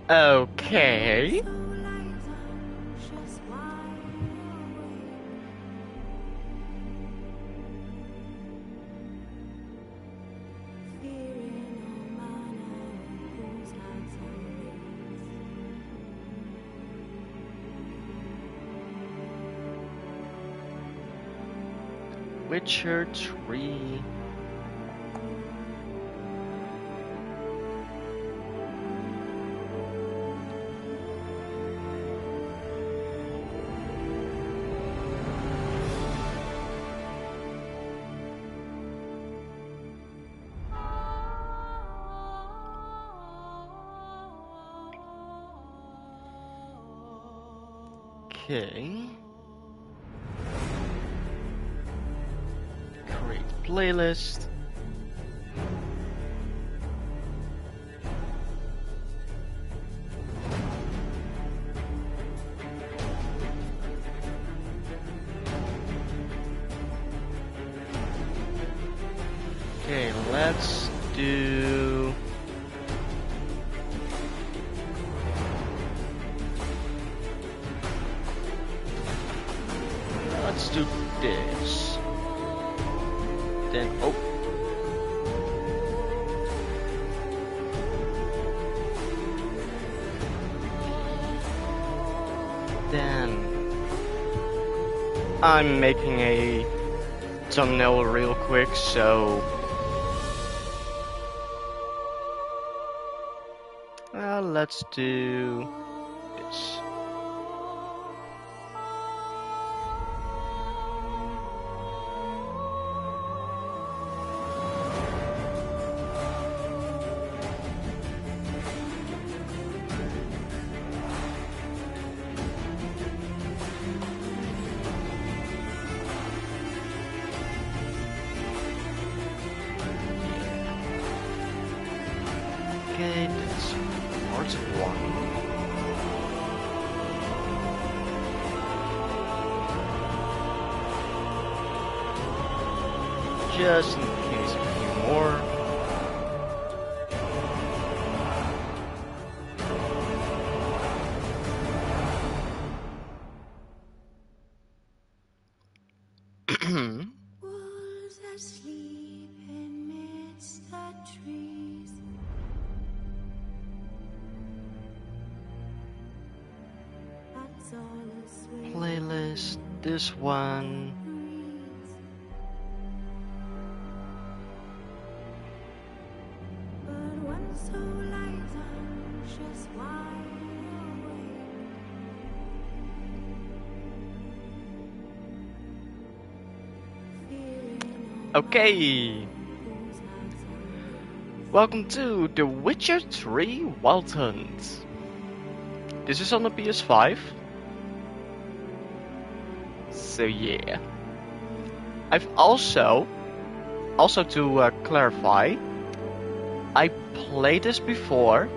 Okay. Witcher 3. Okay. Create playlist. Okay, let's do... Let's do this. Then, oh. Then, I'm making a thumbnail real quick, so... let's do this. Okay, that's part one. Just in case of a few more. Wolves asleep amidst the trees. That's all a Playlist, this one. breeze. But one so light, anxious, wide awake. Fearing no Okay, whose hearts are welcome to The Witcher 3 Wild Hunt. This is on the PS5. So yeah. I've also to clarify, I played this before,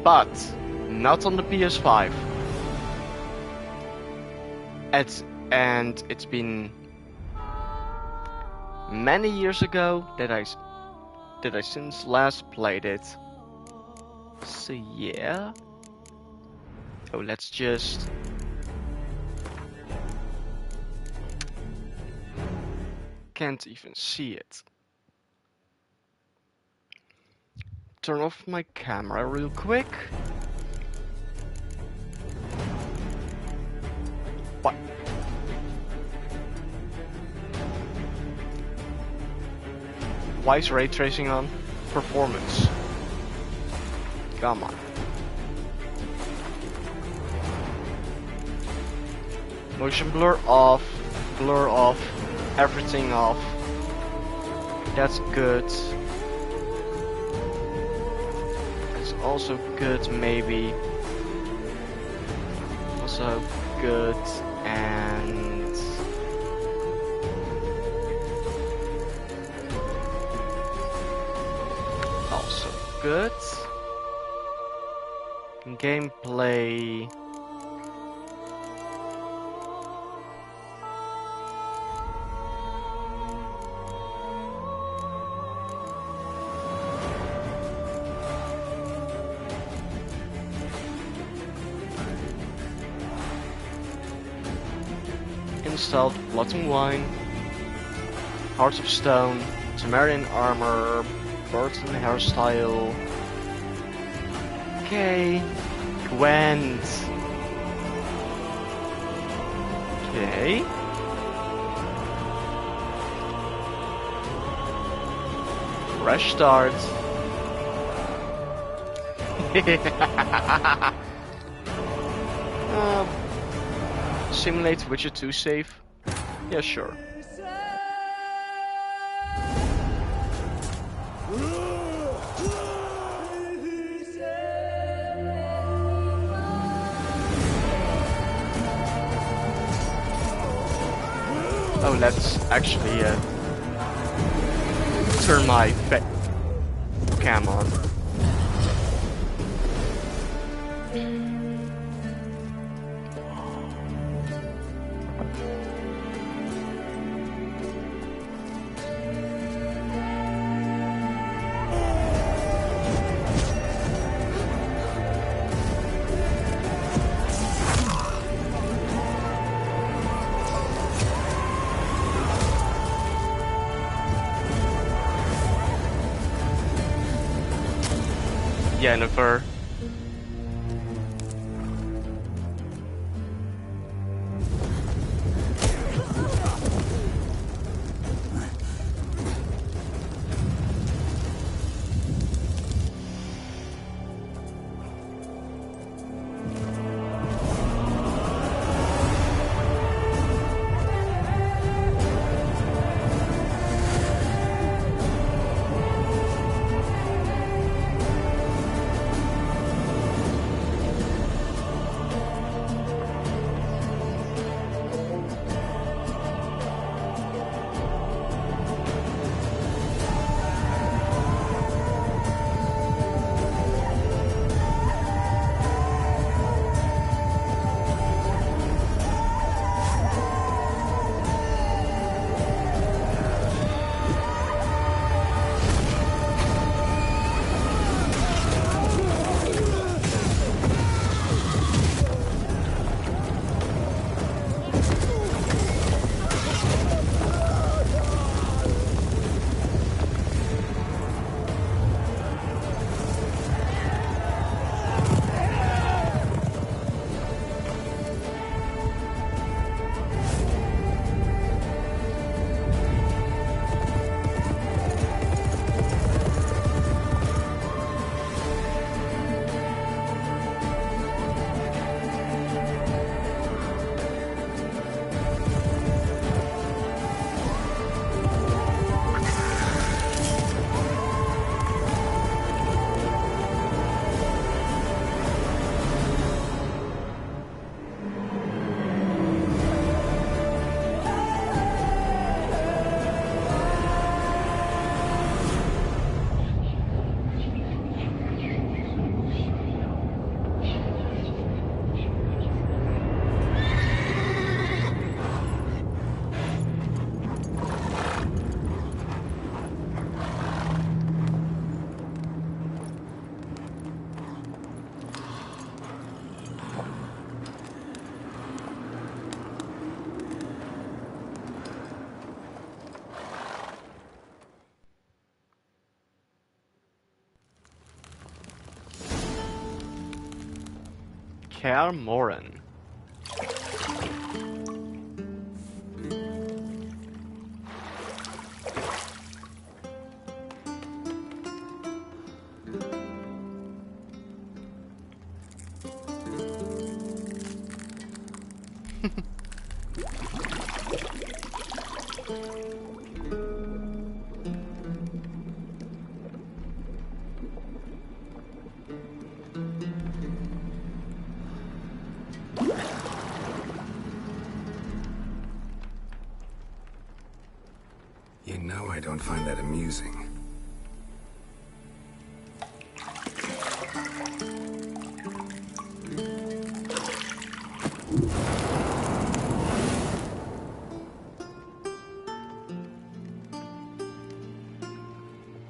but not on the PS5. And it's been many years ago that I since last played it. So yeah. Oh, let's just... Can't even see it. Turn off my camera real quick. What? Why is ray tracing on? Performance. Come on. Motion blur off, everything off. That's good. That's also good, maybe. Also good, and... also good. Gameplay... Golden Stout, Blood and Wine, Hearts of Stone, Temerian Armor, Burton Hairstyle. Okay, Gwent. Okay. Fresh start. Simulate Witcher 2 save? Yeah, sure. Oh, let's actually turn my cam on. Jennifer. Kaer Morhen. You know I don't find that amusing.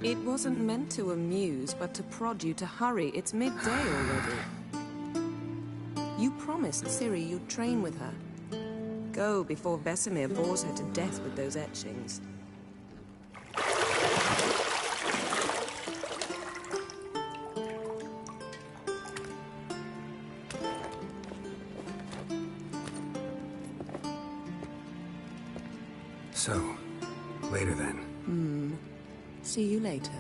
It wasn't meant to amuse, but to prod you to hurry. It's midday already. You promised Ciri you'd train with her. Go before Vesemir bores her to death with those etchings. So, later then. See you later.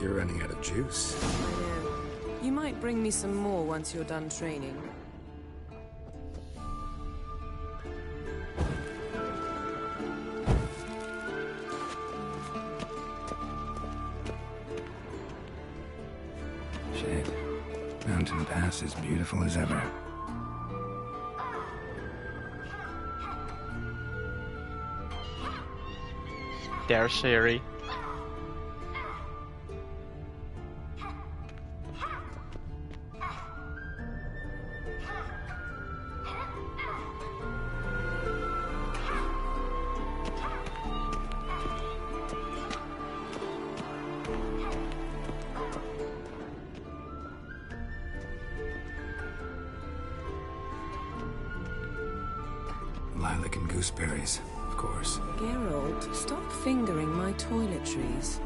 You're running out of juice. I know. You might bring me some more once you're done training. Shit. Mountain Pass is beautiful as ever. There, Siri. Lilac and gooseberries, of course. Geralt, stop fingering my toiletries.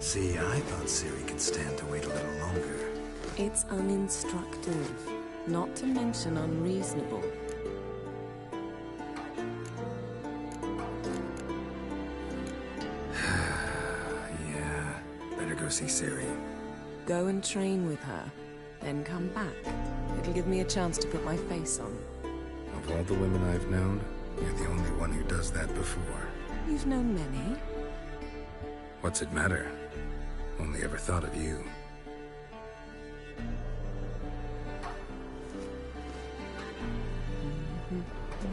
See, I thought Ciri could stand to wait a little longer. It's uninstructive, not to mention unreasonable. Yeah, better go see Ciri. Go and train with her, then come back. It'll give me a chance to put my face on. Of all the women I've known, you're the only one who does that before. You've known many. What's it matter? Only ever thought of you.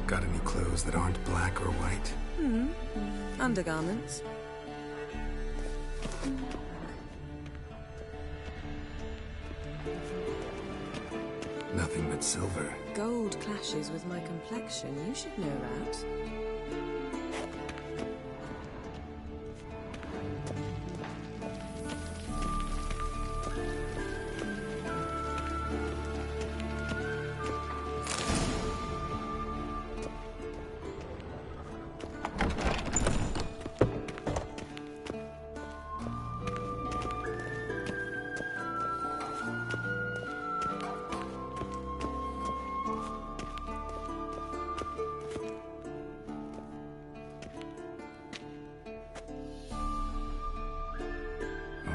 Got any clothes that aren't black or white? Undergarments. Nothing but silver. Gold clashes with my complexion. You should know that.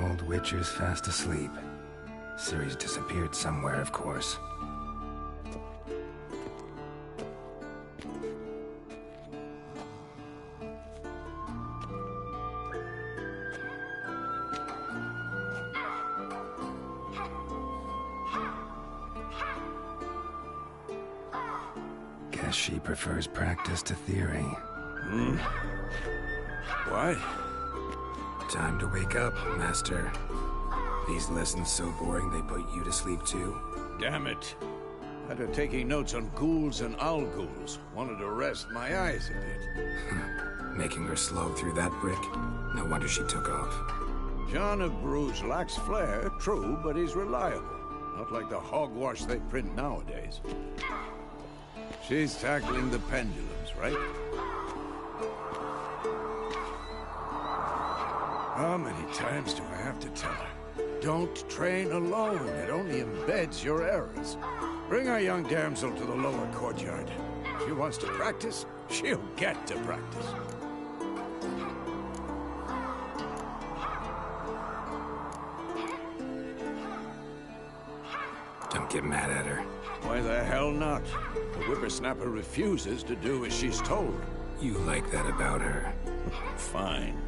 Old Witcher's fast asleep. Ciri's disappeared somewhere, of course. Guess she prefers practice to theory. Why? Time to wake up, Master. These lessons so boring they put you to sleep too. Damn it. Had her taking notes on ghouls and owl-ghouls. Wanted to rest my eyes a bit. Making her slog through that brick? No wonder she took off. John of Bruges lacks flair, true, but he's reliable. Not like the hogwash they print nowadays. She's tackling the pendulums, right? How many times do I have to tell her? Don't train alone. It only embeds your errors. Bring our young damsel to the lower courtyard. She wants to practice, she'll get to practice. Don't get mad at her. Why the hell not? The whippersnapper refuses to do as she's told. You like that about her. Fine.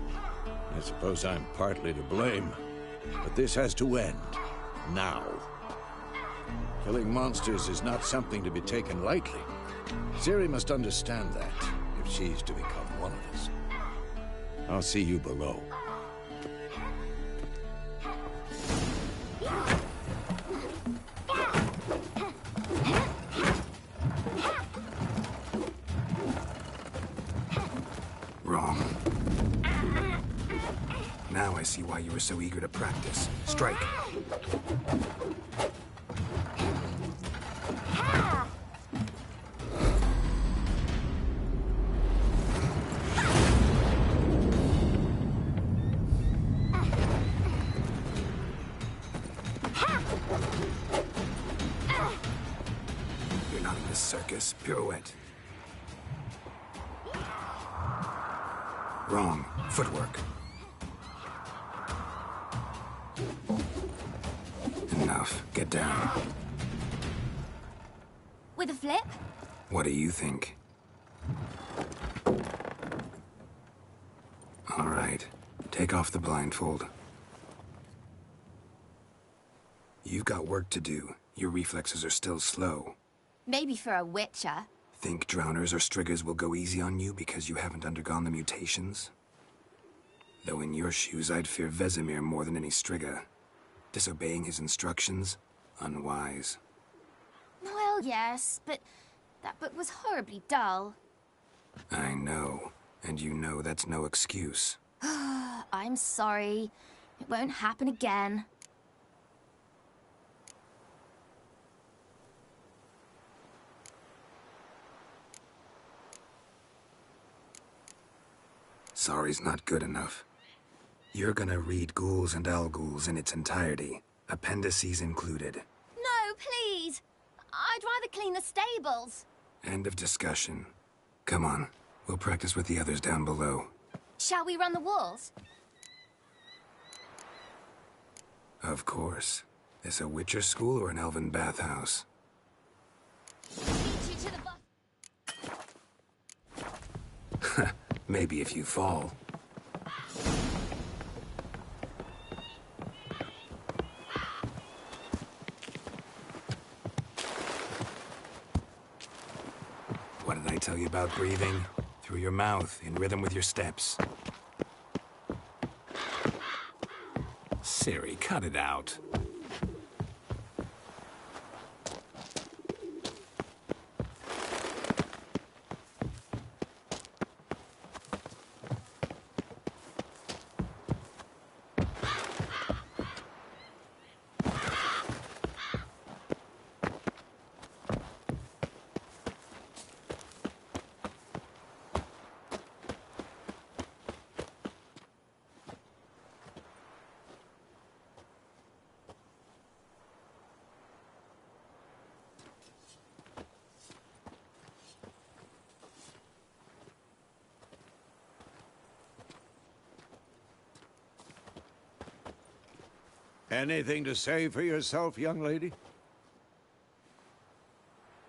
I suppose I'm partly to blame. But this has to end. Now. Killing monsters is not something to be taken lightly. Ciri must understand that, if she's to become one of us. I'll see you below. Wrong. Now I see why you were so eager to practice. Strike. You're not in this circus. Pirouette. Wrong. Footwork. Enough. Get down. With a flip? What do you think? All right. Take off the blindfold. You've got work to do. Your reflexes are still slow. Maybe for a witcher. Think drowners or striggers will go easy on you because you haven't undergone the mutations? Though in your shoes, I'd fear Vesemir more than any strigger. Disobeying his instructions? Unwise. Well, yes, but that book was horribly dull. I know. And you know that's no excuse. I'm sorry. It won't happen again. Sorry's not good enough. You're gonna read Ghouls and Owl-Ghouls in its entirety, appendices included. No, please! I'd rather clean the stables. End of discussion. Come on, we'll practice with the others down below. Shall we run the walls? Of course. This a Witcher school or an elven bathhouse? Beat you to the buff. Maybe if you fall. What did I tell you about breathing? Through your mouth, in rhythm with your steps. Ciri, cut it out. Anything to say for yourself, young lady?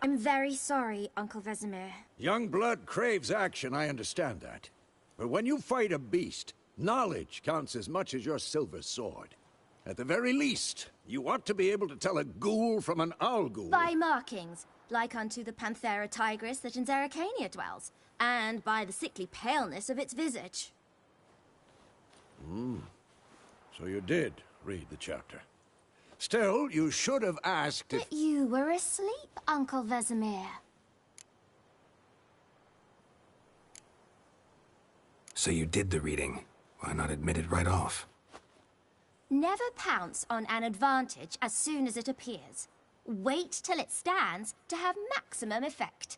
I'm very sorry, Uncle Vesemir. Young blood craves action, I understand that. But when you fight a beast, knowledge counts as much as your silver sword. At the very least, you ought to be able to tell a ghoul from an owl-ghoul. By markings, like unto the Panthera tigris that in Zerrikania dwells, and by the sickly paleness of its visage. So you did read the chapter. Still, you should have asked if... But you were asleep, Uncle Vesemir. So you did the reading. Why not admit it right off? Never pounce on an advantage as soon as it appears. Wait till it stands to have maximum effect.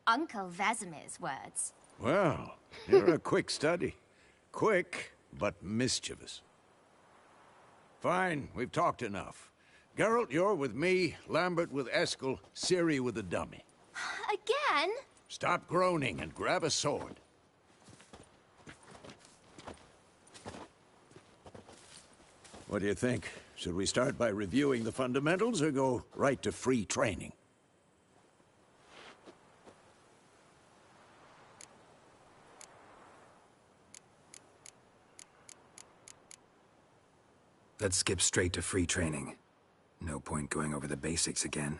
Uncle Vesemir's words. Well, you're a quick study. Quick, but mischievous. Fine, we've talked enough. Geralt, you're with me, Lambert with Eskel, Ciri with the dummy. Again? Stop groaning and grab a sword. What do you think? Should we start by reviewing the fundamentals or go right to free training? Let's skip straight to free training. No point going over the basics again.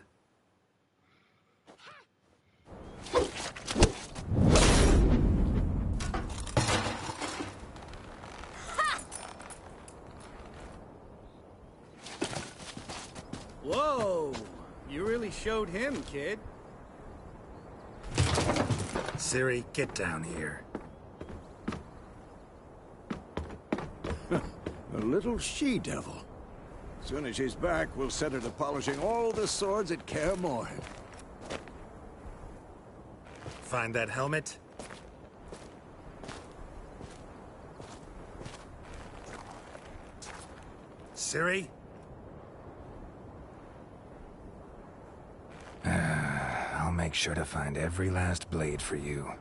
Whoa! You really showed him, kid. Ciri, get down here. A little she-devil. As soon as she's back, we'll set her to polishing all the swords at Kaer Morhen. Find that helmet? Ciri? I'll make sure to find every last blade for you.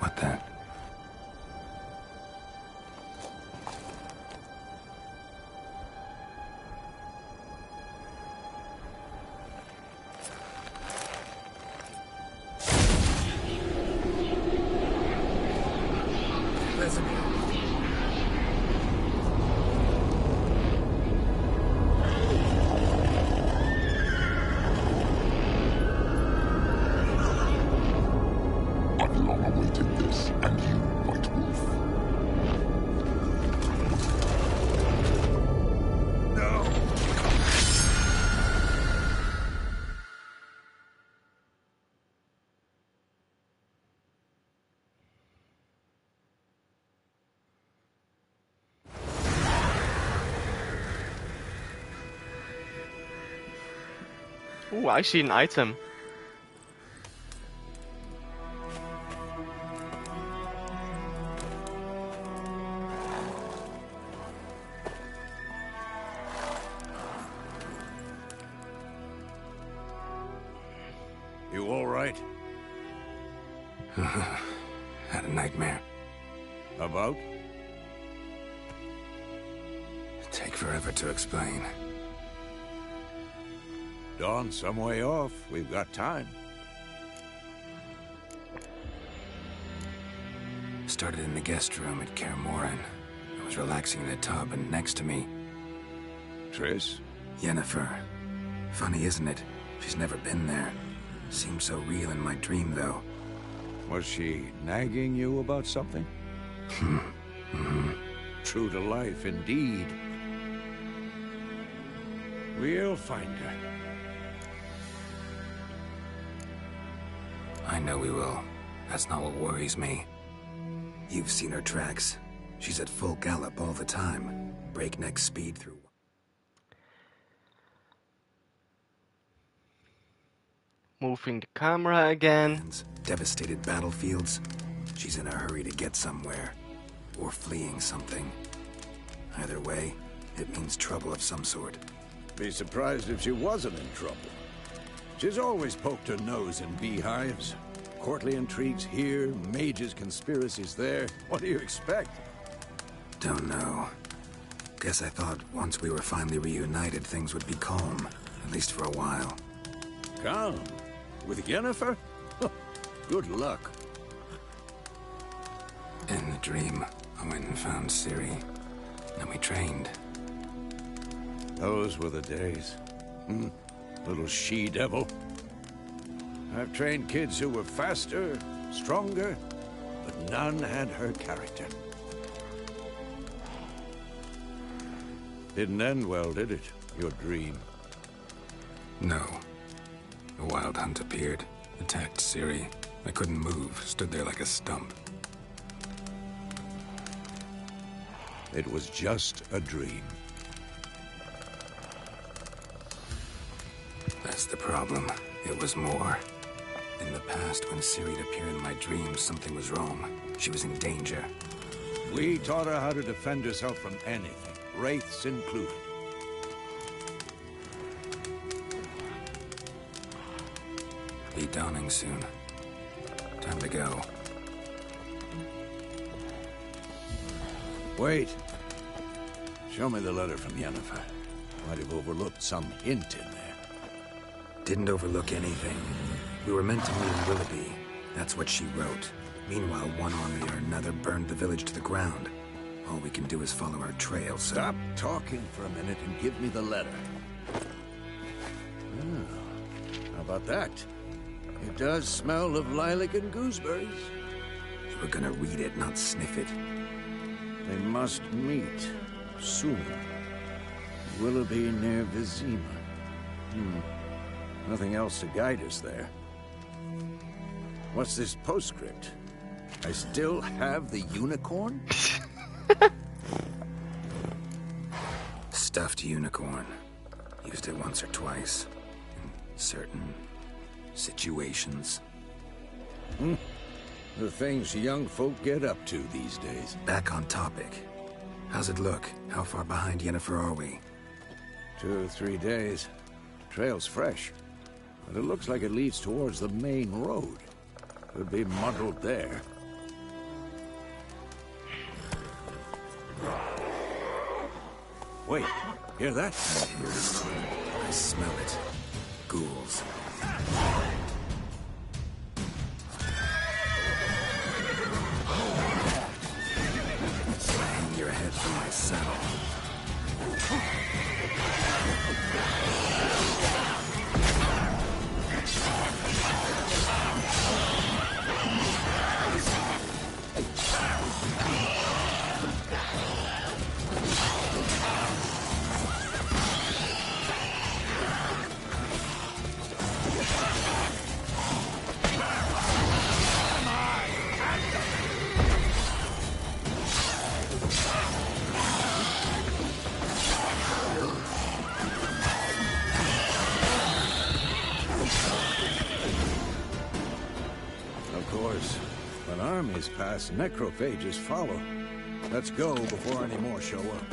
What the? I've long awaited this, and you, White Wolf. No! Ooh, I see an item. You all right? Had a nightmare. About? Take forever to explain. Dawn's some way off. We've got time. Started in the guest room at Kaer Morhen. I was relaxing in a tub, and next to me, Triss? Yennefer. Funny, isn't it? She's never been there. Seemed so real in my dream, though. Was she nagging you about something? True to life, indeed. We'll find her. I know we will. That's not what worries me. You've seen her tracks. She's at full gallop all the time. Breakneck speed through... Moving the camera again. Devastated battlefields. She's in a hurry to get somewhere. Or fleeing something. Either way, it means trouble of some sort. Be surprised if she wasn't in trouble. She's always poked her nose in beehives. Courtly intrigues here, mages' conspiracies there. What do you expect? Don't know. Guess I thought once we were finally reunited, things would be calm. At least for a while. Calm? With Yennefer? Good luck. In the dream, I went and found Ciri. Then we trained. Those were the days. Little she-devil. I've trained kids who were faster, stronger, but none had her character. Didn't end well, did it? Your dream? No. A wild hunt appeared, attacked Ciri. I couldn't move, stood there like a stump. It was just a dream. That's the problem. It was more. In the past, when Ciri'd appear in my dreams, something was wrong. She was in danger. We taught her how to defend herself from anything, wraiths included. Be dawning soon. Time to go. Wait. Show me the letter from Yennefer. Might have overlooked some hint in there. Didn't overlook anything. We were meant to meet in Willoughby. That's what she wrote. Meanwhile, one army or another burned the village to the ground. All we can do is follow our trail, so... Stop talking for a minute and give me the letter. How about that? It does smell of lilac and gooseberries. You were gonna read it, not sniff it. They must meet soon. Willoughby near Vizima. Nothing else to guide us there. What's this postscript? I still have the unicorn? Stuffed unicorn. Used it once or twice. In certain situations. The things young folk get up to these days. Back on topic. How's it look? How far behind Yennefer are we? 2 or 3 days. Trail's fresh. But it looks like it leads towards the main road. Could be muddled there. Wait, hear that? I hear it. I smell it. Ghouls. Hang your head from my saddle. Armies pass, necrophages follow. Let's go before any more show up.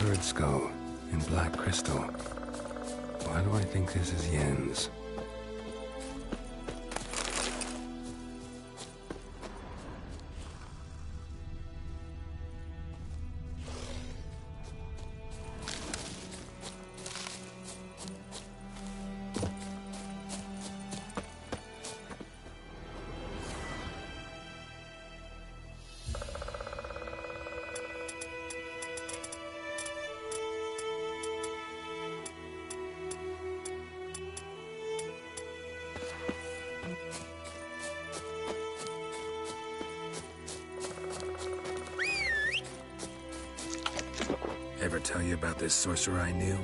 Bird skull in black crystal. Why do I think this is Yen's? Ever tell you about this sorcerer I knew?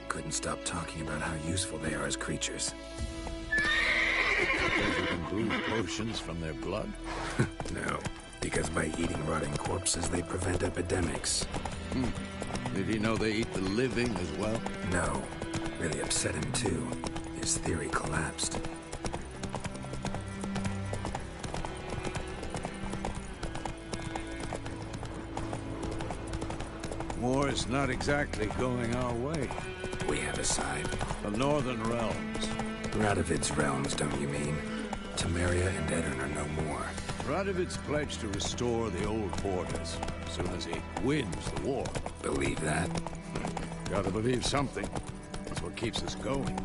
Couldn't stop talking about how useful they are as creatures. Because you can brew potions from their blood? No, because by eating rotting corpses, they prevent epidemics. Did he know they eat the living as well? No, really upset him too. His theory collapsed. War's not exactly going our way. We have a side. The Northern Realms. Radovid's realms, don't you mean? Temeria and Edirn are no more. Radovid's pledged to restore the old borders as soon as he wins the war. Believe that? Gotta believe something. That's what keeps us going.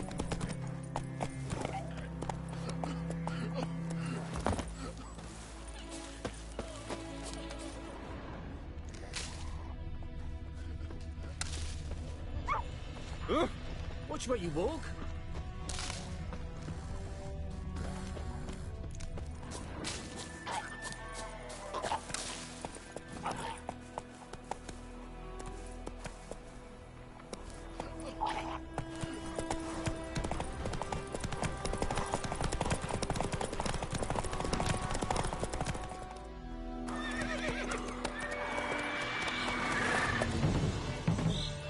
Watch where you walk.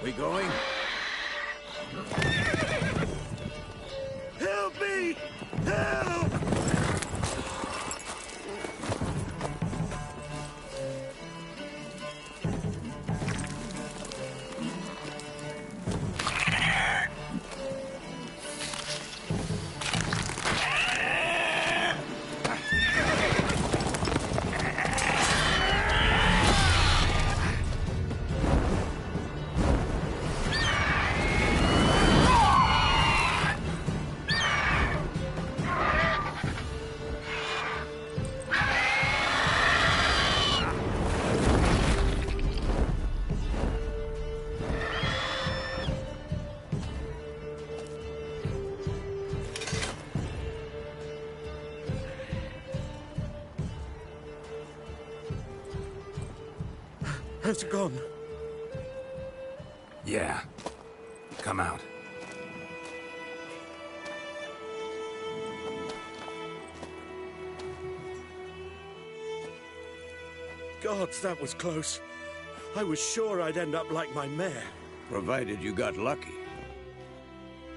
We going? Help me! Help! Has it gone? Yeah. Come out. Gods, that was close. I was sure I'd end up like my mare. Provided you got lucky.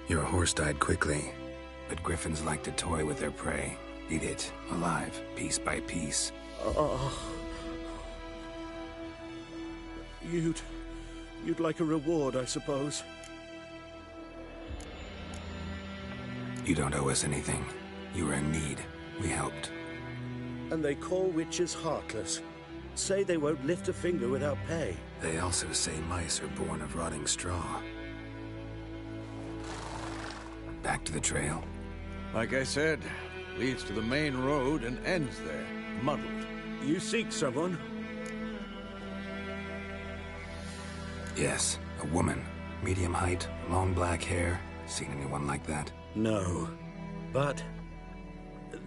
Your horse died quickly, but griffins like to toy with their prey. Eat it, alive, piece by piece. You'd like a reward, I suppose. You don't owe us anything. You were in need. We helped. And they call witches heartless. Say they won't lift a finger without pay. They also say mice are born of rotting straw. Back to the trail? Like I said, leads to the main road and ends there, muddled. You seek someone? Yes, a woman. Medium height, long black hair. Seen anyone like that? No. But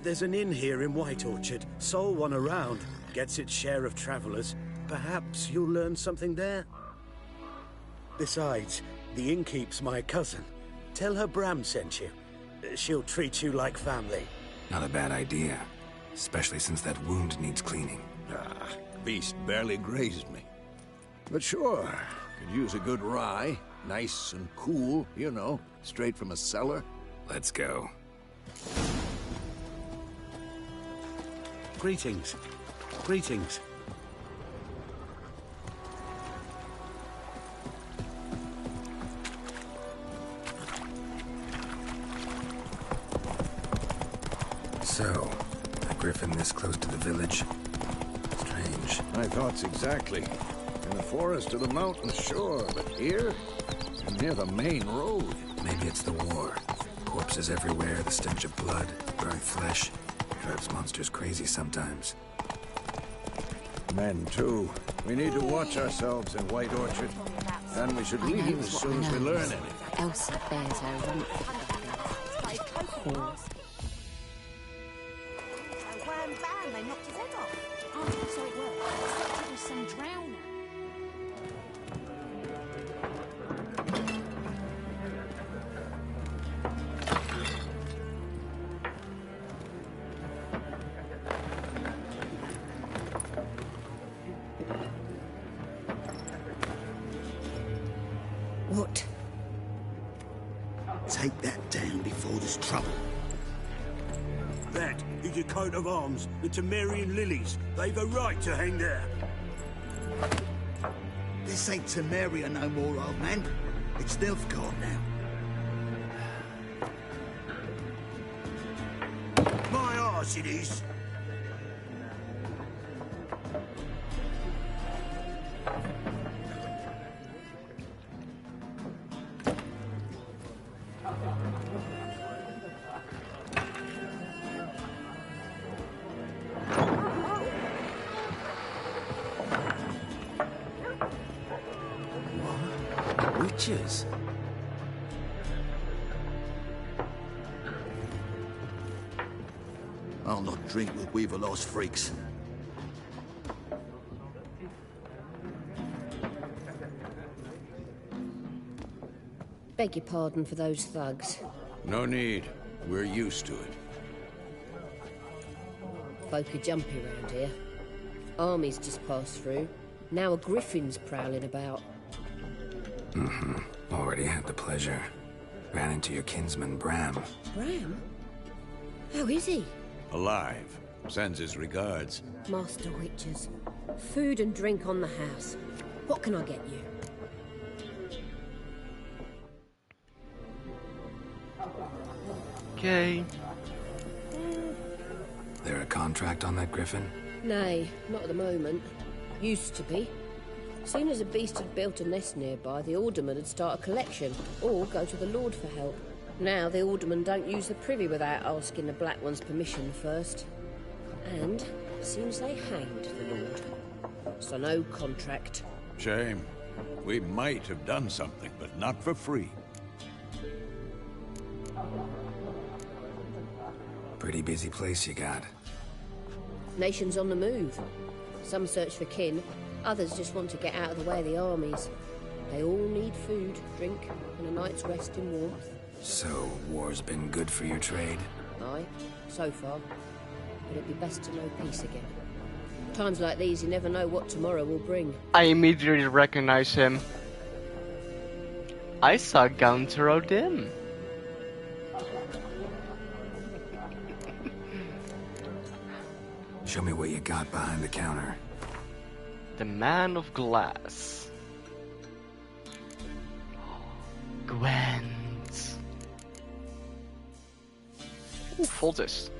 there's an inn here in White Orchard. Sole one around. Gets its share of travelers. Perhaps you'll learn something there? Besides, the innkeep's my cousin. Tell her Bram sent you. She'll treat you like family. Not a bad idea. Especially since that wound needs cleaning. Beast barely grazed me. But sure, could use a good rye. Nice and cool, you know, straight from a cellar. Let's go. Greetings. Greetings. So, a griffin this close to the village? Strange. My thoughts exactly. In the forest or the mountains, sure, but here? Near the main road. Maybe it's the war. Corpses everywhere, the stench of blood, burnt flesh. Drives monsters crazy sometimes. Men, too. We need to watch ourselves in White Orchard. And we should leave as soon as we learn anything. Elsa bears her rump. Wham bam, they knocked his head off. Oh, so it worked. It was some drowner. That is your coat of arms, the Temerian lilies. They've a right to hang there. This ain't Temeria no more, old man. It's Nilfgaard now. My arse it is. Witches? I'll not drink with Weaverlaw's freaks. Beg your pardon for those thugs. No need. We're used to it. Folk are jumpy round here. Armies just passed through. Now a griffin's prowling about. Already had the pleasure. Ran into your kinsman, Bram. Bram? How is he? Alive. Sends his regards. Master Witches. Food and drink on the house. What can I get you? Okay. There a contract on that griffin? Nay, not at the moment. Used to be. Soon as a beast had built a nest nearby, the alderman would start a collection, or go to the Lord for help. Now the aldermen don't use the privy without asking the Black One's permission first. And seems they hanged the Lord. So no contract. Shame. We might have done something, but not for free. Pretty busy place you got. Nations on the move. Some search for kin, others just want to get out of the way of the armies. They all need food, drink, and a night's rest in warmth. So, war's been good for your trade? Aye, so far. But it'd be best to know peace again. Times like these, you never know what tomorrow will bring. I immediately recognize him. I saw Gunter Odin. Show me what you got behind the counter. The Man of Glass. Gwent. Ooh, full this.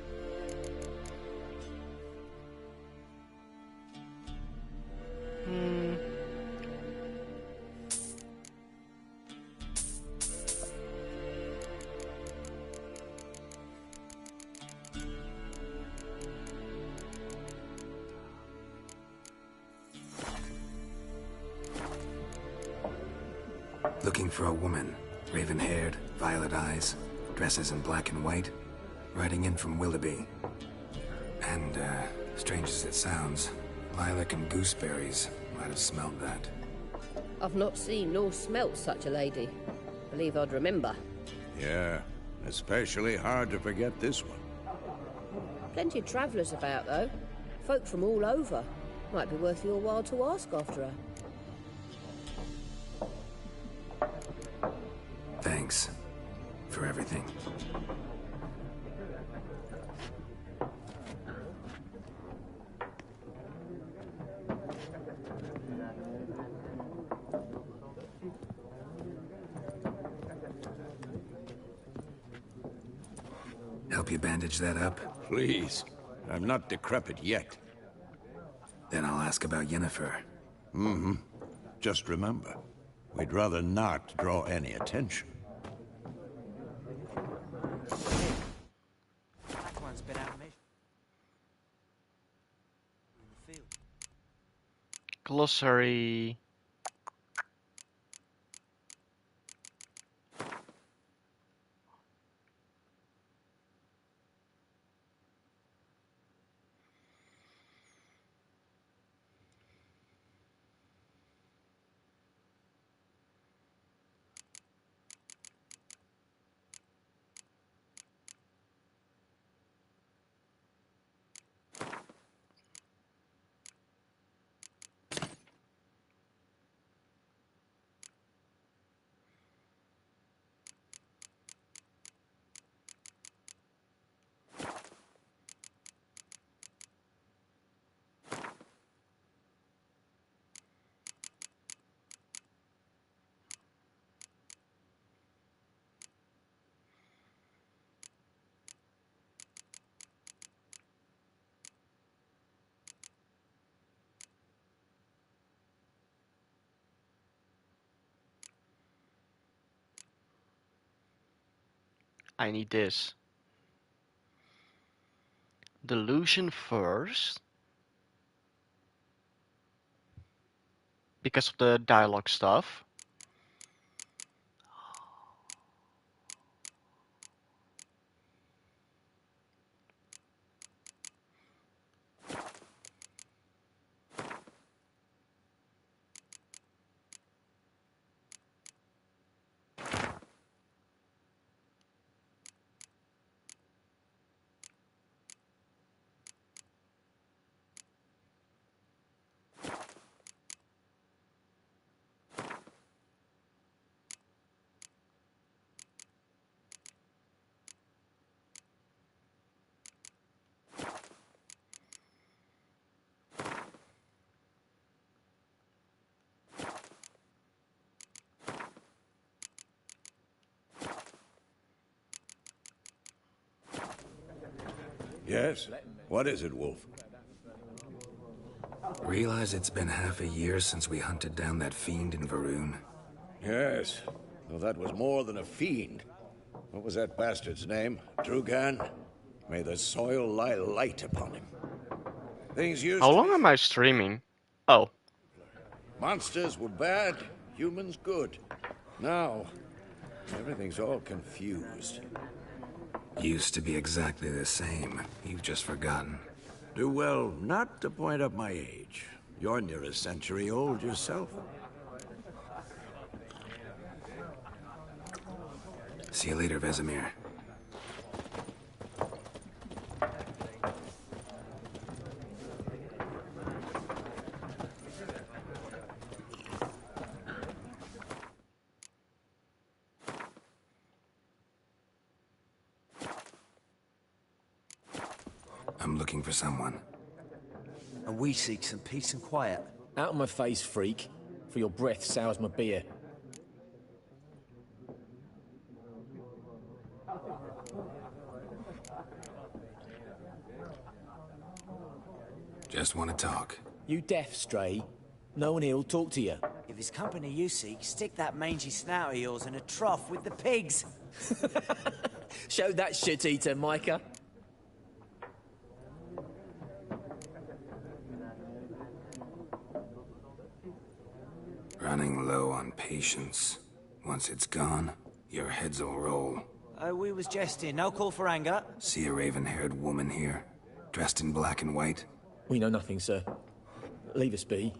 Looking for a woman. Raven-haired, violet eyes, dresses in black and white. Riding in from Willoughby. And, strange as it sounds, lilac and gooseberries might have smelled that. I've not seen nor smelt such a lady. Believe I'd remember. Yeah, especially hard to forget this one. Plenty of travellers about, though. Folk from all over. Might be worth your while to ask after her. Thanks. For everything. Help you bandage that up? Please. I'm not decrepit yet. Then I'll ask about Yennefer. Just remember, we'd rather not draw any attention. Black one's been out mission. In the field. Glossary. I need this. Delusion first. Because of the dialogue stuff. Yes? What is it, Wolf? Realize it's been half a year since we hunted down that fiend in Varun? Yes. Well, that was more than a fiend. What was that bastard's name? Drugan? May the soil lie light upon him. Things used How to long be... am I streaming? Oh. Monsters were bad, humans good. Now, everything's all confused. Used to be exactly the same. You've just forgotten. Do well not to point up my age. You're near a century old yourself. See you later, Vesemir. I'm looking for someone. And we seek some peace and quiet. Out of my face, freak. For your breath sours my beer. Just want to talk. You deaf, Stray? No one here will talk to you. If it's company you seek, stick that mangy snout of yours in a trough with the pigs. Show that shit-eater, Micah. Running low on patience. Once it's gone, your heads will roll. We was jesting. No call for anger. See a raven-haired woman here, dressed in black and white? We know nothing, sir. Leave us be.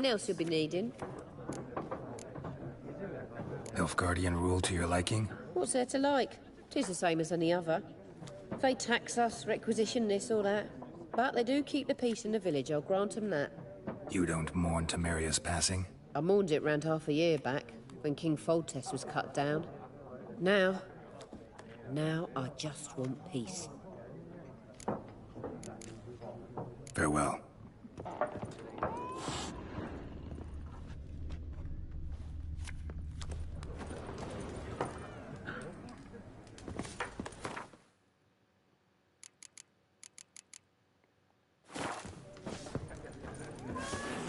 Anything else you'll be needing? Nilfgaardian rule to your liking? What's there to like? 'Tis the same as any other. They tax us, requisition this or that. But they do keep the peace in the village, I'll grant them that. You don't mourn Temeria's passing? I mourned it round half a year back, when King Foltest was cut down. Now I just want peace. Farewell.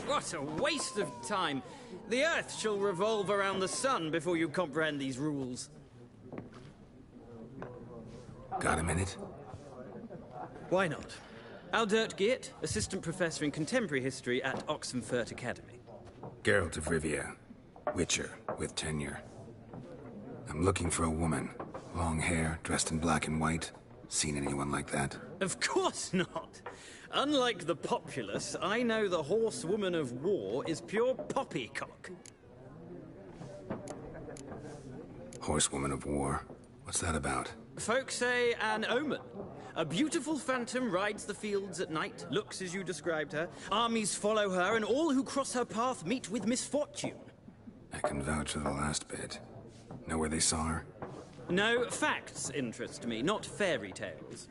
What a waste of time! The Earth shall revolve around the sun before you comprehend these rules. Got a minute? Why not? Aldert Geert, Assistant Professor in Contemporary History at Oxenfurt Academy. Geralt of Rivia. Witcher, with tenure. I'm looking for a woman. Long hair, dressed in black and white. Seen anyone like that? Of course not! Unlike the populace, I know the horsewoman of war is pure poppycock. Horsewoman of war? What's that about? Folk say an omen. A beautiful phantom rides the fields at night, looks as you described her. Armies follow her, and all who cross her path meet with misfortune. I can vouch for the last bit. Know where they saw her? No, facts interest me, not fairy tales.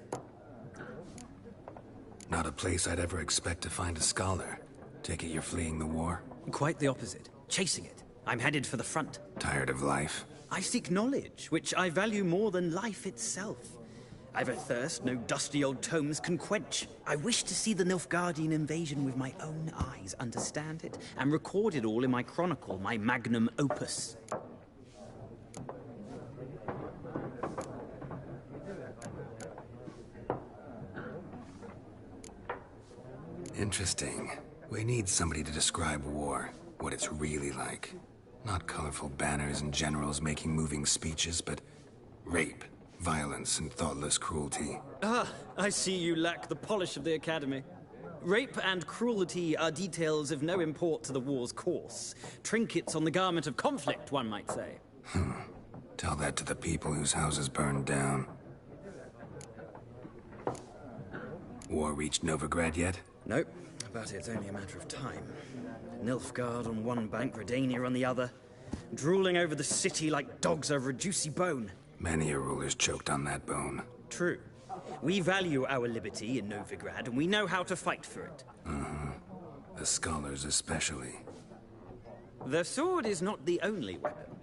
Not a place I'd ever expect to find a scholar. Take it you're fleeing the war? Quite the opposite. Chasing it. I'm headed for the front. Tired of life? I seek knowledge, which I value more than life itself. I've a thirst no dusty old tomes can quench. I wish to see the Nilfgaardian invasion with my own eyes, understand it, and record it all in my chronicle, my magnum opus. Interesting. We need somebody to describe war, what it's really like. Not colorful banners and generals making moving speeches, but rape, violence, and thoughtless cruelty. Ah, I see you lack the polish of the Academy. Rape and cruelty are details of no import to the war's course. Trinkets on the garment of conflict, one might say. Tell that to the people whose houses burned down. War reached Novigrad yet? Nope, but it's only a matter of time. Nilfgaard on one bank, Redania on the other. Drooling over the city like dogs over a juicy bone. Many a ruler's choked on that bone. True. We value our liberty in Novigrad, and we know how to fight for it. The scholars especially. The sword is not the only weapon.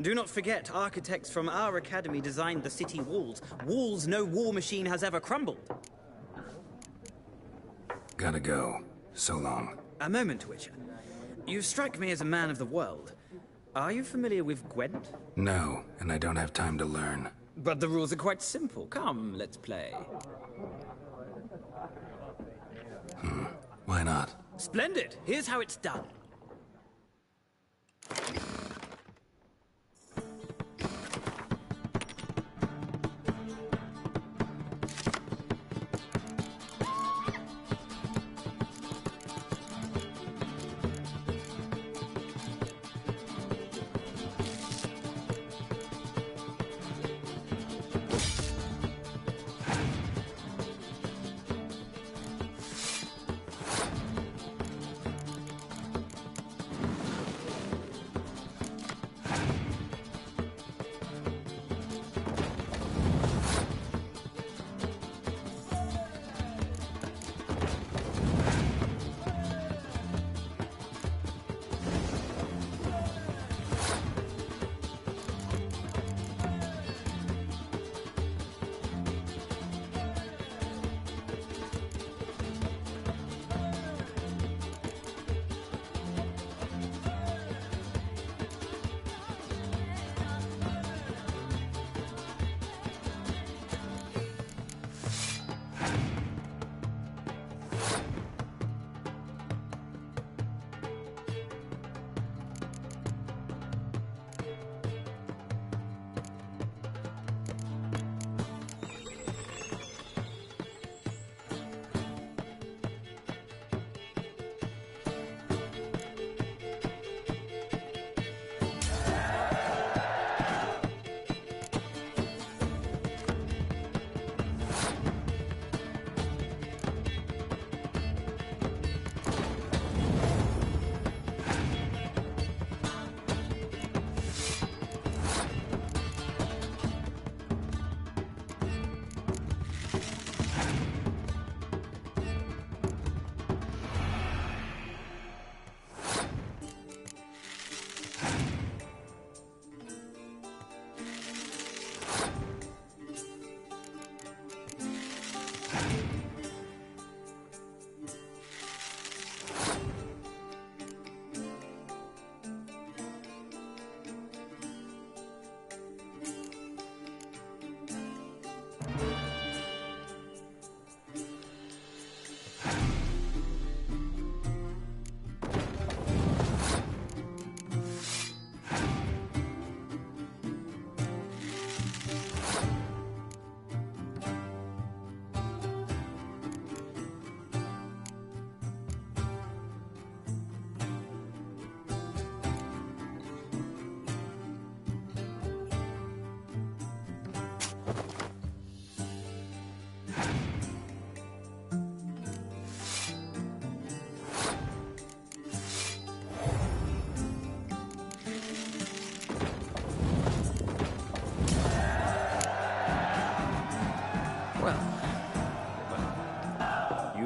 Do not forget, architects from our academy designed the city walls. Walls no war machine has ever crumbled. Gotta go. So long. A moment, Witcher. You strike me as a man of the world. Are you familiar with Gwent? No, and I don't have time to learn. But the rules are quite simple. Come, let's play. Why not? Splendid. Here's how it's done.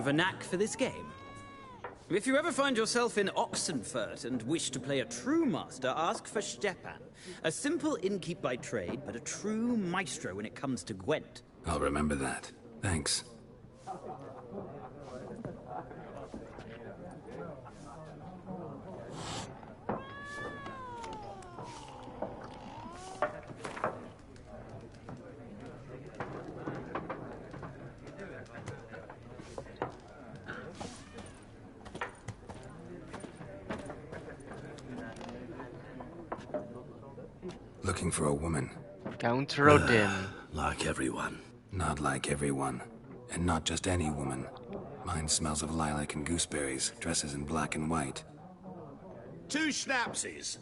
You've a knack for this game. If you ever find yourself in Oxenfurt and wish to play a true master, ask for Stepan. A simple innkeep by trade, but a true maestro when it comes to Gwent. I'll remember that. Thanks. Looking for a woman. Count Rodin. Like everyone. Not like everyone. And not just any woman. Mine smells of lilac and gooseberries, dresses in black and white. 2 schnapsies.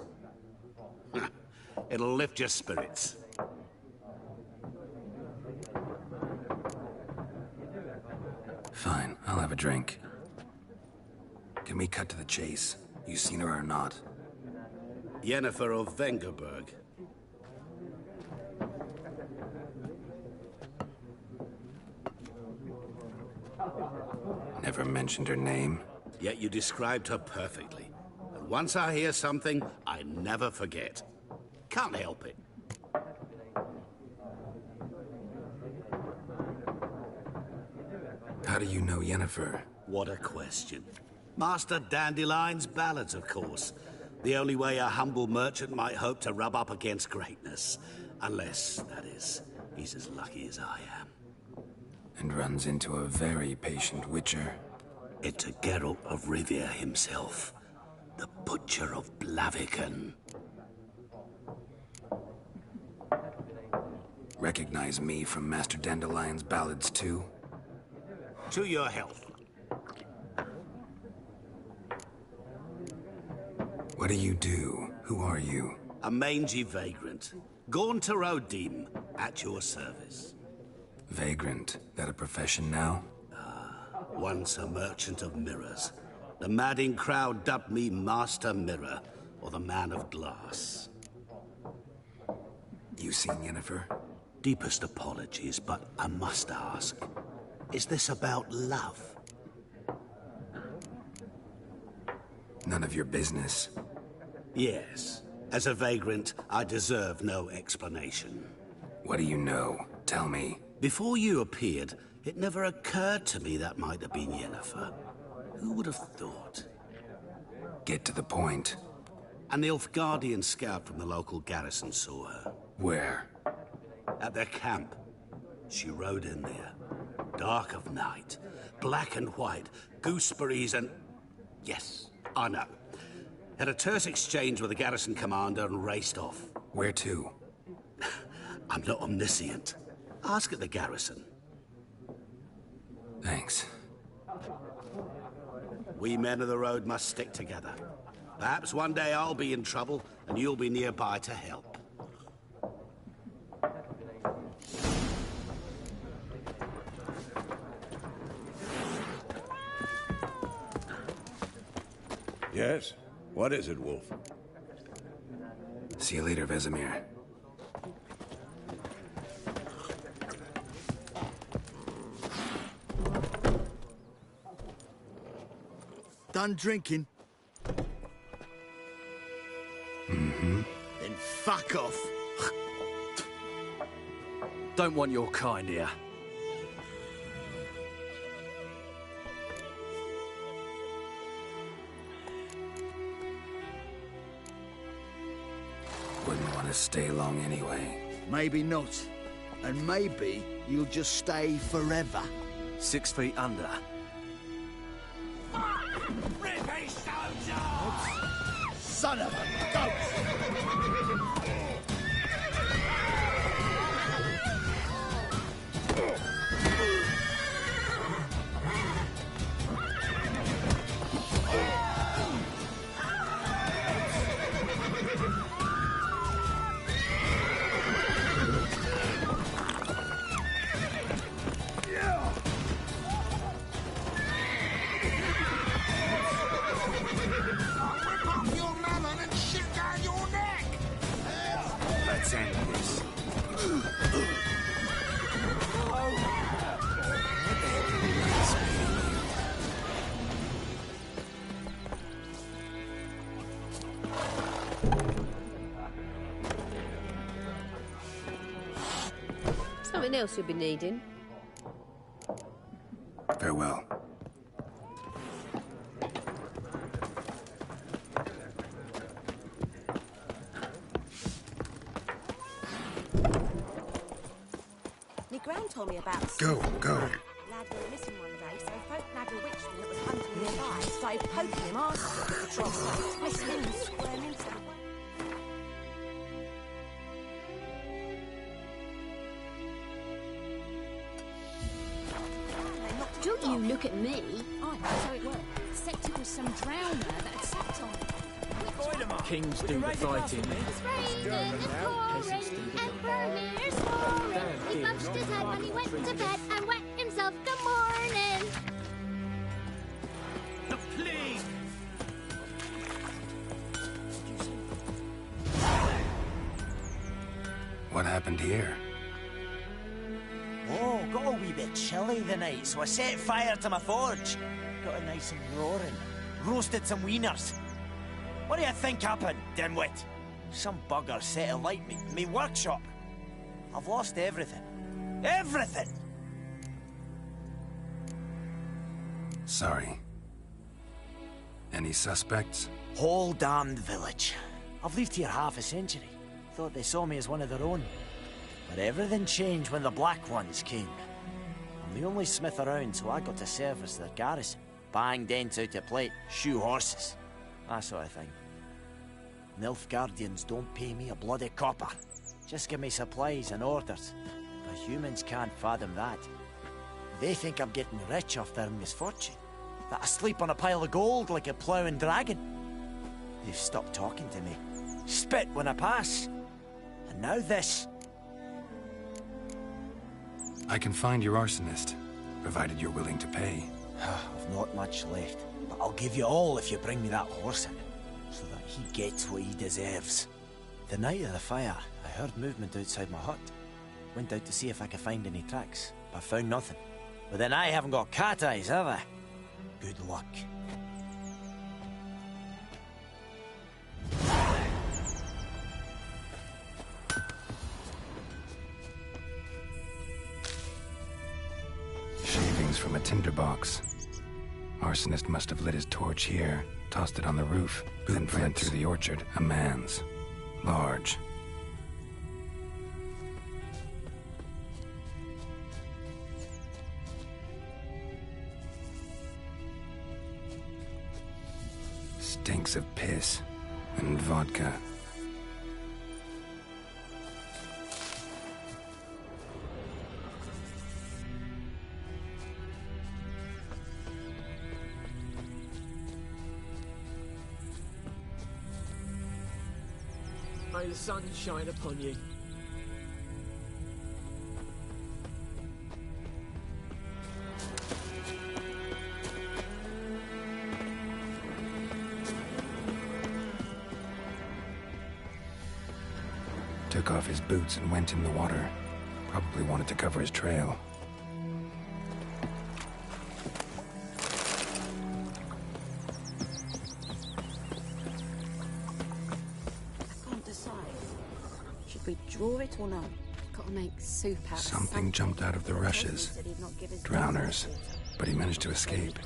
It'll lift your spirits. Fine, I'll have a drink. Can we cut to the chase? You seen her or not? Yennefer of Vengerberg. Never mentioned her name. Yet you described her perfectly. And once I hear something, I never forget. Can't help it. How do you know Yennefer? What a question. Master Dandelion's ballads, of course. The only way a humble merchant might hope to rub up against greatness. Unless, that is, he's as lucky as I am. And runs into a very patient witcher. It's a Geralt of Rivia himself. The Butcher of Blaviken. Recognize me from Master Dandelion's ballads too? To your health. What do you do? Who are you? A mangy vagrant. Gone to Rodim, at your service. Vagrant. That a profession now? Once a merchant of mirrors. The madding crowd dubbed me Master Mirror, or the Man of Glass. You seen Yennefer? Deepest apologies, but I must ask. Is this about love? None of your business. Yes. As a vagrant, I deserve no explanation. What do you know? Tell me. Before you appeared, it never occurred to me that might have been Yennefer. Who would have thought? Get to the point. A Nilfgaardian scout from the local garrison saw her. Where? At their camp. She rode in there. Dark of night. Black and white. Gooseberries and... Yes, I know. Had a terse exchange with the garrison commander and raced off. Where to? I'm not omniscient. Ask at the garrison. Thanks. We men of the road must stick together. Perhaps one day I'll be in trouble and you'll be nearby to help. Yes? What is it, Wolf? See you later, Vesemir. Done drinking? Mm-hmm. Then fuck off. Don't want your kind here. Wouldn't want to stay long anyway. Maybe not. And maybe you'll just stay forever. 6 feet under. Son of a goat! Let's end this. Something else you'll be needing. Farewell. My gran told me about Go. lad went missing one day, so folk nagged a witch that was hunting nearby. Started poking him arse with the trough, twisting him and squirming so. Don't you look at me. Aye, so it worked. Except it was some drowner that had sat on it. Kings do the fighting. It's raining, it's pouring, Emperor's snoring. He bumped his head when he went to bed and wet himself. Good morning. Please! What happened here? Oh, got a wee bit chilly the night, so I set fire to my forge. Got it nice and roaring. Roasted some wieners. What do you think happened, dimwit? Some bugger set alight me workshop. I've lost everything. Everything! Sorry. Any suspects? Whole damned village. I've lived here half a century. Thought they saw me as one of their own. But everything changed when the Black Ones came. I'm the only smith around, so I got to service their garrison. Bang dents out of plate, shoe horses. That sort of thing. Nilfgaardians don't pay me a bloody copper. Just give me supplies and orders. But humans can't fathom that. They think I'm getting rich off their misfortune. That I sleep on a pile of gold like a ploughing dragon. They've stopped talking to me. Spit when I pass. And now this. I can find your arsonist, provided you're willing to pay. I've not much left, but I'll give you all if you bring me that horse in, so that he gets what he deserves. The night of the fire, I heard movement outside my hut. Went out to see if I could find any tracks, but found nothing. But then I haven't got cat eyes, have I? Good luck. Shavings from a tinderbox. Arsonist must have lit his torch here, tossed it on the roof, then fled through the orchard. A man's. Large. Stinks of piss and vodka. May the sun shine upon you. Took off his boots and went in the water. Probably wanted to cover his trail. I can't decide. Should we draw it or not? Gotta make soup out of Something jumped out of the rushes. Drowners. But he managed to escape.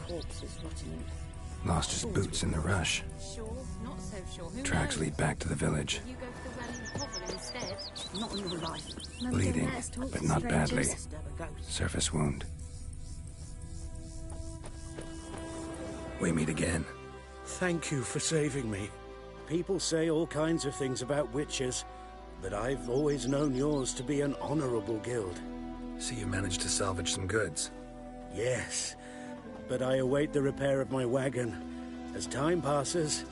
Lost his boots in the rush. Sure, not so sure. Who Tracks lead back to the village. You go for the Welling hovel instead. Not on your life. Bleeding, but not badly. Surface wound. We meet again. Thank you for saving me. People say all kinds of things about witches, but I've always known yours to be an honorable guild. So you managed to salvage some goods? Yes, but I await the repair of my wagon. As time passes,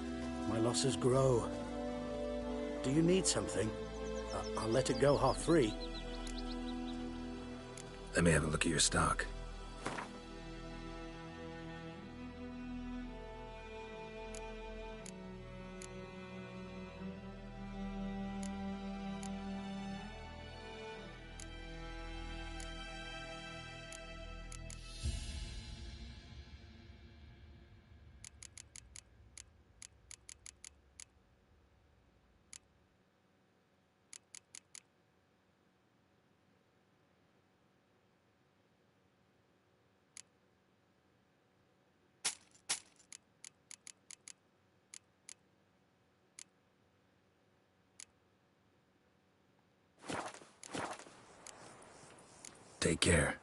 my losses grow. Do you need something? I'll let it go half-free. Let me have a look at your stock. Take care.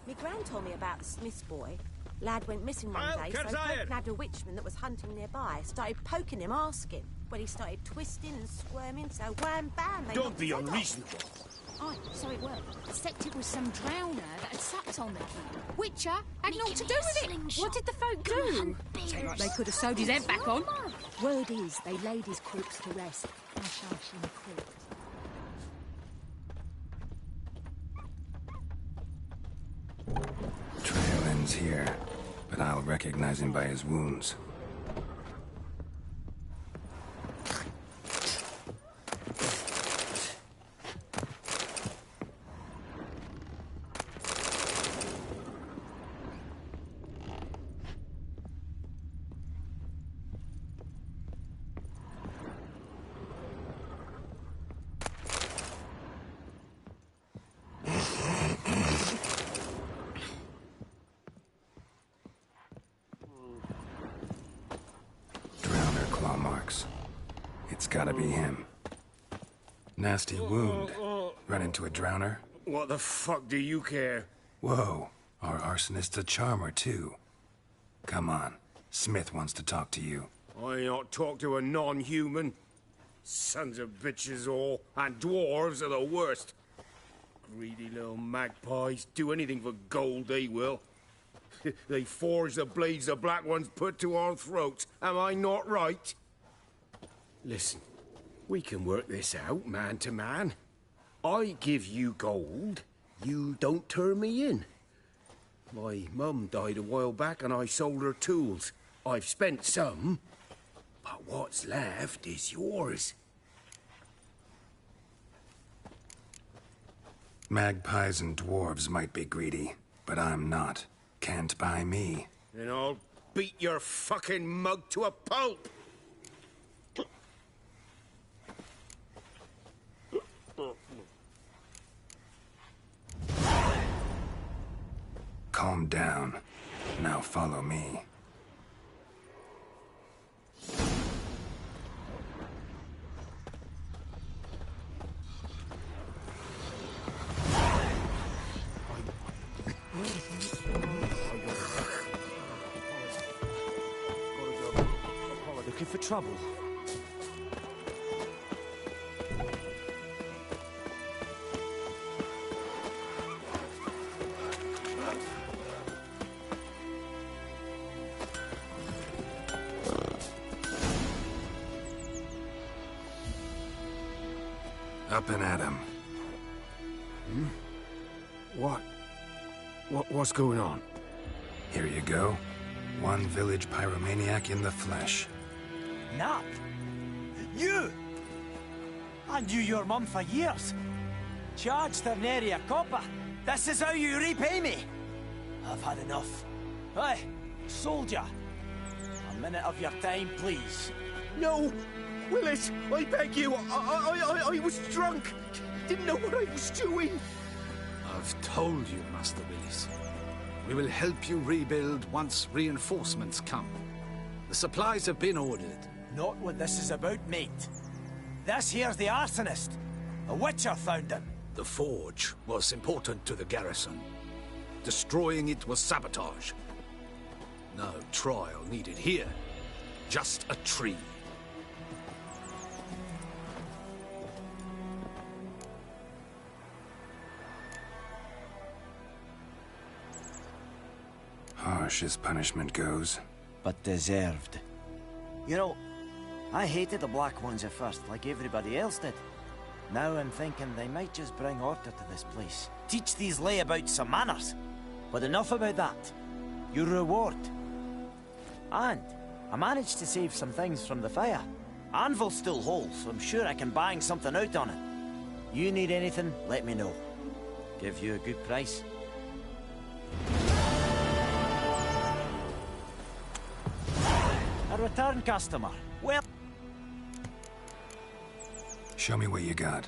My gran told me about the Smith's boy. Lad went missing one day, so folk nabbed a witchman that was hunting nearby. Started poking him, asking. Well, he started twisting and squirming, so wham bam, they Don't be unreasonable. Aye, so it were. Except it was some drowner that had sucked on the kid. Witcher had naught to do with it. What did the folk do? They could have sewed his head back on. Word is, they laid his corpse to rest. Hush, hush, in the crypt. Trail ends here, but I'll recognize him by his wounds. It's gotta be him. Nasty wound. Run into a drowner? What the fuck do you care? Whoa, our arsonist's a charmer too. Come on, Smith wants to talk to you. I ain't not talk to a non-human. Sons of bitches all, and dwarves are the worst. Greedy little magpies, do anything for gold, they will. They forge the blades the black ones put to our throats. Am I not right? Listen, we can work this out, man to man. I give you gold, you don't turn me in. My mum died a while back and I sold her tools. I've spent some, but what's left is yours. Magpies and dwarves might be greedy, but I'm not. Can't buy me. Then I'll beat your fucking mug to a pulp! Calm down. Now follow me. Looking for trouble? Up and at him. What's going on? Here you go. One village pyromaniac in the flesh. Nap? You? I knew your mum for years. Charged her nary a copper. This is how you repay me. I've had enough. Hey, soldier. A minute of your time, please. No! Willis, I beg you, I was drunk. Didn't know what I was doing. I've told you, Master Willis. We will help you rebuild once reinforcements come. The supplies have been ordered. Not what this is about, mate. This here's the arsonist. A witcher found him. The forge was important to the garrison. Destroying it was sabotage. No trial needed here. Just a tree. Harsh as punishment goes. But deserved. You know, I hated the Black Ones at first, like everybody else did. Now I'm thinking they might just bring order to this place. Teach these layabouts some manners. But enough about that. Your reward. And I managed to save some things from the fire. Anvil's still whole, so I'm sure I can bang something out on it. You need anything, let me know. Give you a good price. A return customer. Well... Show me what you got.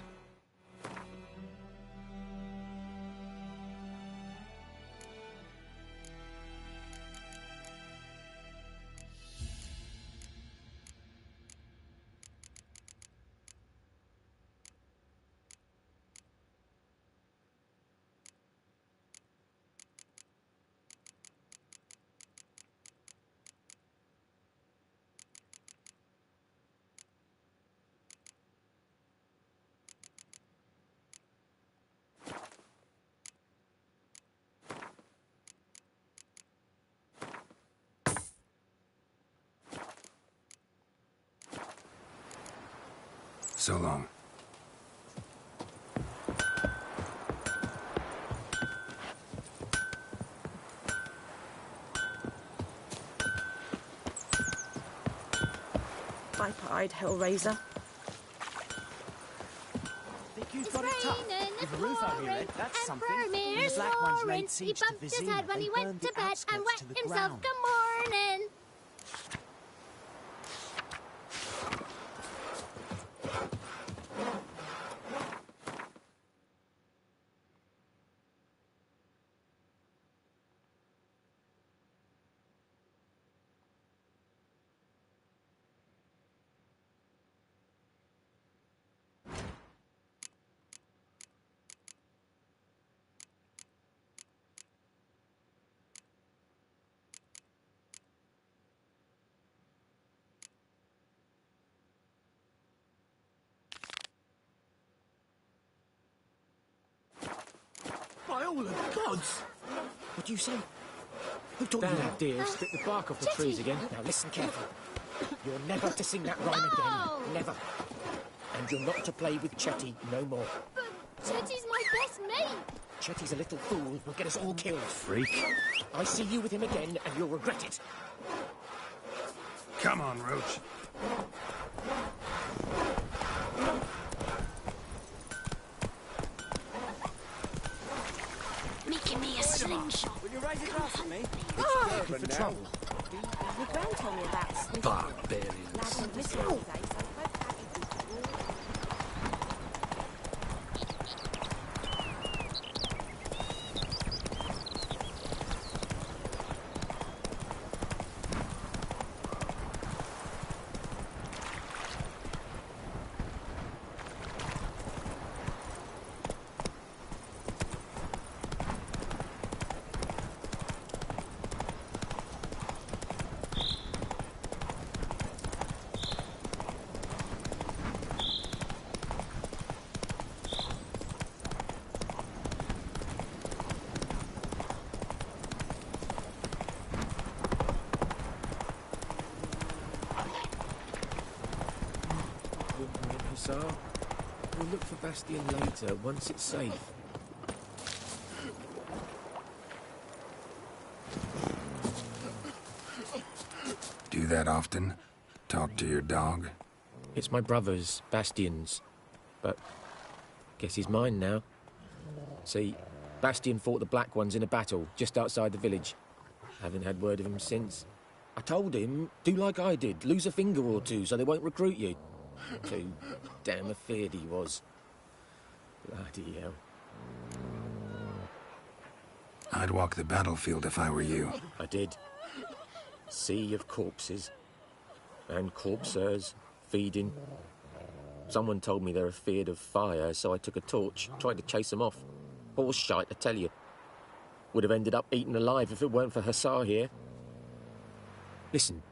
So long. Viper-eyed Hellraiser. Think you've got it tough? With a roof over your head, that's something. The Black Ones laid siege to He bumped his head when he went to bed and wet wet himself. Good morning. By all the gods! What do you say? Who taught you Damn, that? dear, stick the bark off the trees again. Now listen carefully. You're never to sing that rhyme again. Never. And you're not to play with Chetty no more. But Chetty's my best mate. Chetty's a little fool who'll get us all killed. Freak. I see you with him again and you'll regret it. Come on, Roach. Making me a slingshot. Will you raise a glass at me? Oh! For trouble. My gran told me about Smith. Barbarians. Lad went missing one day, so we both had it. We'll look for Bastion later, once it's safe. Do that often? Talk to your dog? It's my brother's, Bastion's. But guess he's mine now. See, Bastion fought the Black Ones in a battle just outside the village. Haven't had word of him since. I told him, do like I did, lose a finger or two so they won't recruit you. Too damn afeard he was. Bloody hell. I'd walk the battlefield if I were you. I did. Sea of corpses. And corpsers feeding. Someone told me they're afeard of fire, so I took a torch, tried to chase them off. Horse shite, I tell you. Would have ended up eaten alive if it weren't for Hussar here. Listen,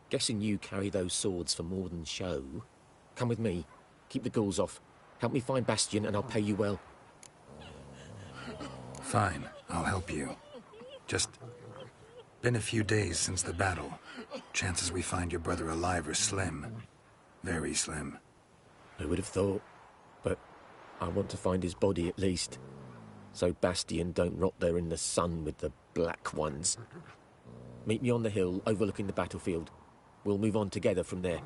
guessing you carry those swords for more than show. Come with me. Keep the ghouls off. Help me find Bastion and I'll pay you well. Fine, I'll help you. Just been a few days since the battle. Chances we find your brother alive are slim. Very slim. I would have thought, but I want to find his body at least. So Bastion don't rot there in the sun with the Black Ones. Meet me on the hill overlooking the battlefield. We'll move on together from there.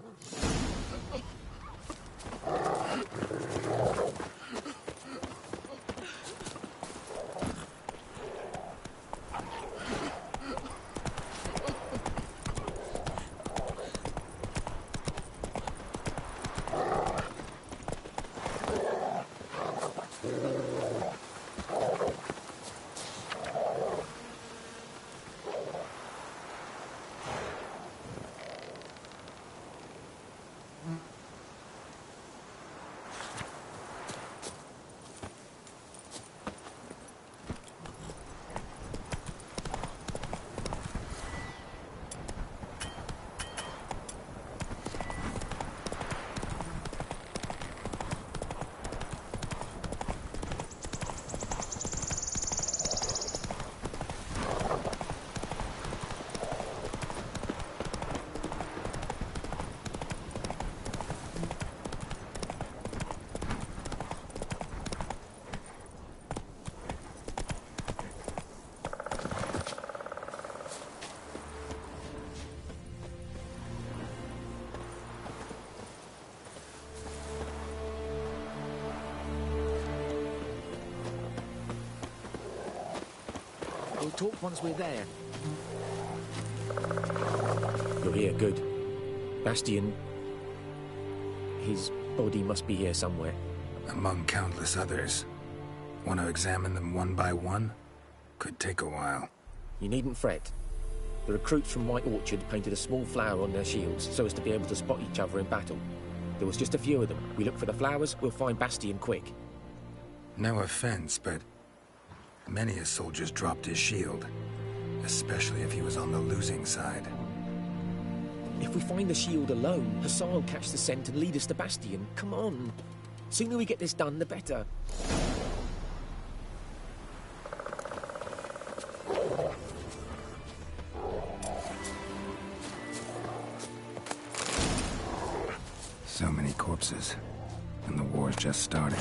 We'll talk once we're there. You're here, good. Bastian... His body must be here somewhere. Among countless others. Want to examine them one by one? Could take a while. You needn't fret. The recruits from White Orchard painted a small flower on their shields so as to be able to spot each other in battle. There was just a few of them. We look for the flowers, we'll find Bastian quick. No offense, but many a soldier's dropped his shield. Especially if he was on the losing side. If we find the shield alone, Hussar will catch the scent and lead us to Bastian. Come on. Sooner we get this done, the better. So many corpses. And the war's just starting.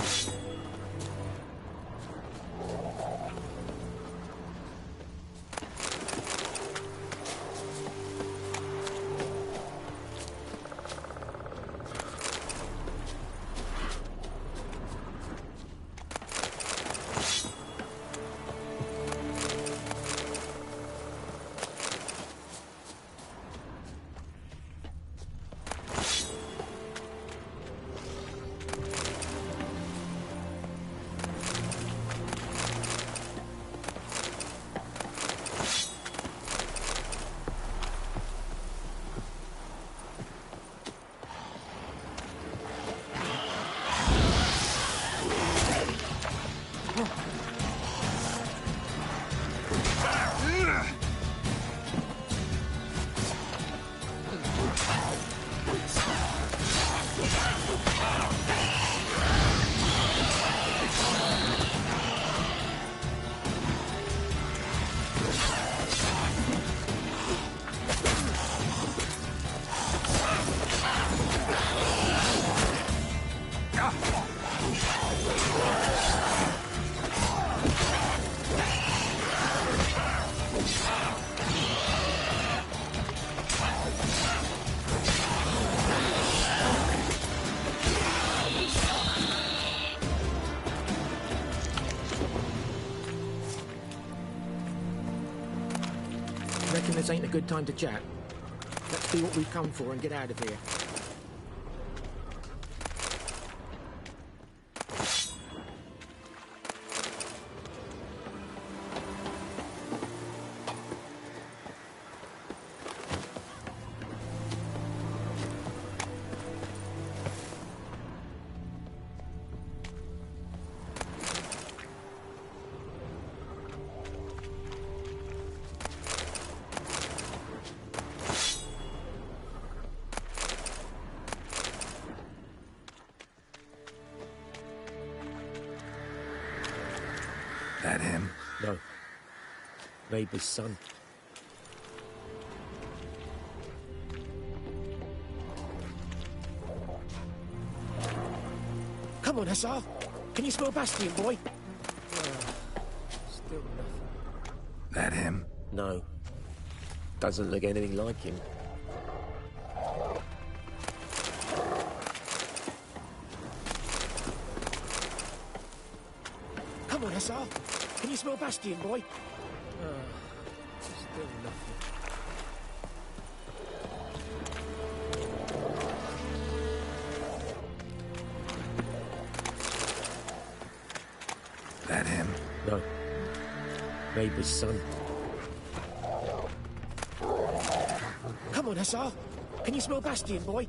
Reckon this ain't a good time to chat? Let's do what we've come for and get out of here. That him? No. Neighbour's son. Come on, Hussar. Can you smell Bastian, boy? Still nothing. That him? No. Doesn't look anything like him. Come on, Hussar. Can you smell Bastian, boy? Still nothing. That him? No. Neighbour's son. Come on, Hussar. Can you smell Bastian, boy?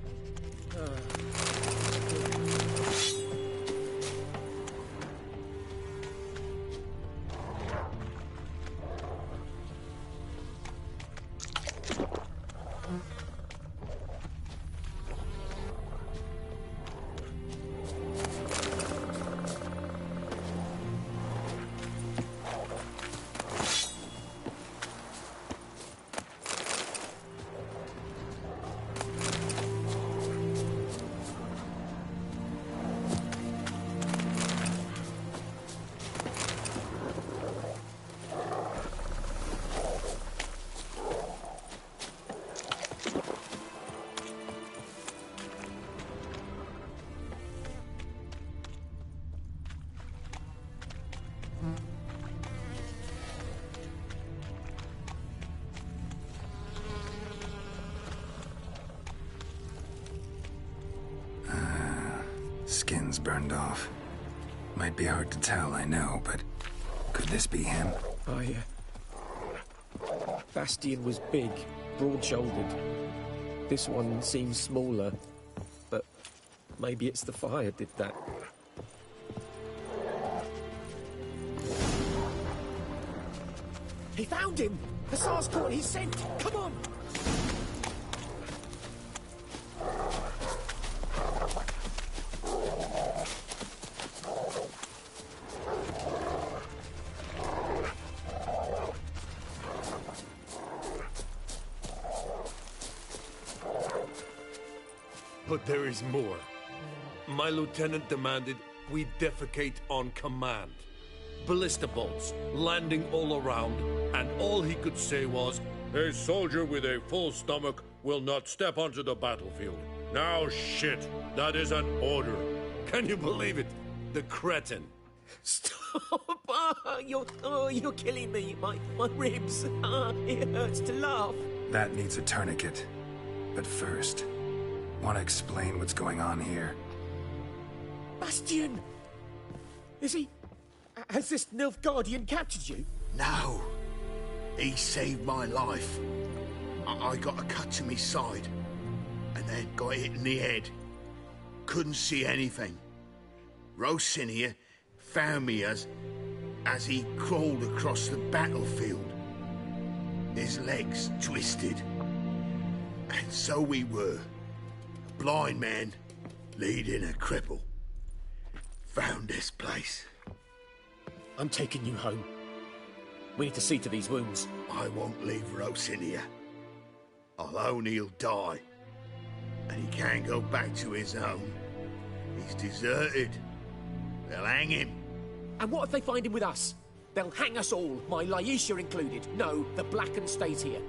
burned off. Might be hard to tell, I know, but could this be him? Bastian was big, broad-shouldered. This one seems smaller, but maybe it's the fire did that. He found him! Hussar's caught his scent! Come on! But there is more. My lieutenant demanded we defecate on command. Ballista bolts, landing all around, and all he could say was, "A soldier with a full stomach will not step onto the battlefield." Now shit, that is an order. Can you believe it? The cretin. Stop! You're killing me. My ribs. It hurts to laugh. That needs a tourniquet. But first, want to explain what's going on here? Bastian! Is he... Has this Nilfgaardian captured you? No. He saved my life. I got a cut to my side, and then got hit in the head. Couldn't see anything. Rosinia found me as he crawled across the battlefield. His legs twisted. And so we were. A blind man leading a cripple. Found this place. I'm taking you home. We need to see to these wounds. I won't leave Rosinia. Alone he'll die. And he can't go back to his own. He's deserted. They'll hang him. And what if they find him with us? They'll hang us all, my Laisha included. No, the Blacken stays here.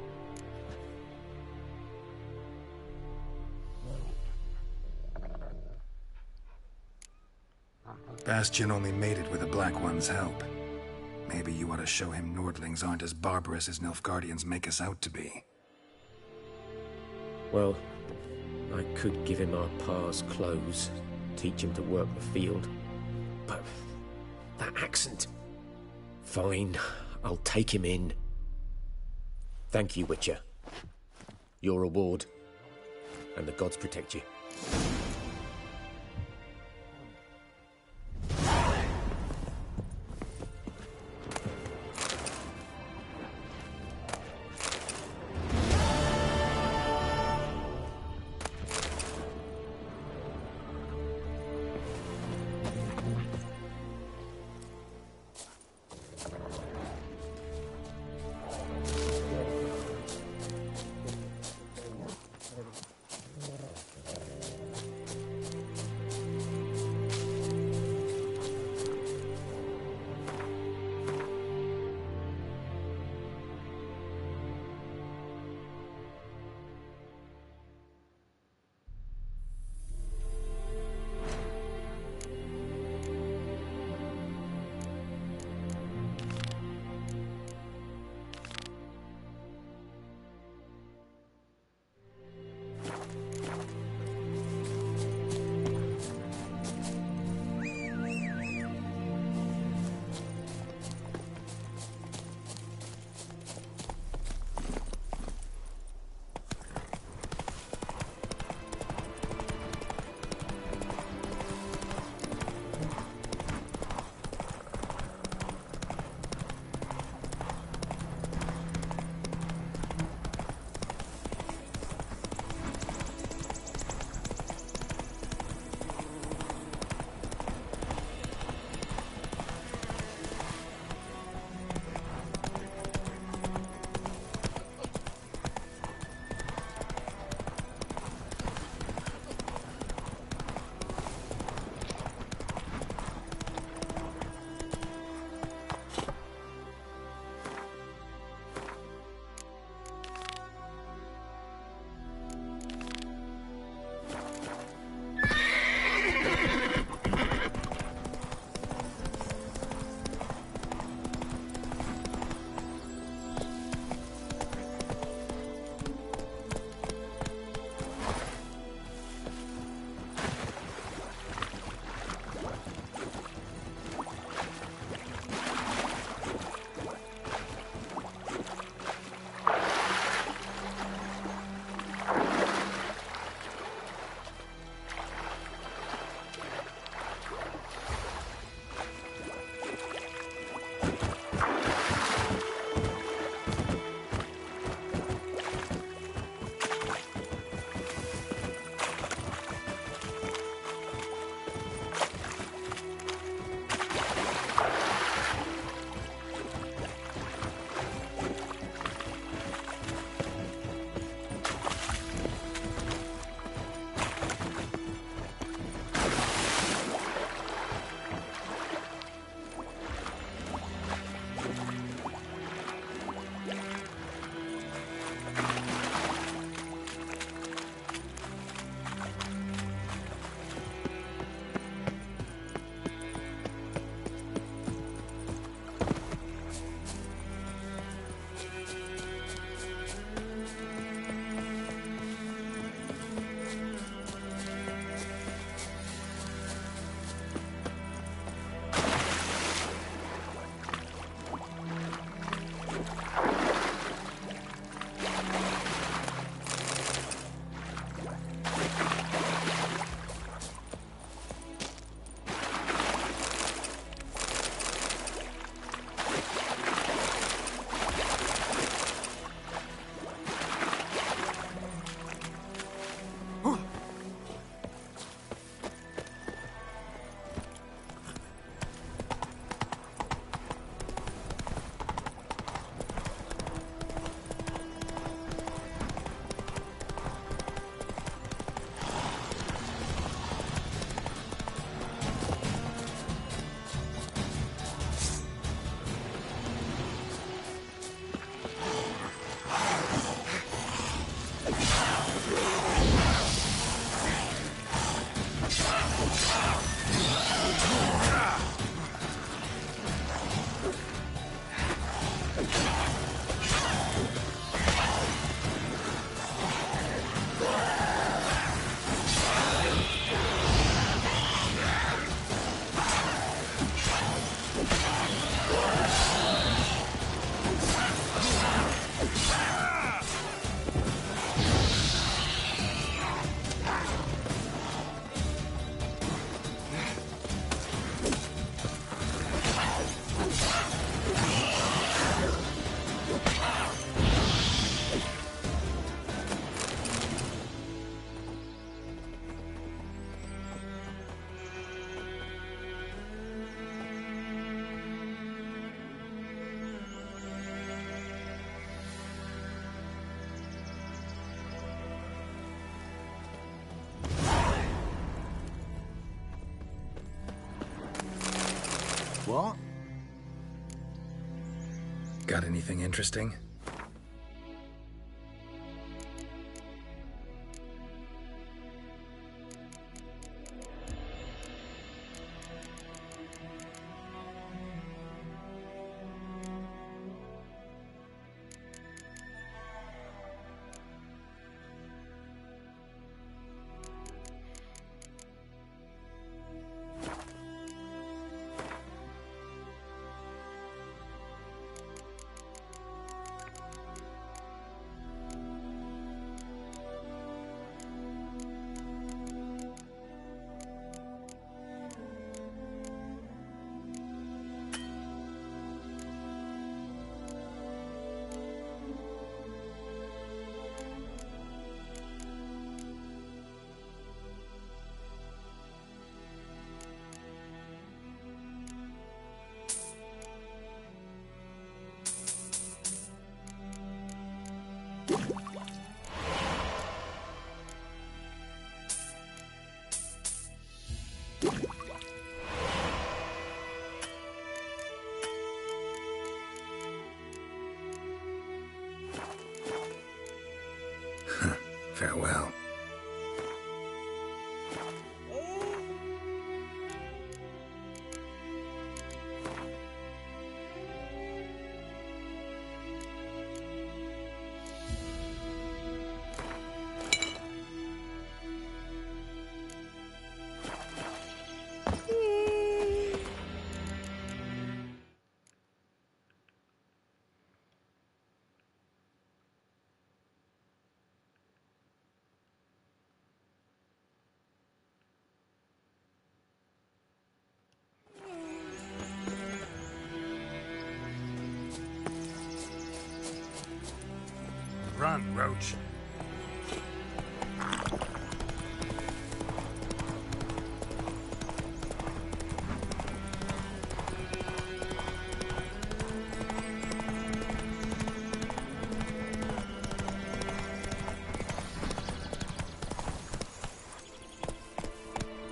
Bastian only made it with the Black One's help. Maybe you ought to show him Nordlings aren't as barbarous as Nilfgaardians make us out to be. Well, I could give him our pa's clothes, teach him to work the field. But that accent... Fine, I'll take him in. Thank you, Witcher. Your reward. And the gods protect you. What? Got anything interesting? Farewell. Run, Roach.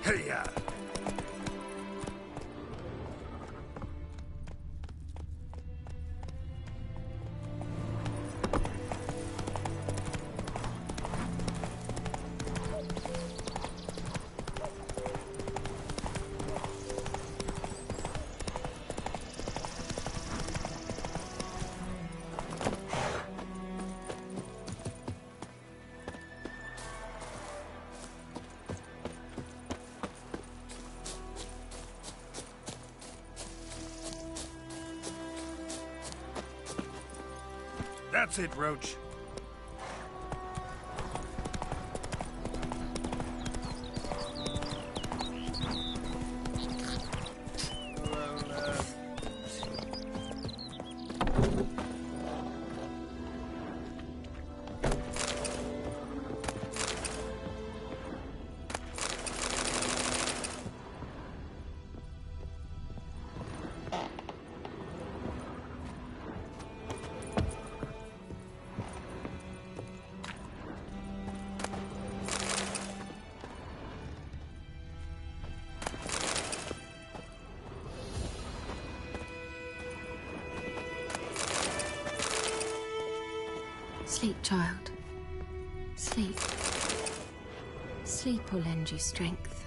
Hey-ya! That's it, Roach. Sleep, child. Sleep. Sleep will lend you strength.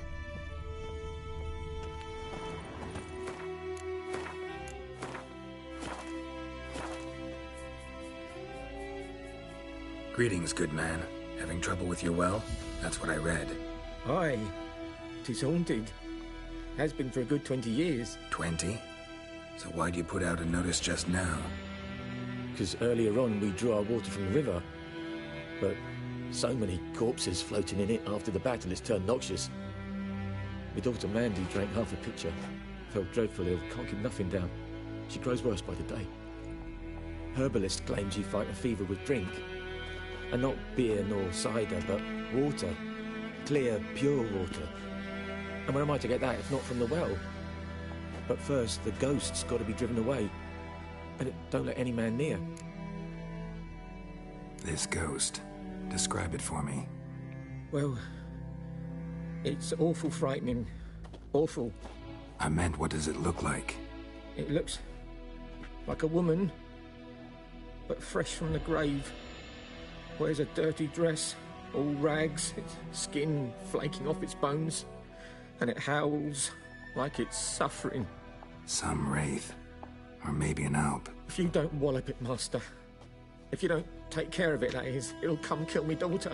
Greetings, good man. Having trouble with your well? That's what I read. Aye. 'Tis haunted. Has been for a good 20 years. 20? So why do you put out a notice just now? Because earlier on we drew our water from the river. But so many corpses floating in it after the battle it's turned noxious. My daughter Mandy drank half a pitcher. Felt dreadful ill, can't keep nothing down. She grows worse by the day. Herbalist claims you fight a fever with drink. And not beer nor cider, but water. Clear, pure water. And where am I to get that if not from the well? But first, the ghost's got to be driven away. And it don't let any man near. This ghost. Describe it for me. Well, it's awful frightening. Awful. I meant, what does it look like? It looks like a woman, but fresh from the grave. Wears a dirty dress, all rags, its skin flaking off its bones, and it howls like it's suffering. Some wraith. Or maybe an alp. If you don't wallop it, Master, if you don't take care of it, that is, it'll come kill me daughter.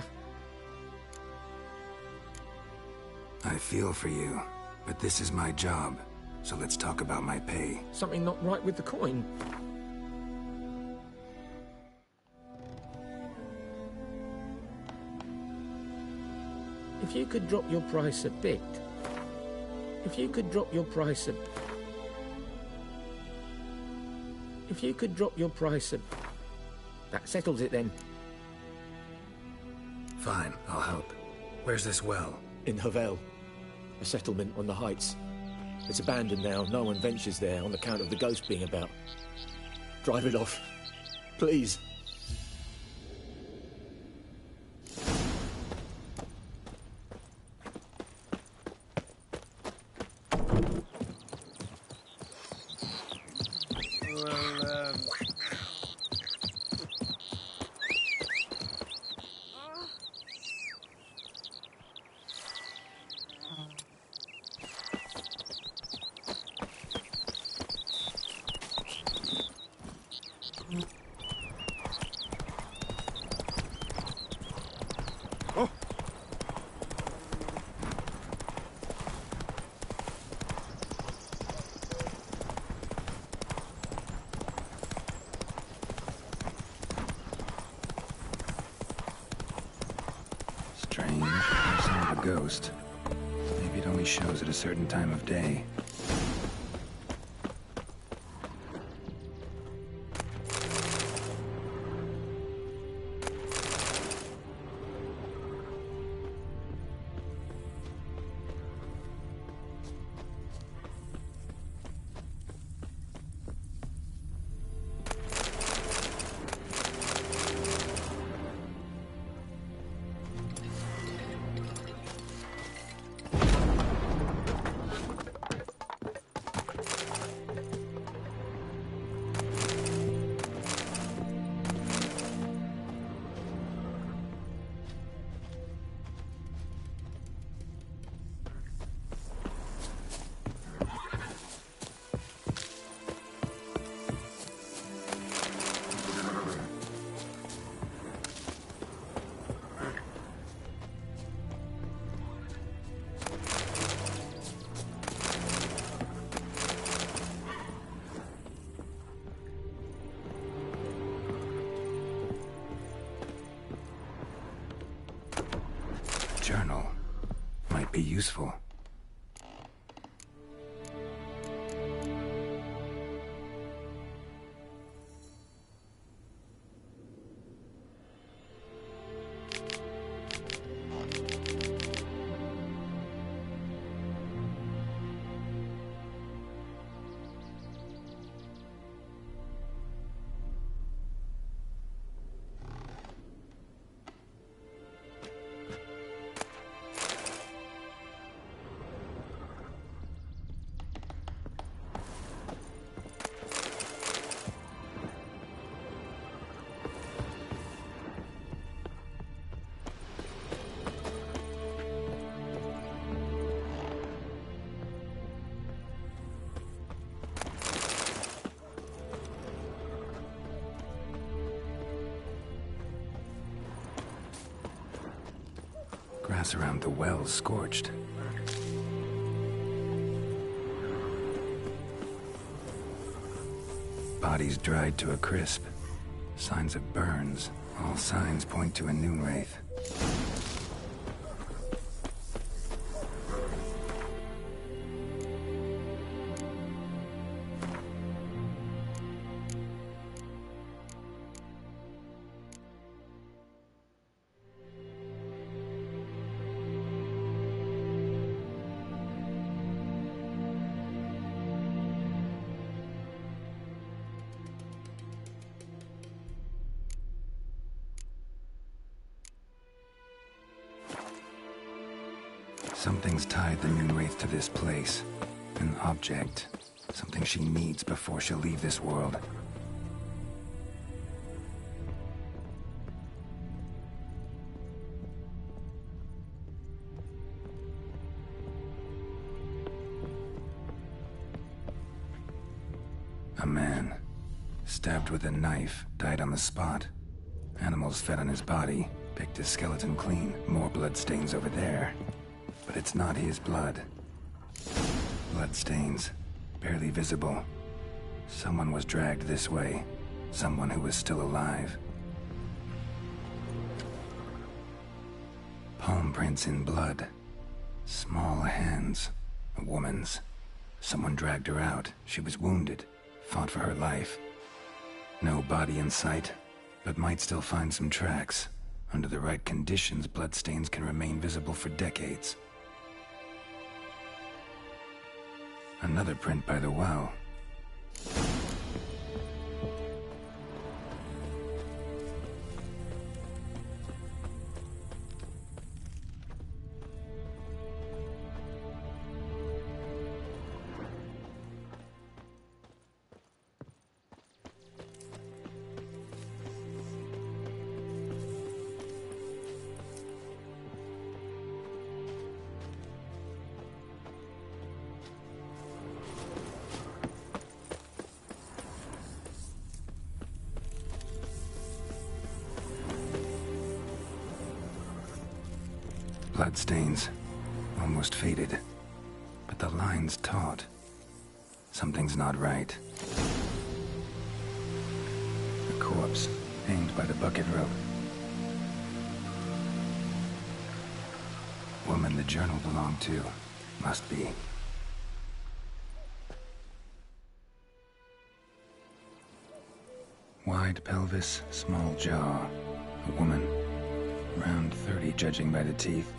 I feel for you, but this is my job, so let's talk about my pay. Something not right with the coin. If you could drop your price a bit. If you could drop your price a... If you could drop your price a... That settles it then. Fine, I'll help. Where's this well? In Havel. A settlement on the heights. It's abandoned now. No one ventures there on account of the ghost being about. Drive it off. Please. Strange. There's not a ghost. Maybe it only shows at a certain time of day. Journal. Might be useful. Grass around the well scorched. Bodies dried to a crisp. Signs of burns. All signs point to a noon wraith. Something's tied the noon wraith to this place. An object. Something she needs before she'll leave this world. A man, stabbed with a knife, died on the spot. Animals fed on his body, picked his skeleton clean. More bloodstains over there. But it's not his blood. Bloodstains, barely visible. Someone was dragged this way. Someone who was still alive. Palm prints in blood. Small hands. A woman's. Someone dragged her out. She was wounded. Fought for her life. No body in sight, but might still find some tracks. Under the right conditions, bloodstains can remain visible for decades. Another print by the well. Bloodstains, almost faded, but the line's taut. Something's not right. A corpse, aimed by the bucket rope. Woman the journal belonged to, must be. Wide pelvis, small jaw. A woman, around 30 judging by the teeth.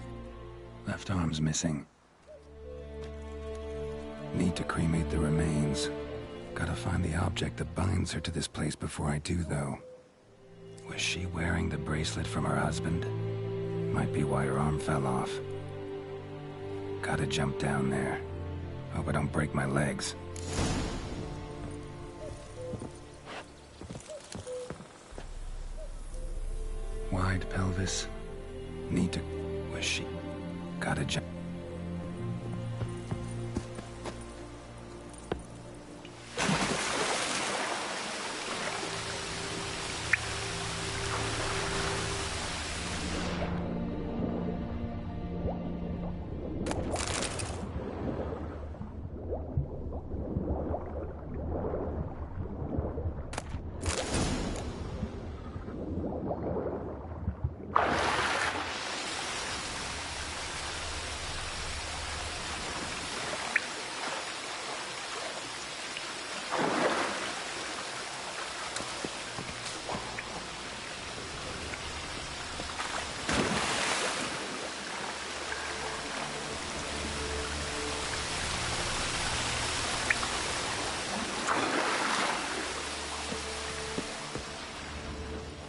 Left arm's missing. Need to cremate the remains. Gotta find the object that binds her to this place before I do, though. Was she wearing the bracelet from her husband? Might be why her arm fell off. Gotta jump down there. Hope I don't break my legs. Wide pelvis. Need to... Was she... Gotta jump.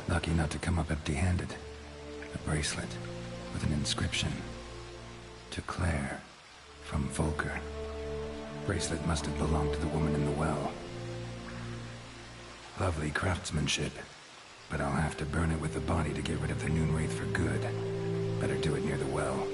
Lucky not to come up empty-handed. A bracelet with an inscription. To Claire, from Volker. Bracelet must have belonged to the woman in the well. Lovely craftsmanship, but I'll have to burn it with the body to get rid of the Noon Wraith for good. Better do it near the well.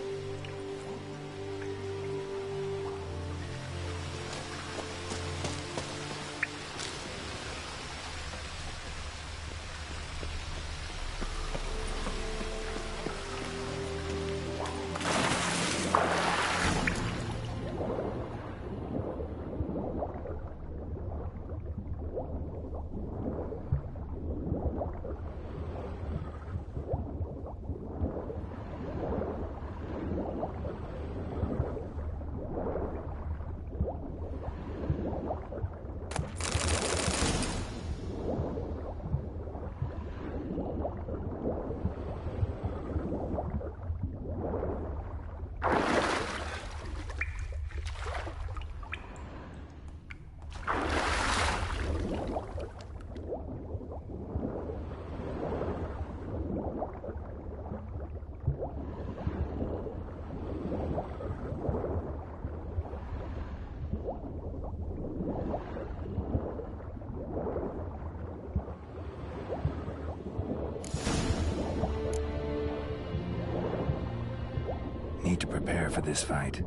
need to prepare for this fight.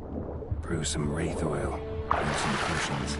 Brew some wraith oil and some potions.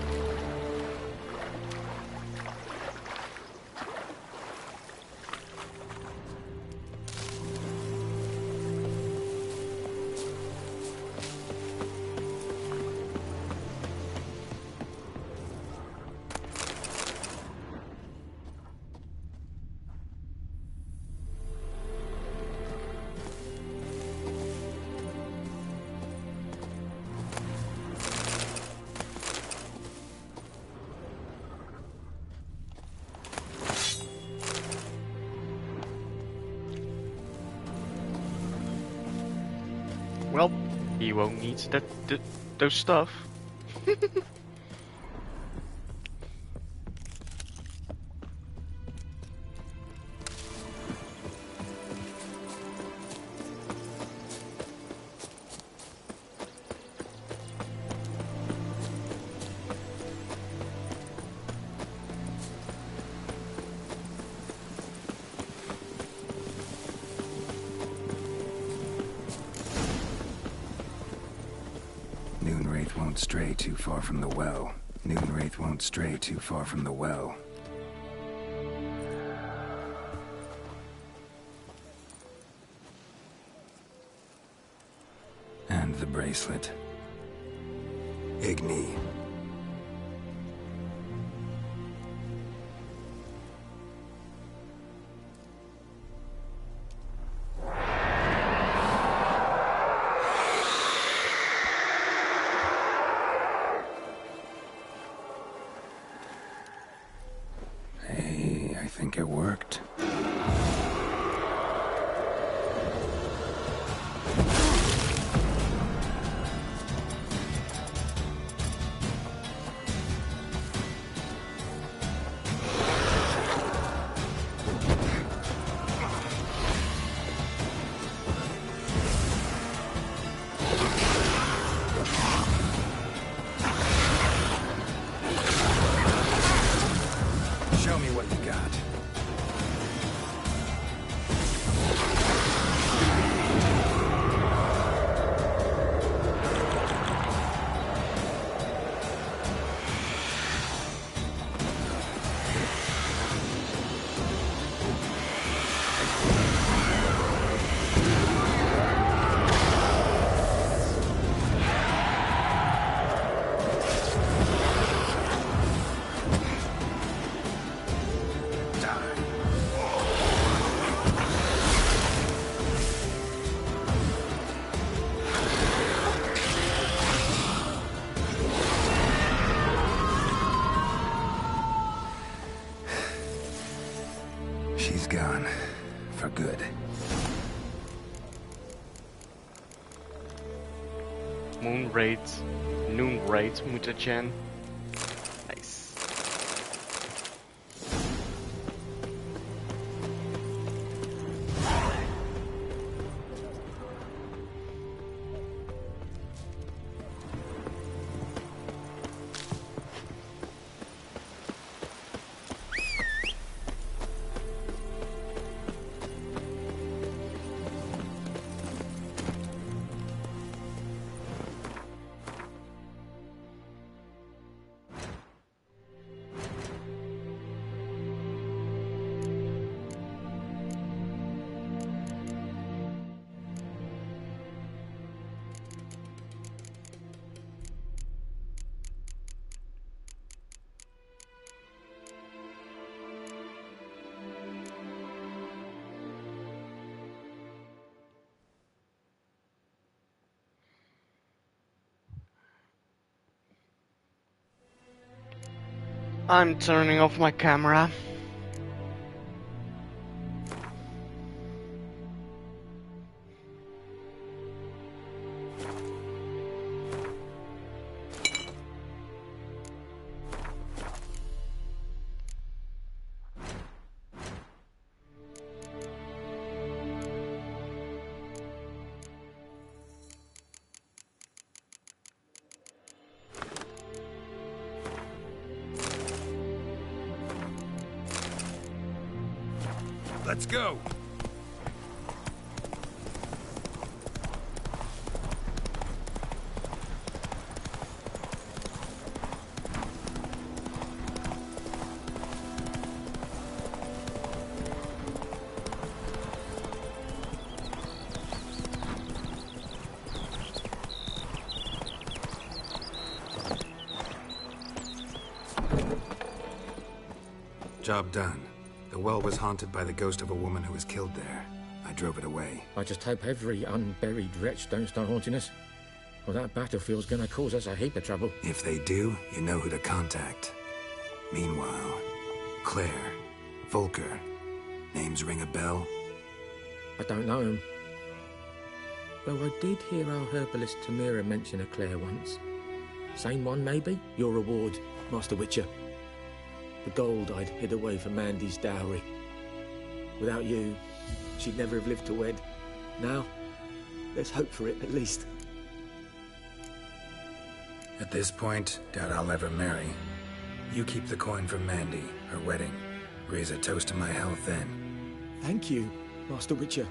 Well, he won't need those stuff. Noonwraith won't stray too far from the well. Noonwraith won't stray too far from the well. And the bracelet. Igni. I think it worked. Show me what you got. She's gone. For good. Noonwraith mutagen. Nice. I'm turning off my camera. Let's go. Job done. The well was haunted by the ghost of a woman who was killed there. I drove it away. I just hope every unburied wretch don't start haunting us. Well, that battlefield's gonna cause us a heap of trouble. If they do, you know who to contact. Meanwhile, Claire, Volker, names ring a bell? I don't know him. Though I did hear our herbalist Tamira mention a Claire once. Same one, maybe? Your reward, Master Witcher. The gold I'd hid away for Mandy's dowry. Without you, she'd never have lived to wed. Now, there's hope for it, at least. At this point, doubt I'll ever marry. You keep the coin from Mandy, her wedding. Raise a toast to my health then. Thank you, Master Witcher.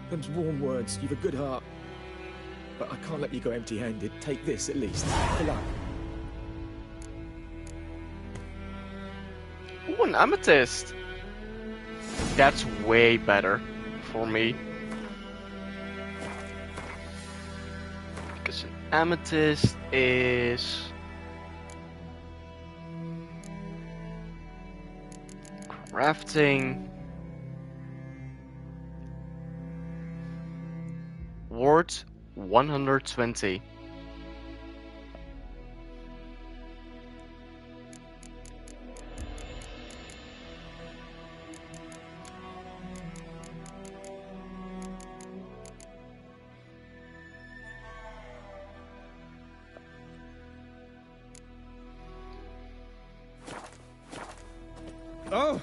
Them's warm words. You've a good heart. But I can't let you go empty-handed. Take this, at least. Good luck. Ooh, an amethyst! That's way better for me. Because an amethyst is... crafting... worth 120. Oh!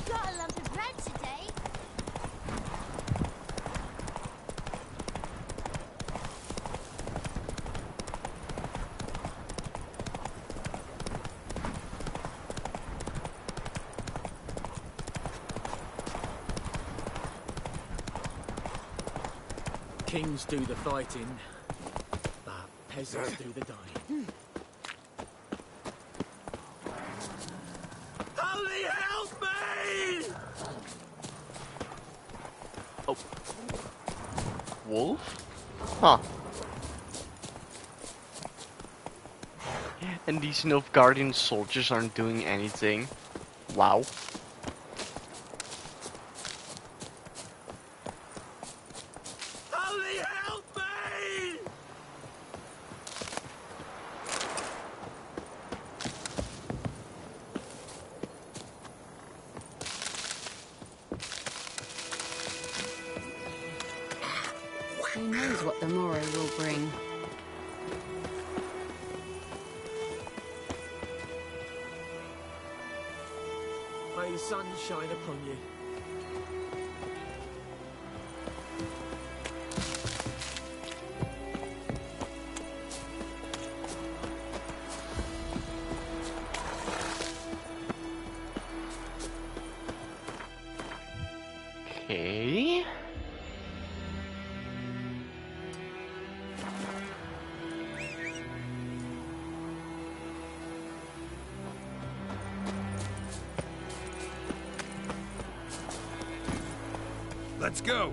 Got a lump of bread today. Kings do the fighting, but peasants do the dying. Holy help me! Oh. Wolf? Huh. And these Nilfgaardian soldiers aren't doing anything. Wow. Holy help me! Who knows what the morrow will bring? May the sun shine upon you. Okay. Let's go.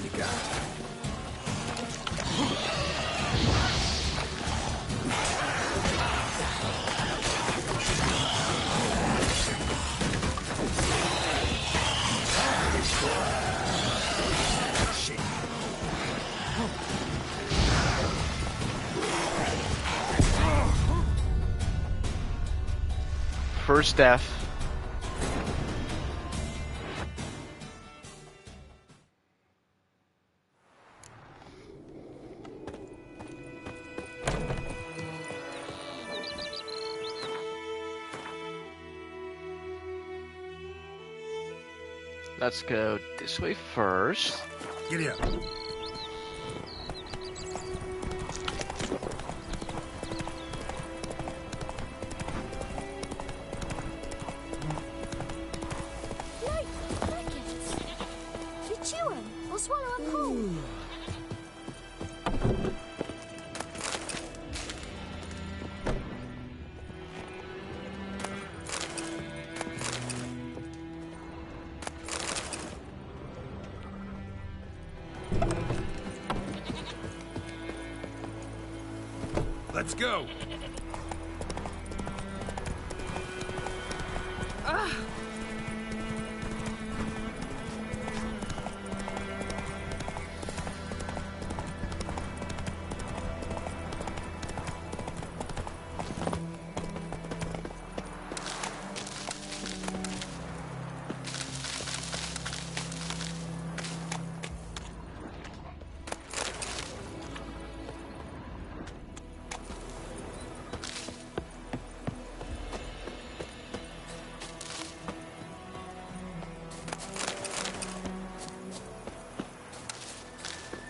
you got. First death. Let's go this way first. Giddy up. Let's go.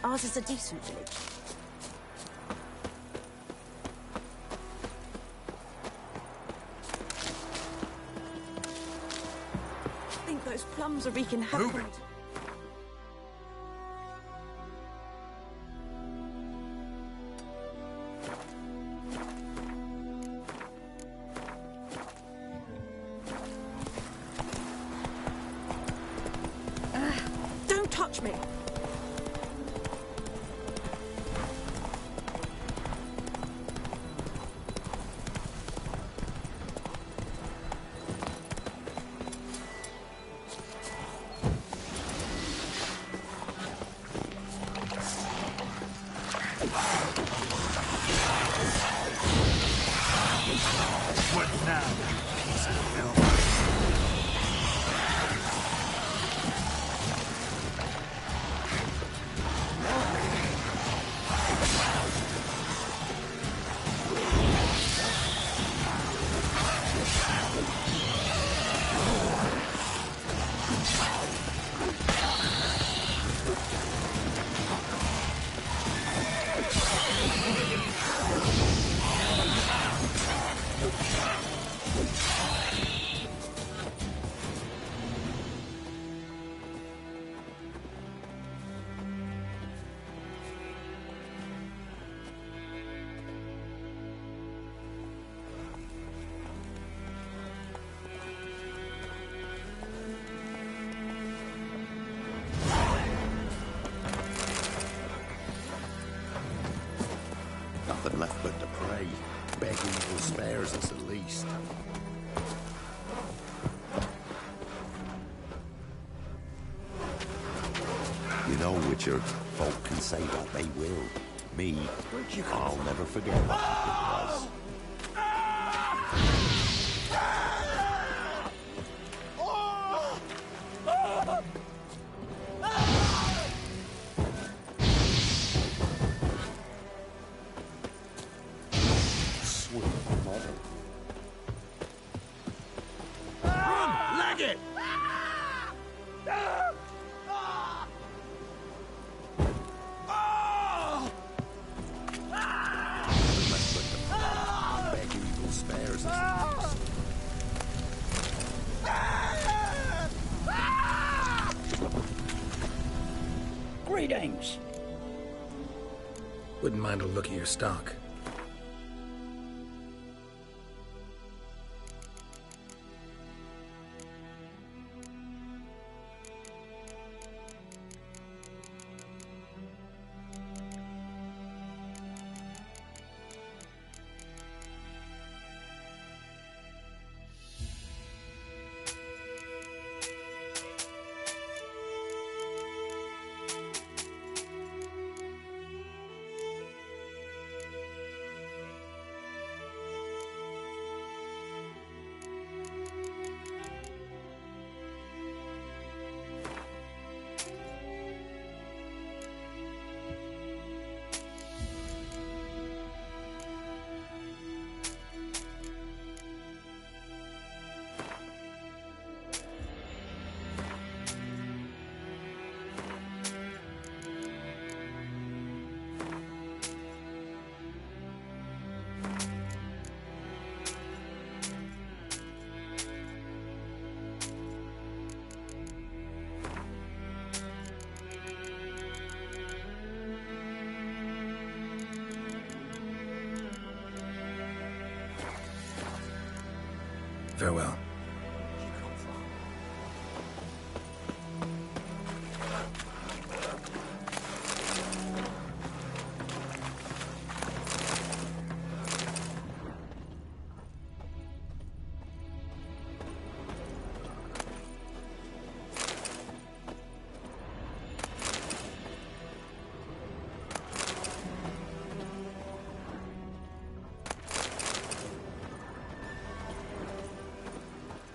Ours is a decent village. I think those plums are wreaking havoc. Move it. Don't touch me. What now, you piece of filth? Nothing left but to pray. Beg evil spares us at least. You know, Witcher, folk can say what they will. Me, I'll never forget what it was. Greetings. Wouldn't mind a look at your stock. Farewell.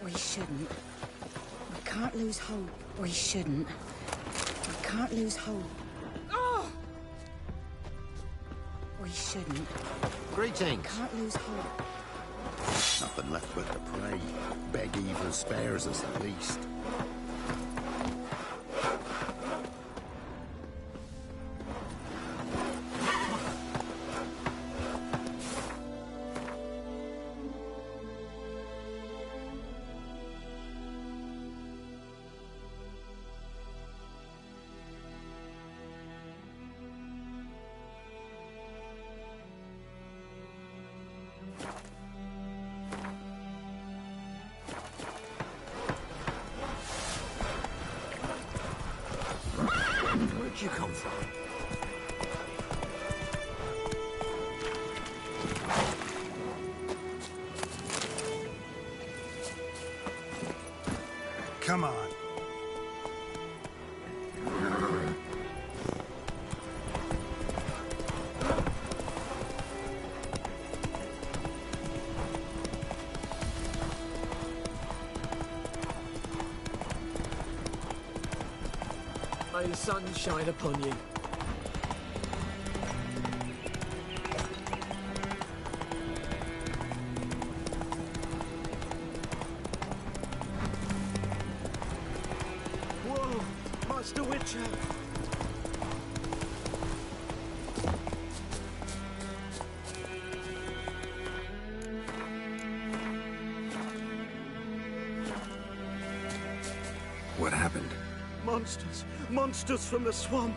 We shouldn't. We can't lose hope. We shouldn't. We can't lose hope. Oh! We shouldn't. Greetings. We can't lose hope. Nothing left but to pray. Beg evil spares us at least. Where'd you come from? Come on. May the sun shine upon you. Whoa! Master Witcher! What happened? Monsters! Monsters from the swamp!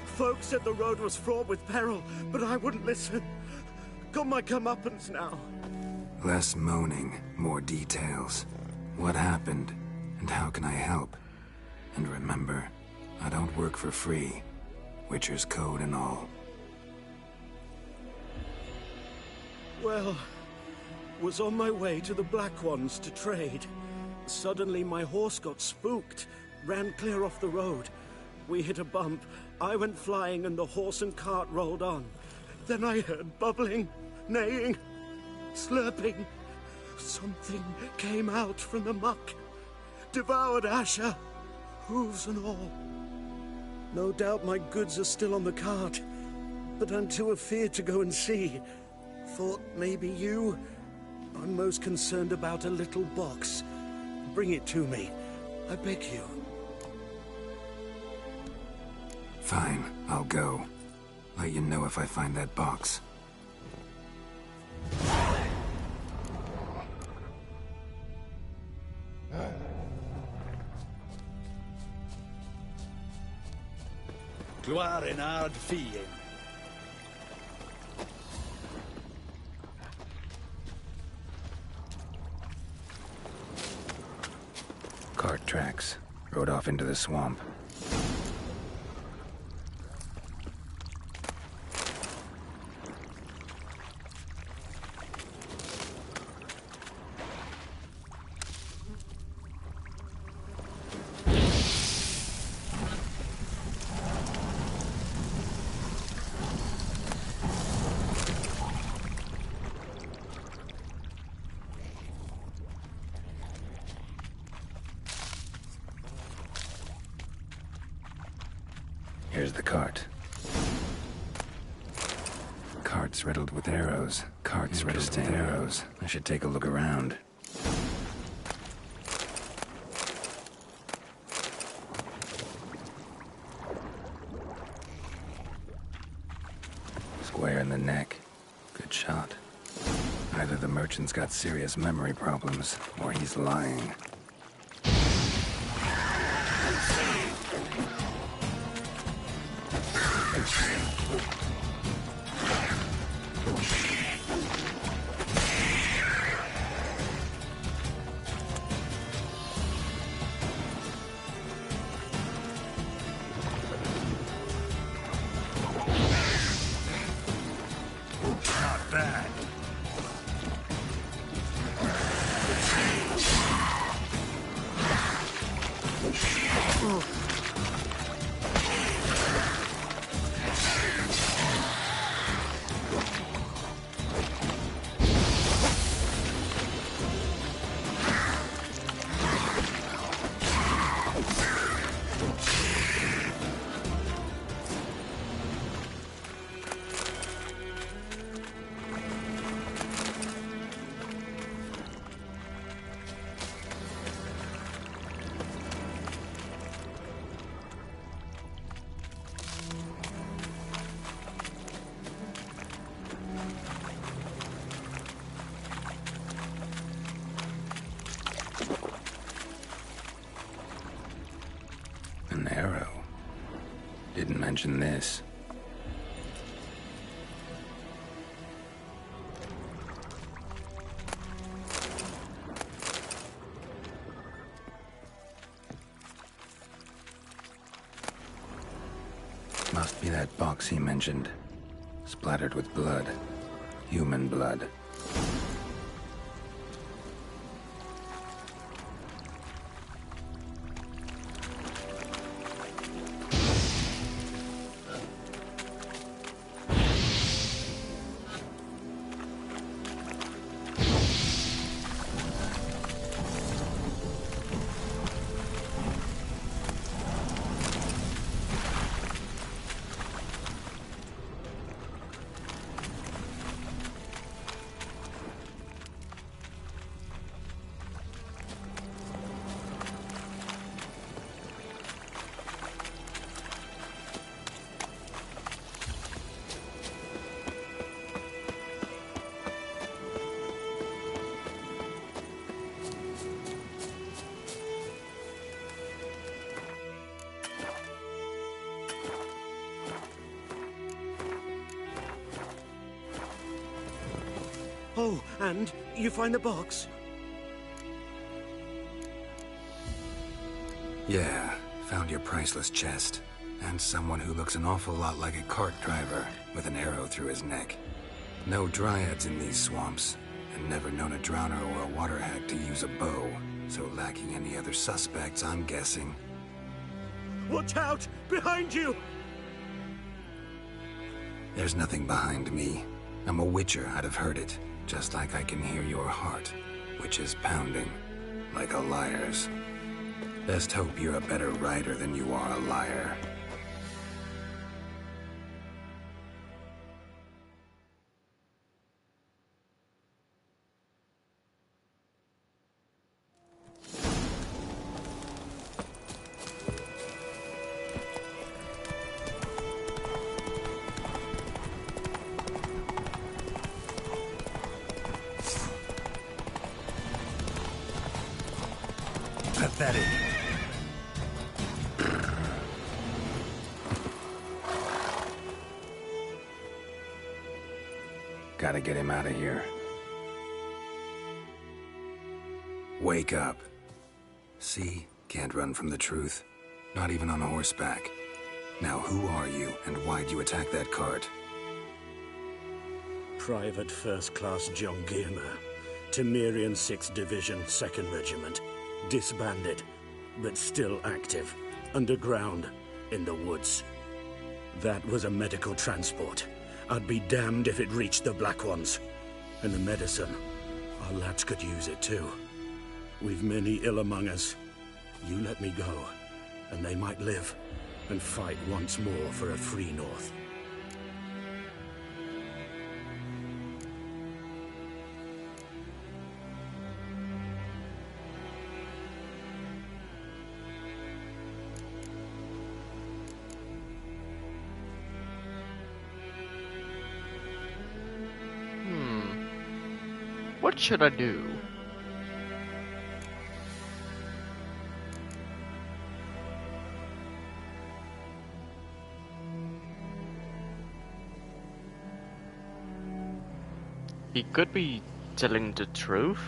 Folk said the road was fraught with peril, but I wouldn't listen. Got my comeuppance now. Less moaning, more details. What happened, and how can I help? And remember, I don't work for free. Witcher's code and all. Well, was on my way to the Black Ones to trade. Suddenly my horse got spooked, ran clear off the road. We hit a bump, I went flying and the horse and cart rolled on. Then I heard bubbling, neighing, slurping. Something came out from the muck, devoured Asher, hooves and all. No doubt my goods are still on the cart, but I'm too afeard to go and see. Thought maybe you... I'm most concerned about a little box. Bring it to me, I beg you. Fine, I'll go. Let you know if I find that box. Gloire en ard fien. Cart tracks. Rode off into the swamp. Here's the cart. Cart's riddled with arrows. Cart's riddled with arrows. I should take a look around. Square in the neck. Good shot. Either the merchant's got serious memory problems, or he's lying. bad. An arrow. Didn't mention this. Must be that box he mentioned. Splattered with blood. Human blood. Oh, and you find the box? Yeah, found your priceless chest. And someone who looks an awful lot like a cart driver, with an arrow through his neck. No dryads in these swamps, and never known a drowner or a water hack to use a bow. So lacking any other suspects, I'm guessing. Watch out! Behind you! There's nothing behind me. I'm a witcher, I'd have heard it. Just like I can hear your heart, which is pounding, like a liar's. Best hope you're a better rider than you are a liar. Pathetic. Gotta get him out of here. Wake up. See? Can't run from the truth. Not even on horseback. Now who are you, and why'd you attack that cart? Private First Class John Giermer, Temerian 6th Division, 2nd Regiment. Disbanded, but still active. Underground, in the woods. That was a medical transport. I'd be damned if it reached the Black Ones. And the medicine, our lads could use it too. We've many ill among us. You let me go, and they might live, and fight once more for a free North. What should I do? He could be telling the truth.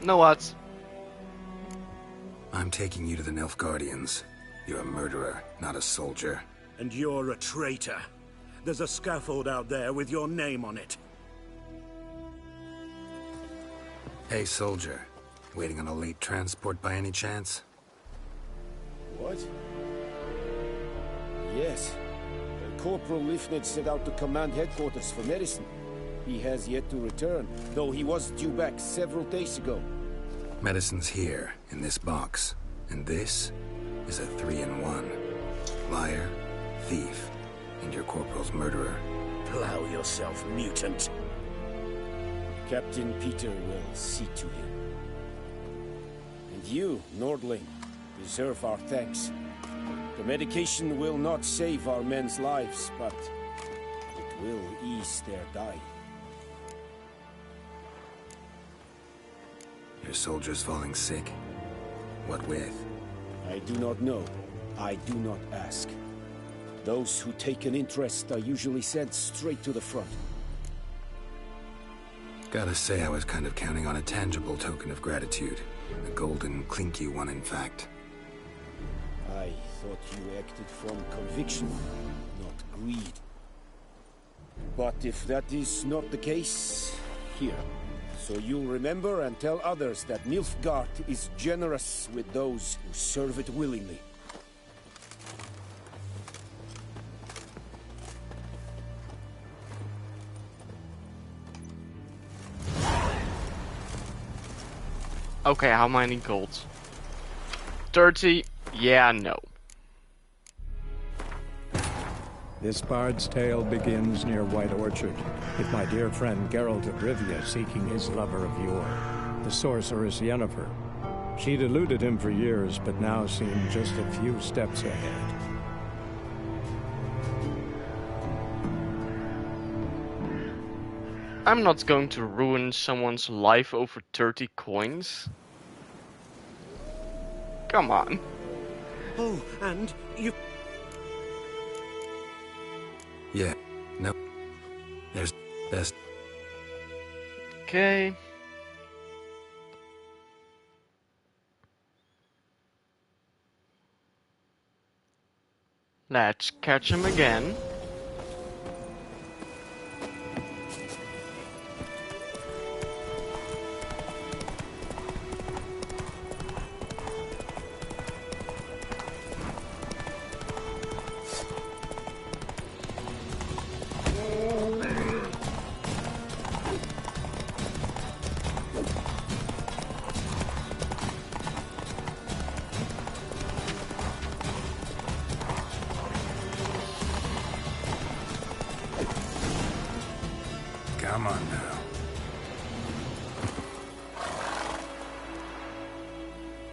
Know what? I'm taking you to the Nilfgaardians. You're a murderer, not a soldier. And you're a traitor. There's a scaffold out there with your name on it. Hey, soldier. Waiting on a late transport by any chance? What? Yes. Corporal Lifnitz set out to command headquarters for medicine. He has yet to return, though he was due back several days ago. Medicine's here, in this box. And this is a 3-in-1. Liar, thief, and your corporal's murderer. Plow yourself, mutant. Captain Peter will see to him. And you, Nordling, deserve our thanks. The medication will not save our men's lives, but it will ease their dying. Your soldiers falling sick? What with? I do not know. I do not ask. Those who take an interest are usually sent straight to the front. Gotta say, I was kind of counting on a tangible token of gratitude. A golden, clinky one, in fact. I thought you acted from conviction, not greed. But if that is not the case, here. So you'll remember and tell others that Nilfgaard is generous with those who serve it willingly. Okay, how many gold? 30? Yeah, no. This bard's tale begins near White Orchard, with my dear friend Geralt of Rivia seeking his lover of yore, the sorceress Yennefer. She'd eluded him for years, but now seemed just a few steps ahead. I'm not going to ruin someone's life over 30 coins. Come on. Oh, and you... Yeah, no. There's best. Okay. Let's catch him again. Come on now.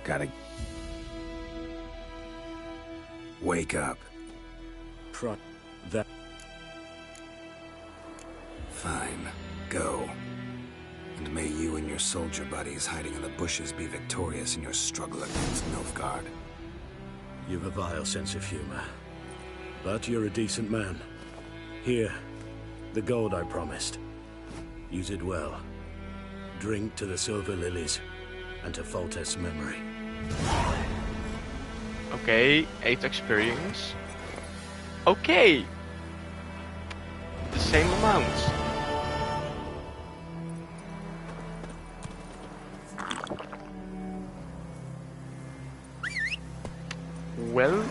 Gotta... Wake up. That... Fine. Go. And may you and your soldier buddies hiding in the bushes be victorious in your struggle against Nilfgaard. You've a vile sense of humor. But you're a decent man. Here, the gold I promised. Use it well. Drink to the silver lilies, and to Foltest's memory. Okay, 8 experience. Okay! The same amount. Well...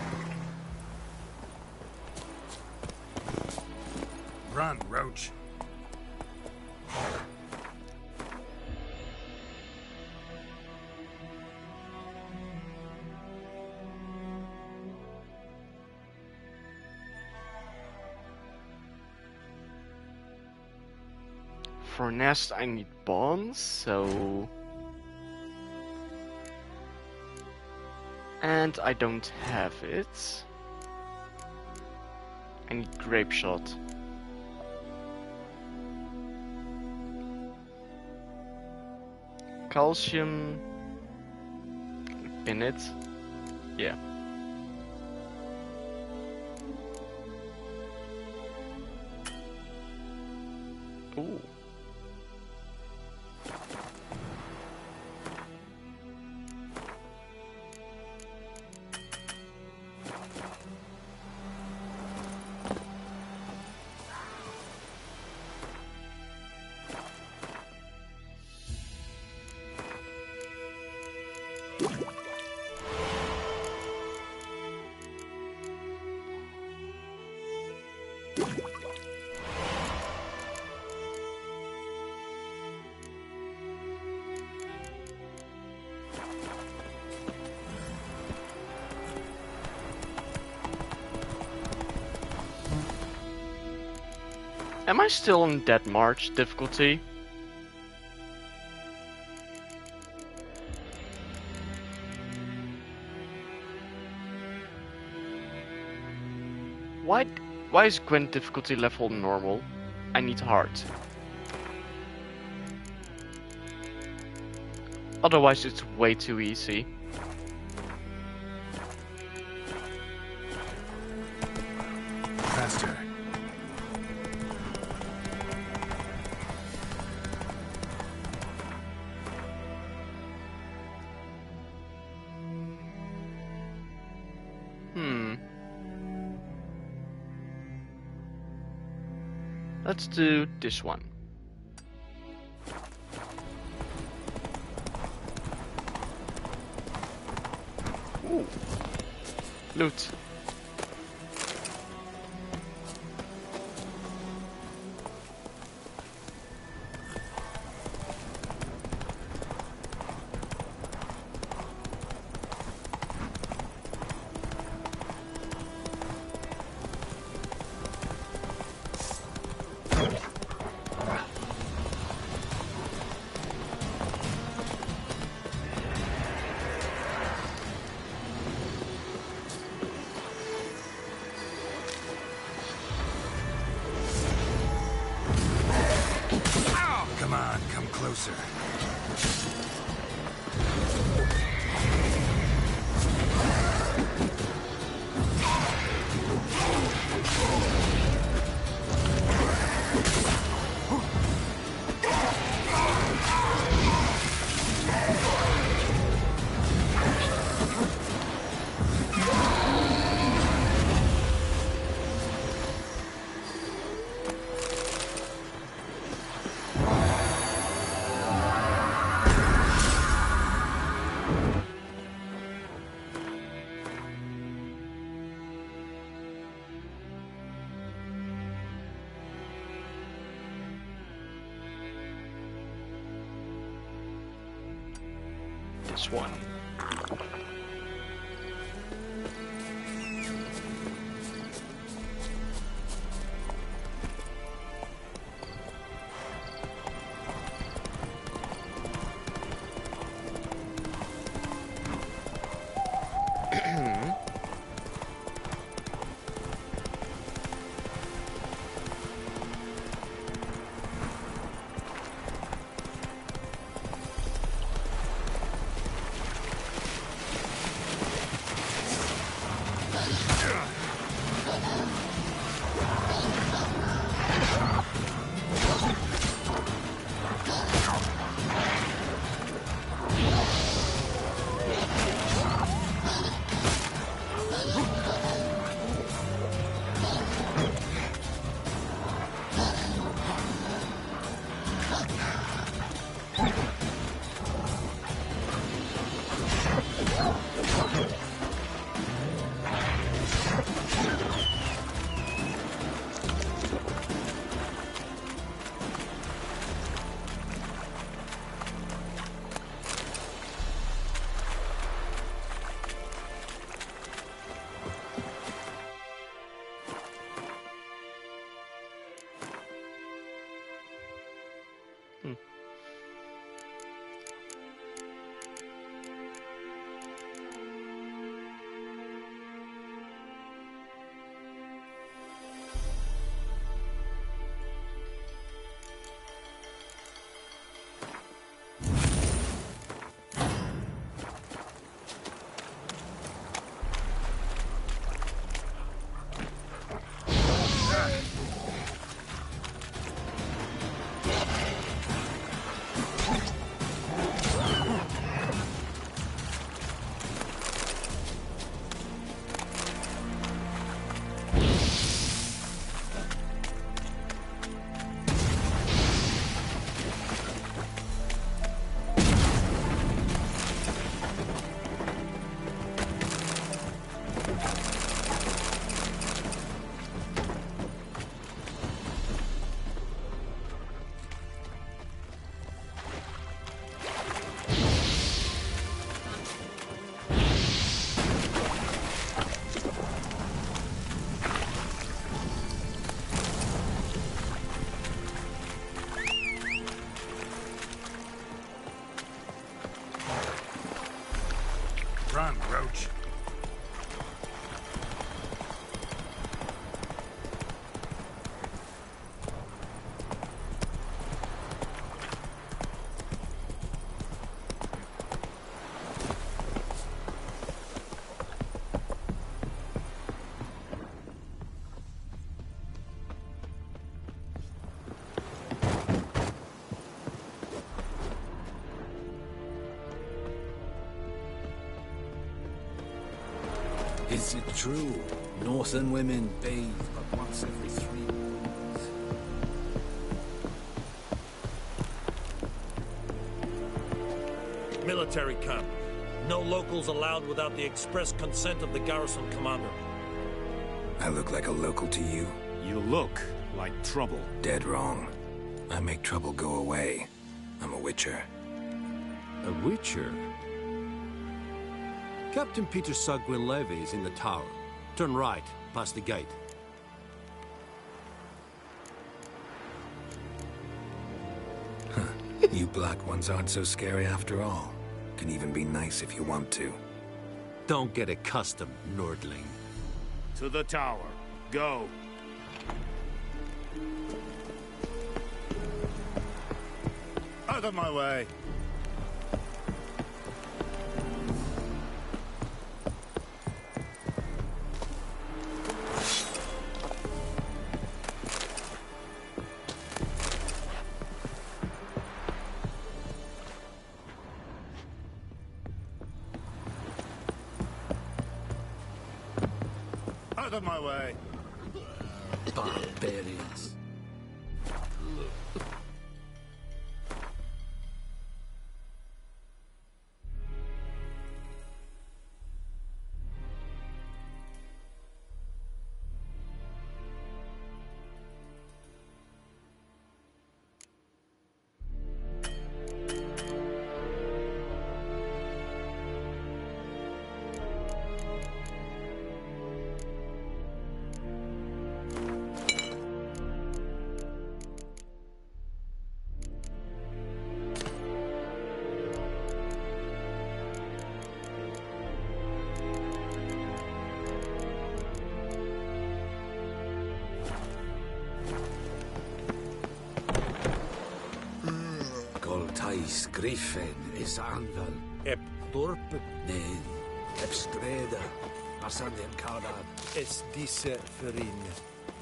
Run, Roach. For nest I need bombs, so... And I don't have it. I need grape shot. Calcium... Pin it. Yeah. Ooh. Am I still on Dead March difficulty? Why is Gwent difficulty level normal? I need hard. Otherwise it's way too easy. Faster. Let's do this one. Ooh. Loot. Come on, come closer. This one. Run, Roach. Is it true? Northern women bathe but once every 3 moons. Military camp. No locals allowed without the express consent of the garrison commander. I look like a local to you? You look like trouble. Dead wrong. I make trouble go away. I'm a witcher. A witcher? Captain Peter Sagwin Levy is in the tower. Turn right, past the gate. You black ones aren't so scary after all. Can even be nice if you want to. Don't get accustomed, Nordling. To the tower. Go. Out of my way. Out of my way. Barbarians. Goltais Griffin is anvel. Ep Dorp. Nee, ep Streda. Passanden Kaudad. Es disse Ferin.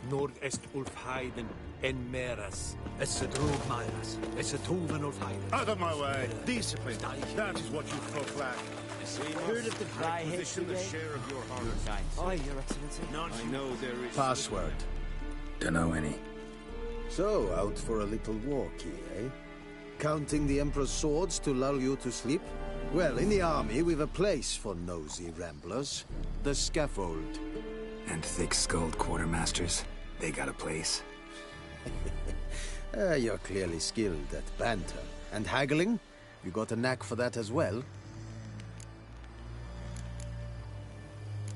Nord est Ulfheiden en Meras. Es a drog Myras. Es a Tuven Ulfheiden. Out of my way. Discipline. That is what you folk lack. Heard of the dry Requisition the history? share of your harvest. Aye, Your Excellency. I know there is... Password. Dunno any. So, out for a little walkie, eh? Counting the Emperor's swords to lull you to sleep? Well, in the army, we've a place for nosy ramblers. The scaffold. And thick-skulled quartermasters. They got a place. You're clearly skilled at banter. And haggling? You got a knack for that as well?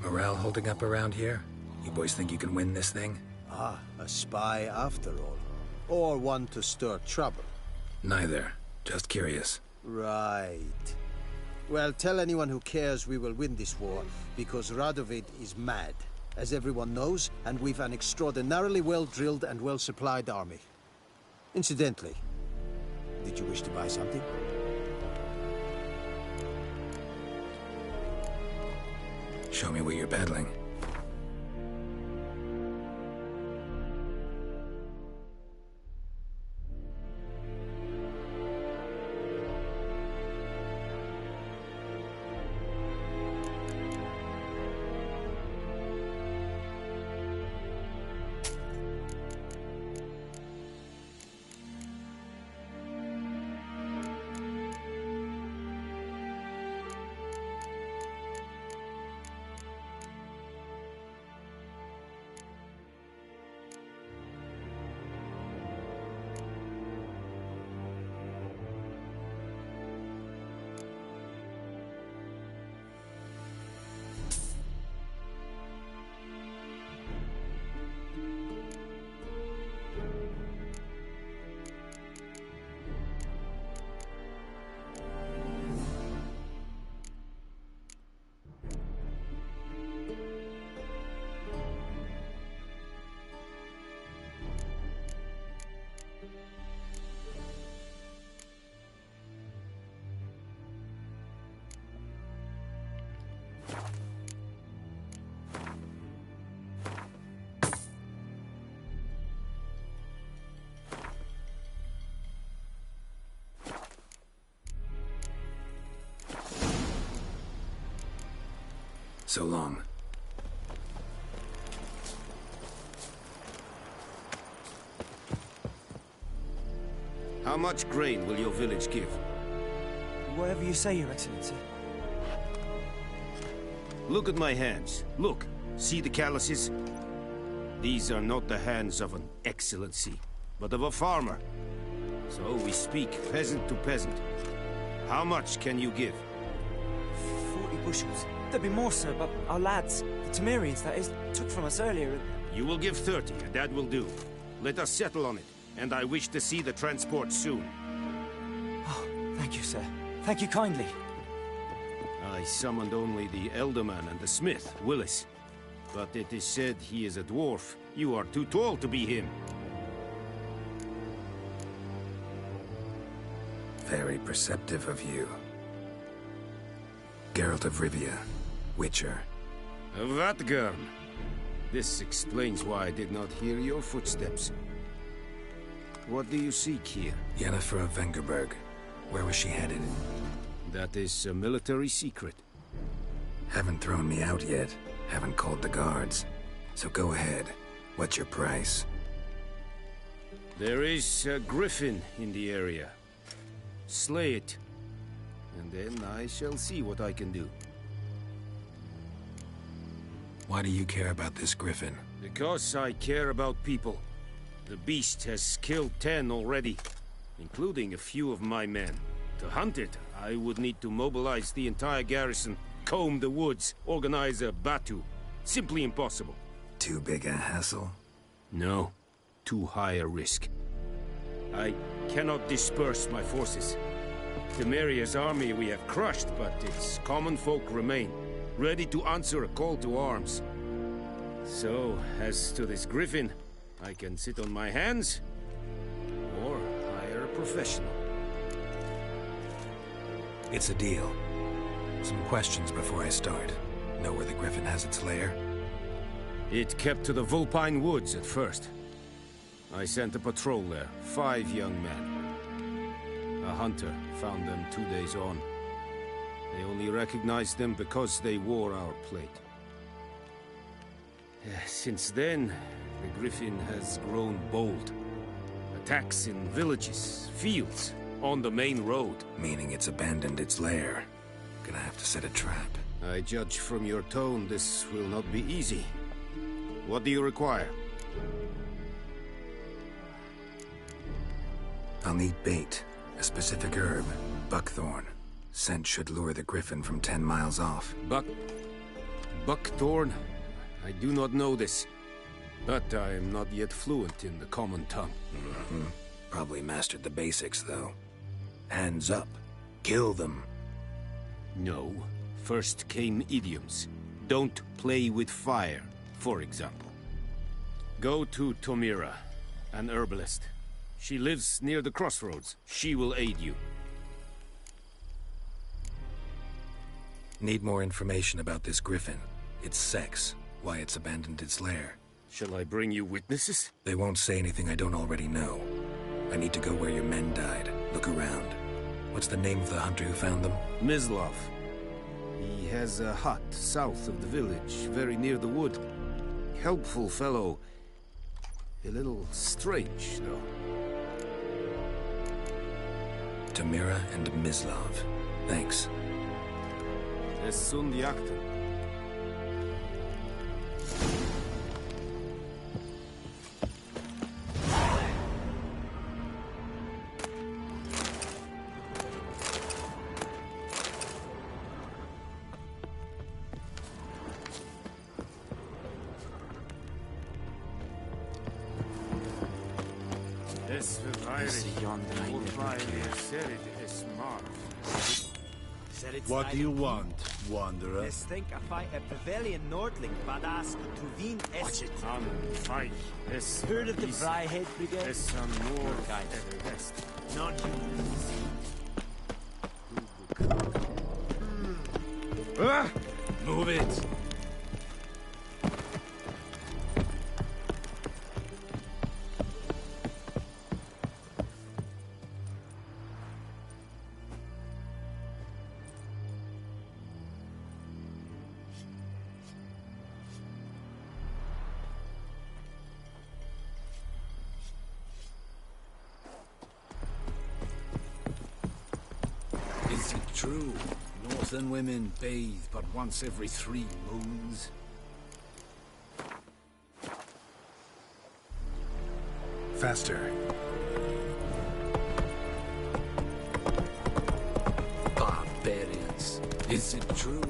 Morale holding up around here? You boys think you can win this thing? Ah, a spy after all. Or one to stir trouble. Neither. Just curious. Right. Well, tell anyone who cares we will win this war, because Radovid is mad, as everyone knows, and we've an extraordinarily well-drilled and well-supplied army. Incidentally, did you wish to buy something? Show me what you're peddling. So long. How much grain will your village give? Whatever you say, Your Excellency. Look at my hands. Look. See the calluses? These are not the hands of an excellency, but of a farmer. So we speak peasant to peasant. How much can you give? 40 bushels. There'd be more, sir, but our lads, the Temerians, that is, took from us earlier. You will give 30, and that will do. Let us settle on it, and I wish to see the transport soon. Oh, thank you, sir. Thank you kindly. I summoned only the Elderman and the smith, Willis. But it is said he is a dwarf. You are too tall to be him. Very perceptive of you. Geralt of Rivia, Witcher. Vatgern. This explains why I did not hear your footsteps. What do you seek here? Yennefer of Vengerberg. Where was she headed? That is a military secret. Haven't thrown me out yet. Haven't called the guards. So go ahead. What's your price? There is a griffin in the area. Slay it. And then I shall see what I can do. Why do you care about this griffin? Because I care about people. The beast has killed 10 already, including a few of my men. To hunt it, I would need to mobilize the entire garrison, comb the woods, organize a batu. Simply impossible. Too big a hassle? No. Too high a risk. I cannot disperse my forces. Temeria's army we have crushed, but its common folk remain, ready to answer a call to arms. So, as to this griffin, I can sit on my hands, or hire a professional. It's a deal. Some questions before I start. Know where the griffin has its lair? It kept to the Vulpine Woods at first. I sent a patrol there, 5 young men. A hunter found them 2 days on. They only recognized them because they wore our plate. Since then, the griffin has grown bold. Attacks in villages, fields, on the main road. Meaning it's abandoned its lair. Gonna have to set a trap. I judge from your tone this will not be easy. What do you require? I'll need bait. A specific herb. Buckthorn. Scent should lure the griffin from 10 miles off. Buckthorn? I do not know this. But I am not yet fluent in the common tongue. Probably mastered the basics, though. Hands up. Kill them. No. First came idioms. Don't play with fire, for example. Go to Tomira, an herbalist. She lives near the crossroads. She will aid you. Need more information about this griffin. Its sex. Why it's abandoned its lair. Shall I bring you witnesses? They won't say anything I don't already know. I need to go where your men died. Look around. What's the name of the hunter who found them? Mislav. He has a hut south of the village, very near the wood. Helpful fellow. A little strange, though. Tamira and Mislav. Thanks. Es sunt jagten. What do you want, Wanderer? Es think if I a Pavilion Nordling badass to Wien es An Feich. Es heard of the Freiheit Brigade? Es an Nord West. Not Move it! Is it true? Northern women bathe but once every 3 moons? Faster. Barbarians. Is it true?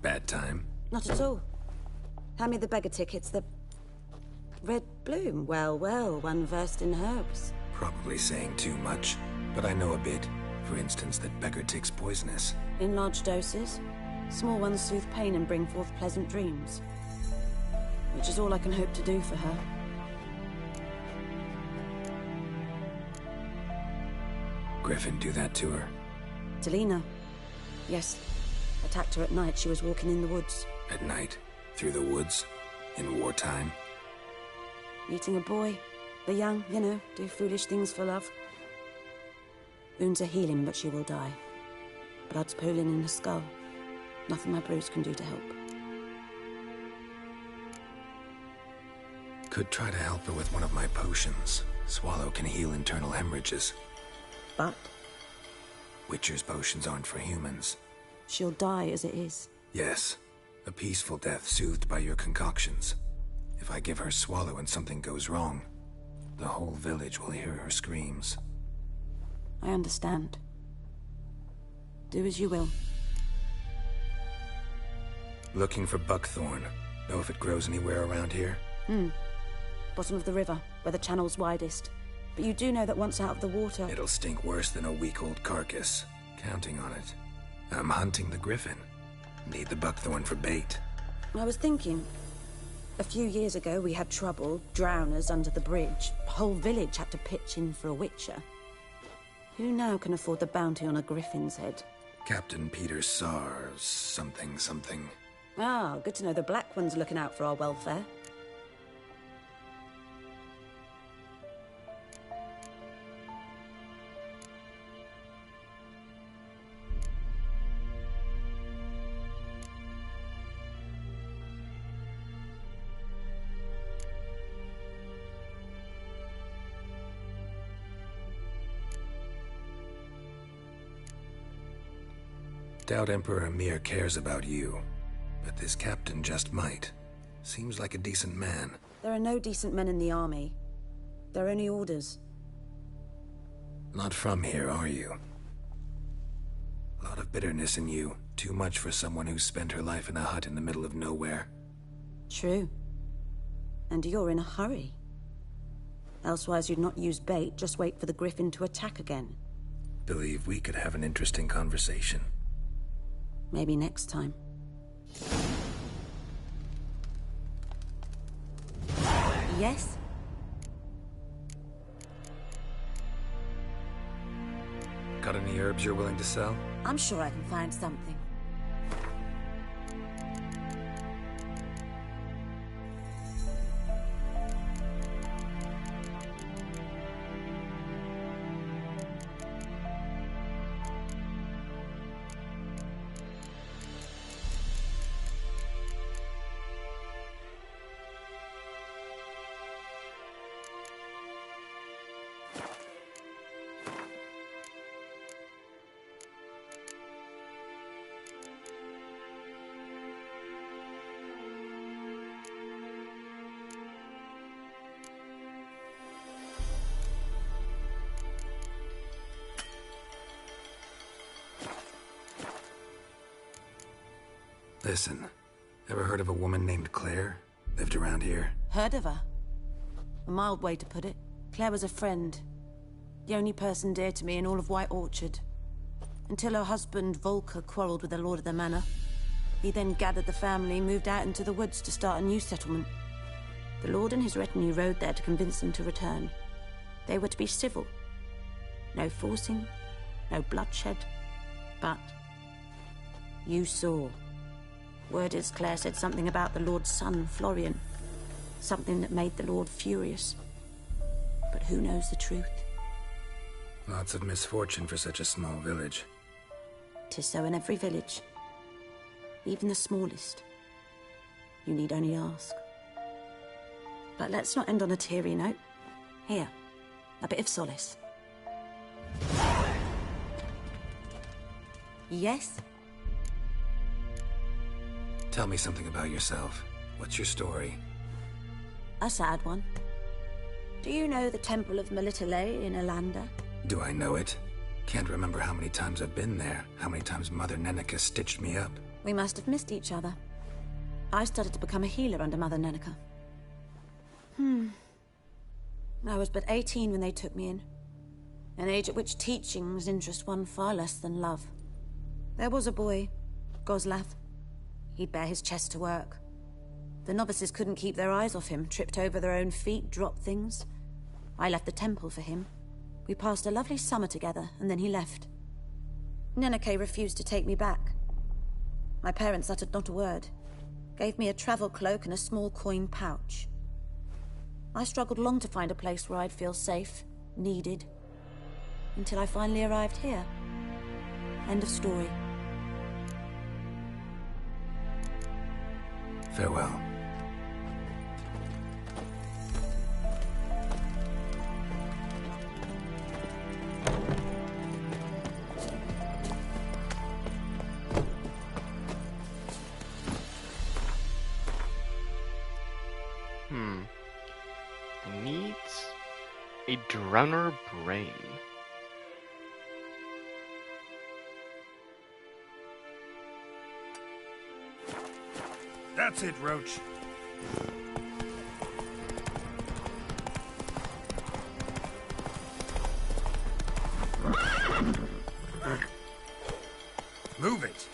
Bad time? Not at all. Hand me the beggar tickets, the red bloom. Well, well, one versed in herbs. Probably saying too much, but I know a bit. For instance, that beggar tick's poisonous. In large doses. Small ones soothe pain and bring forth pleasant dreams. Which is all I can hope to do for her. Griffin do that to her? Delina. Yes. Attacked her at night. She was walking in the woods. At night? Through the woods? In wartime? Eating a boy. The young, you know, do foolish things for love. Wounds are healing, but she will die. Blood's pooling in her skull. Nothing my brews can do to help. Could try to help her with one of my potions. Swallow can heal internal hemorrhages. But? Witcher's potions aren't for humans. She'll die as it is. Yes. A peaceful death soothed by your concoctions. If I give her swallow and something goes wrong, the whole village will hear her screams. I understand. Do as you will. Looking for buckthorn. Know if it grows anywhere around here? Bottom of the river, where the channel's widest. But you do know that once out of the water... It'll stink worse than a week-old carcass. Counting on it. I'm hunting the griffin. Need the buckthorn for bait. I was thinking... A few years ago, we had trouble, drowners under the bridge. The whole village had to pitch in for a witcher. Who now can afford the bounty on a griffin's head? Captain Peter Sars, something. Ah, good to know the Black One's looking out for our welfare. Doubt Emperor Amir cares about you, but this captain just might. Seems like a decent man. There are no decent men in the army. They're only orders. Not from here, are you? A lot of bitterness in you. Too much for someone who spent her life in a hut in the middle of nowhere. True. And you're in a hurry. Elsewise you'd not use bait, just wait for the griffin to attack again. Believe we could have an interesting conversation. Maybe next time. Yes? Got any herbs you're willing to sell? I'm sure I can find something. Listen, ever heard of a woman named Claire? Lived around here? Heard of her? A mild way to put it. Claire was a friend. The only person dear to me in all of White Orchard. Until her husband, Volker, quarreled with the lord of the manor. He then gathered the family and moved out into the woods to start a new settlement. The lord and his retinue rode there to convince them to return. They were to be civil. No forcing, no bloodshed. But... you saw. Word is Claire said something about the lord's son, Florian. Something that made the lord furious. But who knows the truth? Lots of misfortune for such a small village. 'Tis so in every village. Even the smallest. You need only ask. But let's not end on a teary note. Here, a bit of solace. Yes? Tell me something about yourself. What's your story? A sad one. Do you know the Temple of Melitele in Alanda? Do I know it? Can't remember how many times I've been there, how many times Mother Neneka stitched me up. We must have missed each other. I started to become a healer under Mother Neneka. I was but 18 when they took me in. An age at which teachings interest one far less than love. There was a boy, Goslav. He'd bare his chest to work. The novices couldn't keep their eyes off him, tripped over their own feet, dropped things. I left the temple for him. We passed a lovely summer together, and then he left. Neneke refused to take me back. My parents uttered not a word. Gave me a travel cloak and a small coin pouch. I struggled long to find a place where I'd feel safe, needed, until I finally arrived here. End of story. Farewell. A drowner brain. That's it, Roach. Move it.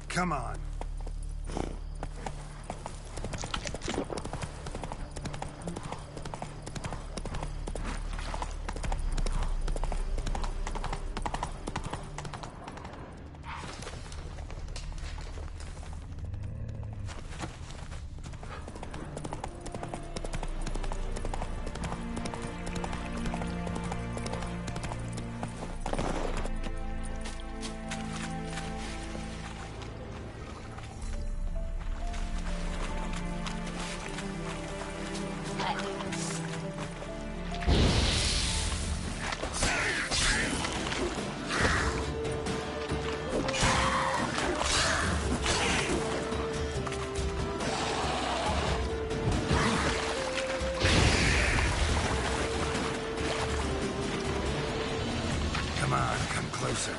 Come on. Come on, come closer.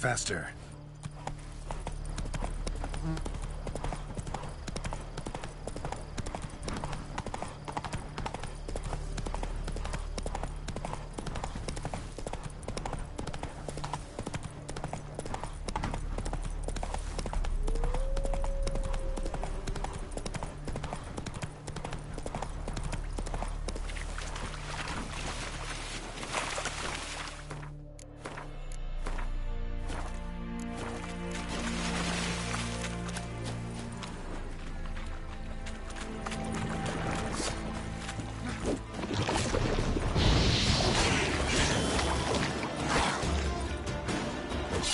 Faster.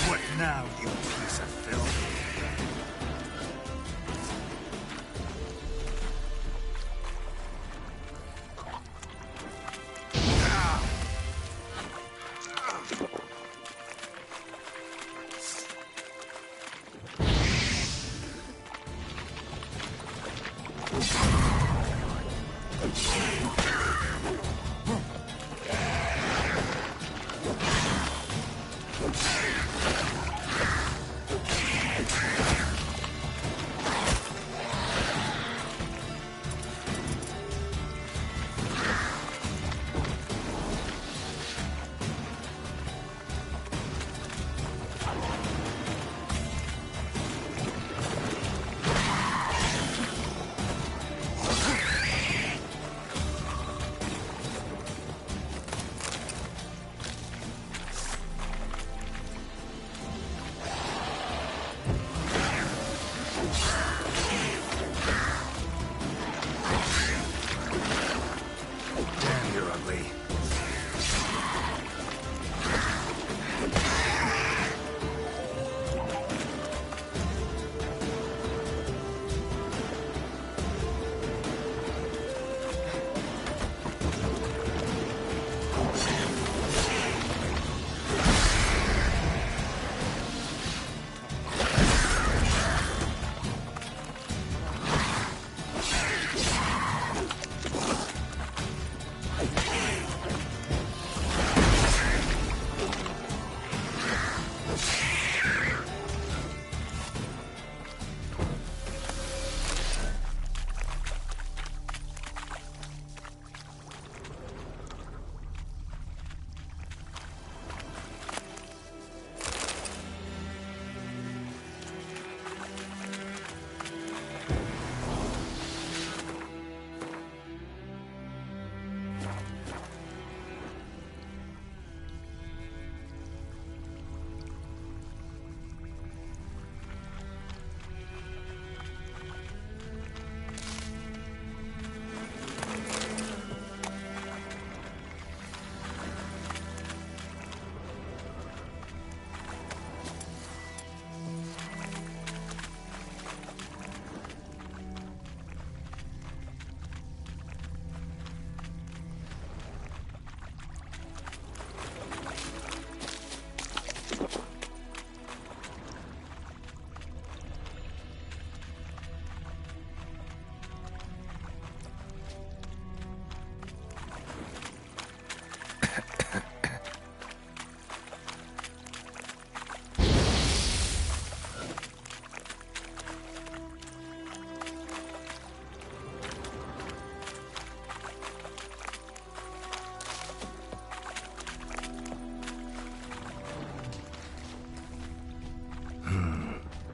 What now, you piece of filth?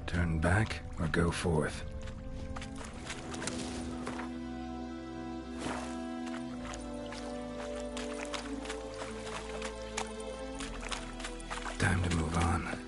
Turn back or go forth? Time to move on.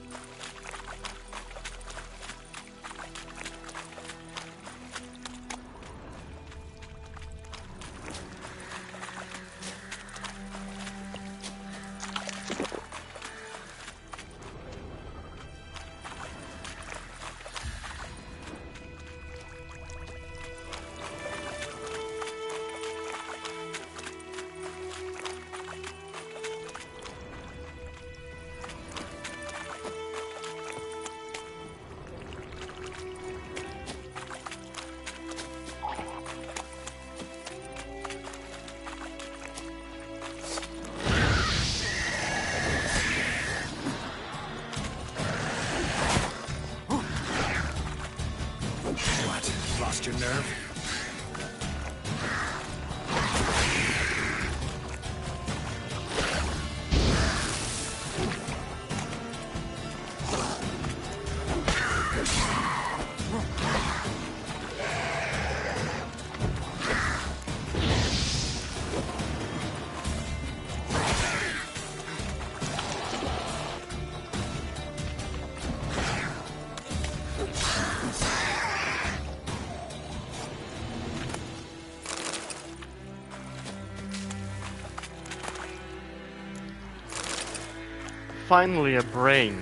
Lost your nerve? Finally a brain.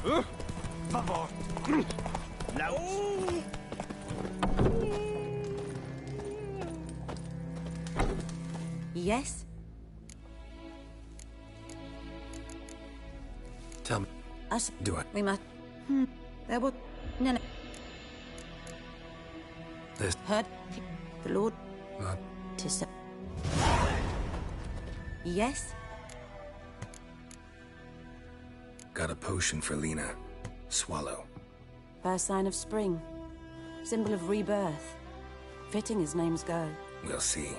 Favor. Laus. Yes? Tell me. Us. Do I? We must. There will. No. This. Heard the Lord. Not. Tis. Yes? Got a potion for Lena. Swallow. First sign of spring. Symbol of rebirth. Fitting as names go. We'll see.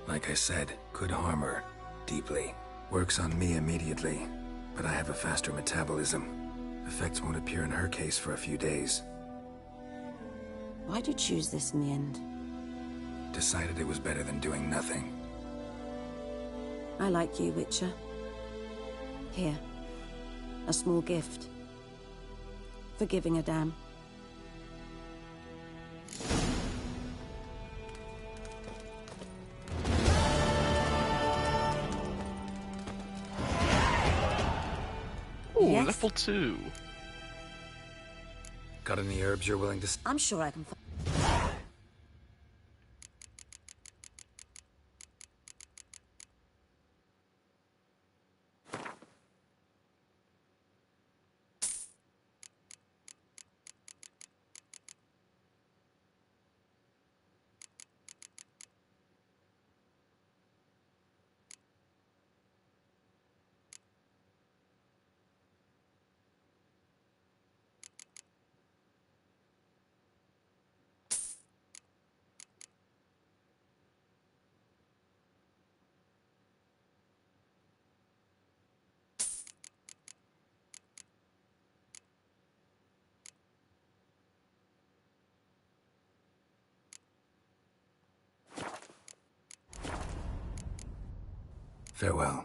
Like I said, could harm her. Deeply. Works on me immediately. But I have a faster metabolism. Effects won't appear in her case for a few days. Why'd you choose this in the end? Decided it was better than doing nothing. I like you, Witcher. Here. A small gift. For giving a damn. Ooh, Yes? level 2. Got any herbs you're willing to... I'm sure I can find. Farewell.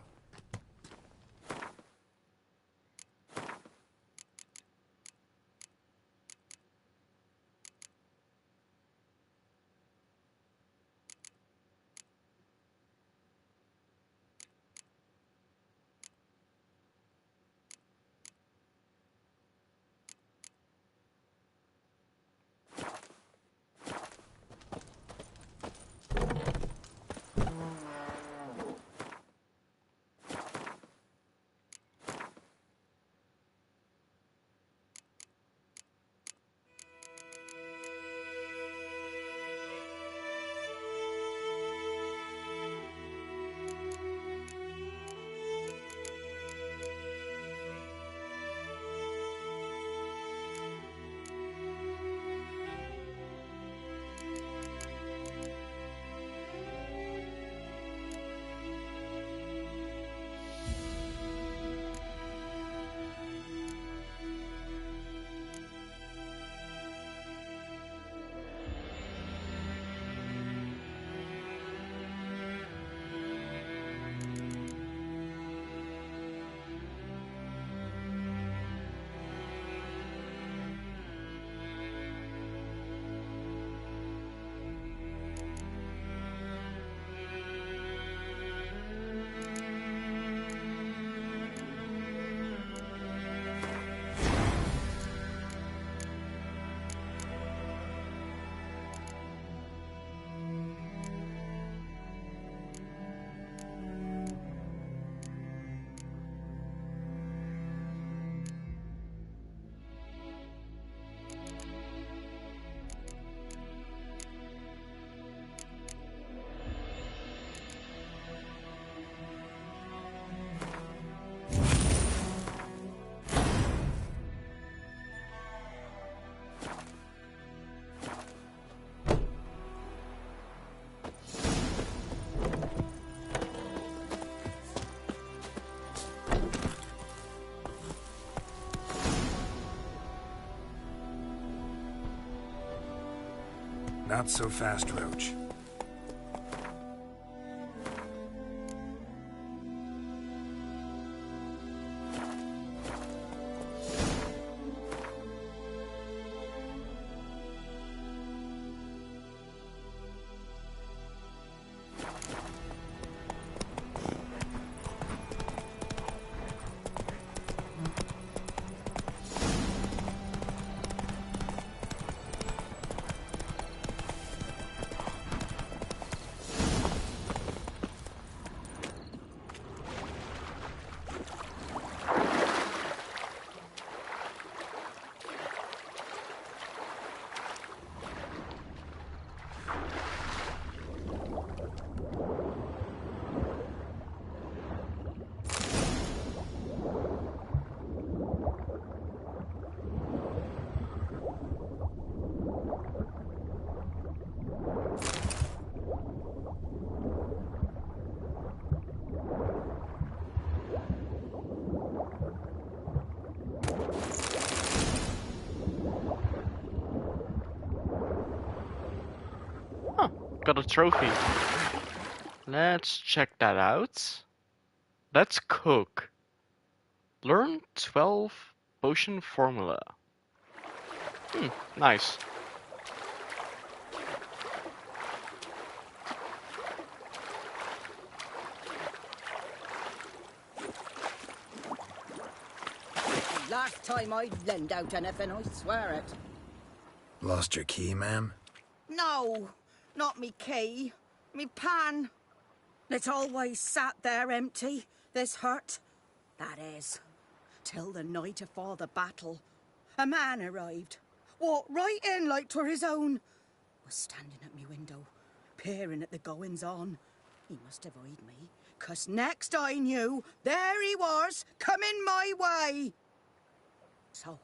Not so fast, Roach. got a trophy. Let's check that out. Let's cook. Learn 12 potion formula. Nice. Last time I'd lend out anything, I swear it. Lost your key, ma'am? No, not me key. Me pan. It always sat there empty, this hut. That is, till the night afore the battle. A man arrived, walked right in like 'twere his own. Was standing at me window, peering at the goings-on. He must avoid me, 'cause next I knew, there he was, coming my way. So,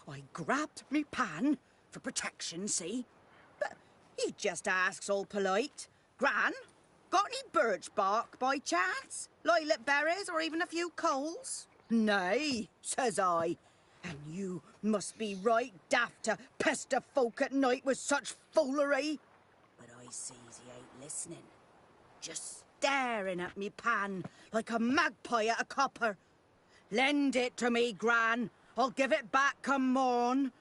I grabbed me pan, for protection, see? But he just asks all polite, Gran, got any birch bark by chance? Lilac berries or even a few coals? Nay, says I. And you must be right daft to pester folk at night with such foolery. But I sees he ain't listening. Just staring at me pan like a magpie at a copper. Lend it to me, Gran. I'll give it back come morn.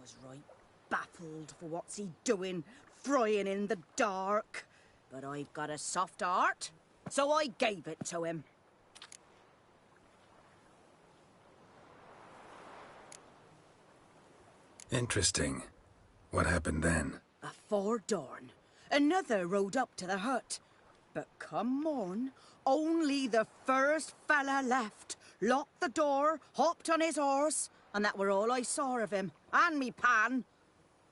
Was right baffled for what's he doing, frying in the dark. But I've got a soft heart, so I gave it to him. Interesting. What happened then? Afore dawn, another rode up to the hut. But come morn, only the first fella left. Locked the door, hopped on his horse, and that were all I saw of him, and me pan.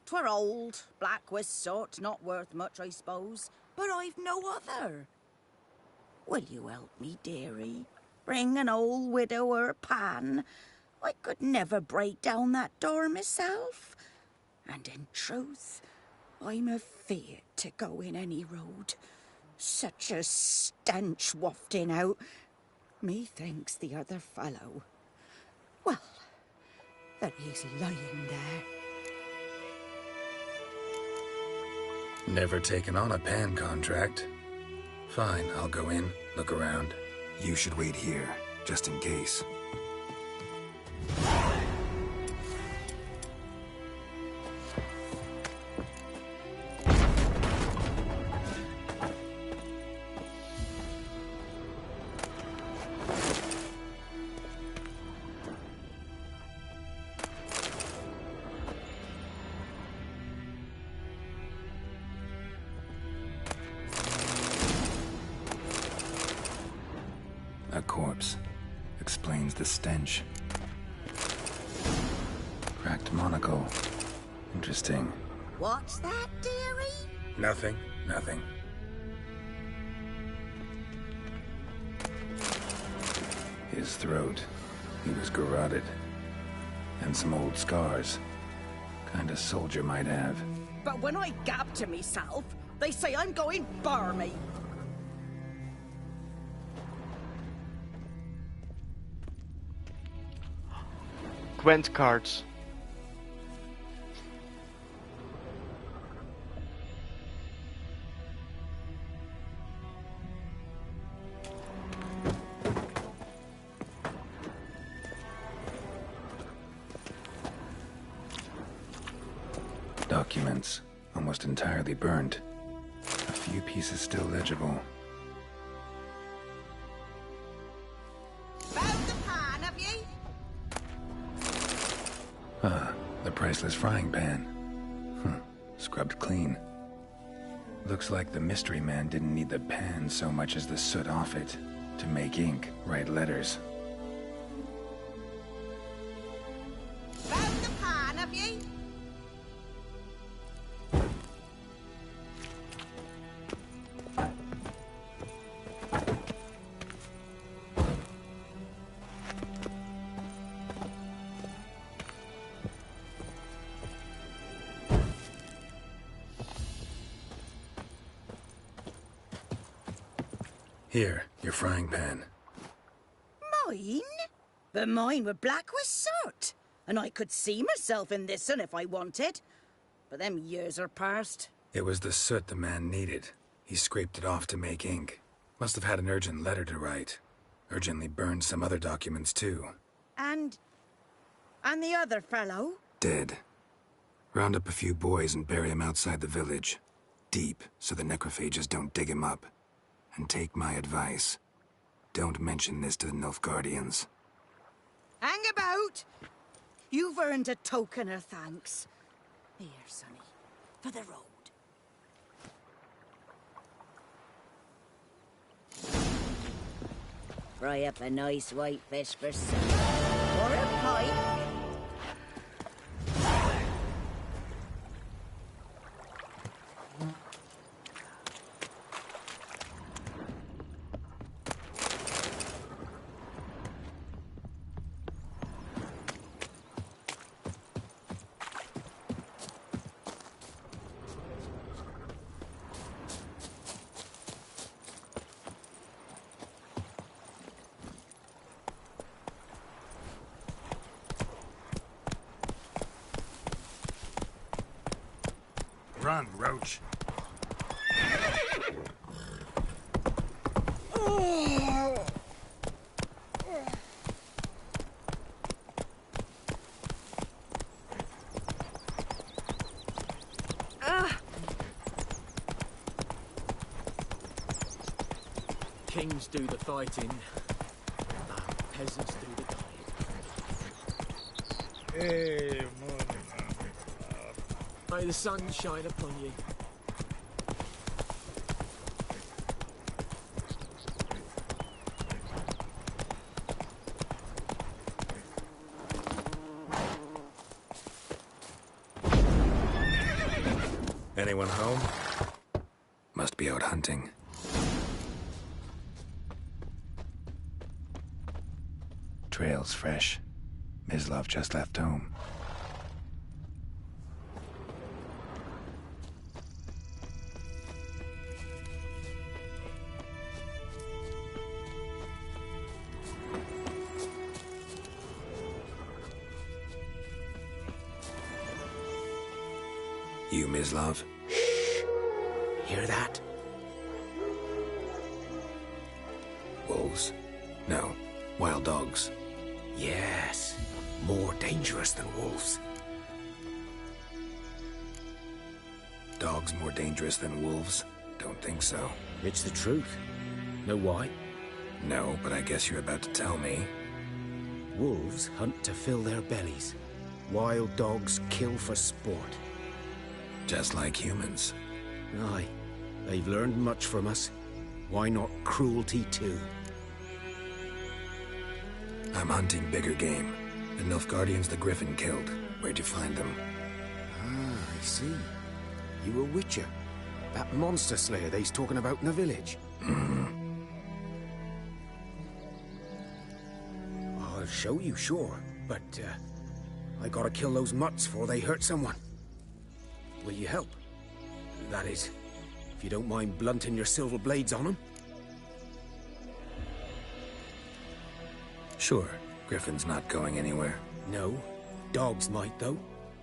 'Twere old, black with soot, not worth much, I suppose, but I've no other. Will you help me, dearie? Bring an old widower pan. I could never break down that door myself. And in truth, I'm afeard to go in any road. Such a stench wafting out. Methinks the other fellow, well, that he's lying there. Never taken on a pan contract. Fine, I'll go in, look around. You should wait here, just in case. A corpse. Explains the stench. Cracked monocle. Interesting. What's that, dearie? Nothing. His throat. He was garroted. And some old scars. Kinda soldier might have. But when I gab to myself, they say I'm going barmy. Gwent cards. Documents. Almost entirely burnt. A few pieces still legible. Found the pan, have ye? Ah, the priceless frying pan. Scrubbed clean. Looks like the mystery man didn't need the pan so much as the soot off it to make ink, write letters. Found the pan, have ye? Here, your frying pan. Mine? But mine were black with soot. And I could see myself in this one if I wanted. But them years are past. It was the soot the man needed. He scraped it off to make ink. Must have had an urgent letter to write. Urgently burned some other documents, too. And the other fellow? Dead. Round up a few boys and bury him outside the village. Deep, so the necrophages don't dig him up. And take my advice. Don't mention this to the Nilfgaardians. Hang about! You've earned a token of thanks. Here, sonny, for the road. Fry up a nice white fish for supper. Or a pipe. Run, Roach. Kings do the fighting, peasants do the dying. Hey, morning. May the sun shine upon you. Anyone home? Must be out hunting. Trail's fresh. Mislav just left home. You, Mislav? Hear that? Wolves? No. Wild dogs. Yes. More dangerous than wolves. Dogs more dangerous than wolves? Don't think so. It's the truth. Know why? No, but I guess you're about to tell me. Wolves hunt to fill their bellies. Wild dogs kill for sport. Just like humans. Aye. They've learned much from us. Why not cruelty too? I'm hunting bigger game. The Nilfgaardians the Griffin killed. Where'd you find them? Ah, I see. You a witcher. That monster slayer they's talking about in the village. I'll show you, sure. But, I gotta kill those mutts before they hurt someone. Will you help? That is, if you don't mind blunting your silver blades on them. Sure. Griffin's not going anywhere. No. Dogs might, though.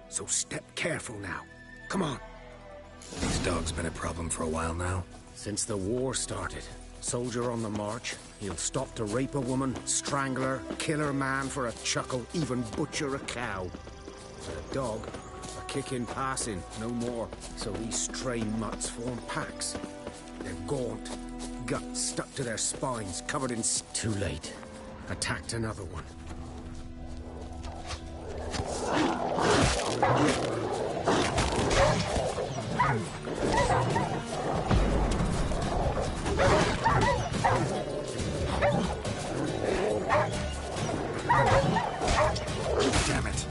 So step careful now. Come on. These dogs been a problem for a while now? Since the war started. Soldier on the march. He'll stop to rape a woman, strangle her, kill her man for a chuckle, even butcher a cow. But a dog, a kick in passing, no more. So these stray mutts form packs. They're gaunt, guts stuck to their spines, covered in... Too late. Attacked another one. Damn it.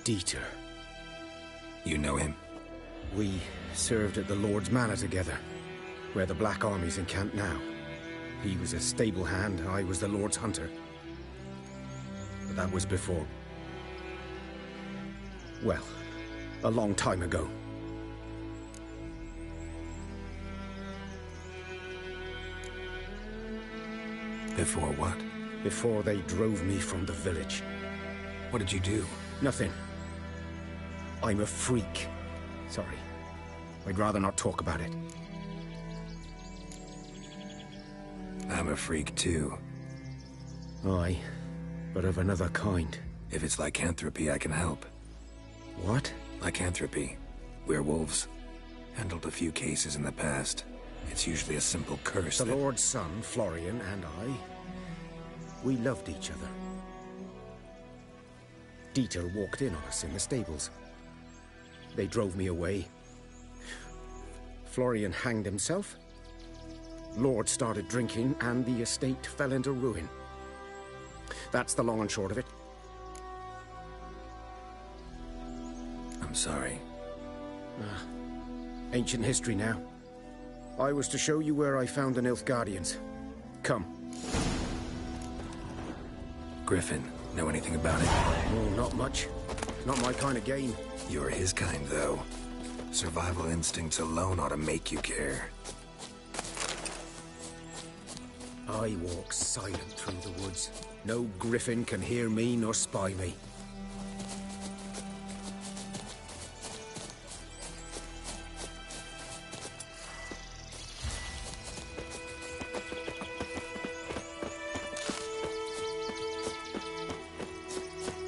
Dieter. You know him? We served at the Lord's Manor together, where the Black Army's encamped now. He was a stable hand, I was the Lord's hunter. But that was before. Well, a long time ago. Before what? Before they drove me from the village. What did you do? Nothing. I'm a freak. Sorry. I'd rather not talk about it. I'm a freak too. Aye, but of another kind. If it's lycanthropy, I can help. What? Lycanthropy. Werewolves. Handled a few cases in the past. It's usually a simple curse. The Lord's son, Florian, and I, we loved each other. Dieter walked in on us in the stables. They drove me away. Florian hanged himself. Lord started drinking, and the estate fell into ruin. That's the long and short of it. I'm sorry. Ancient history now. I was to show you where I found the Nilfgaardians. Come. Griffin, know anything about it? Oh, not much. Not my kind of game. You're his kind, though. Survival instincts alone ought to make you care. I walk silent through the woods. No griffin can hear me nor spy me.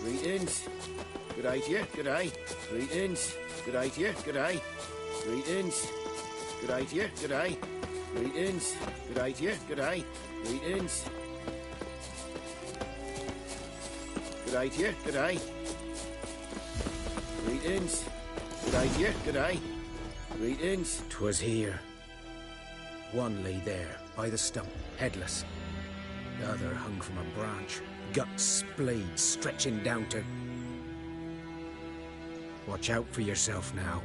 Greetings. Good eye to you. Good eye. Greetings. Good eye to you. Good eye. Greetings. Good eye to you. Good eye. Greetings. Good eye to you. Good eye. Greetings. Good eye to you. Good eye. Greetings. Good eye to you. Good eye. Greetings. 'Twas here. One lay there, by the stump, headless. The other hung from a branch, guts splayed, stretching down to... Watch out for yourself now.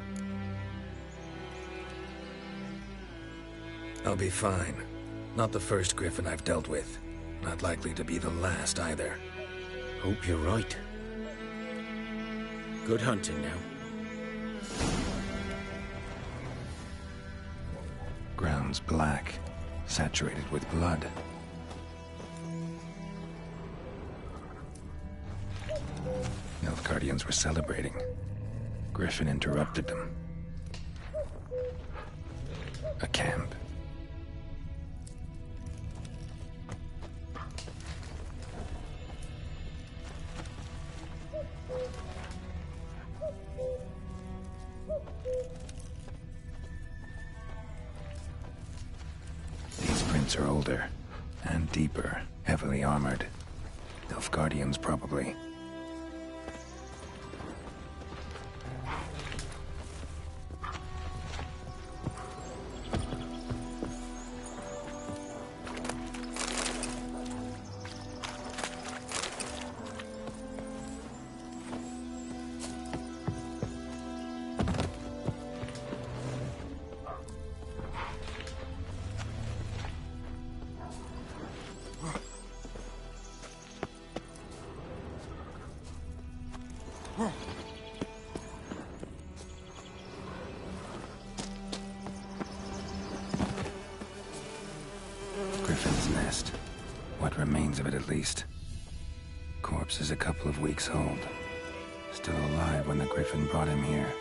I'll be fine. Not the first griffin I've dealt with. Not likely to be the last, either. Hope you're right. Good hunting now. Ground's black, saturated with blood. Nilfgaardians were celebrating. Griffin interrupted them. A camp. These prints are older and deeper, heavily armored. Nilfgaardians, probably. Griffin's nest. What remains of it, at least. Corpse is a couple of weeks old. Still alive when the griffin brought him here.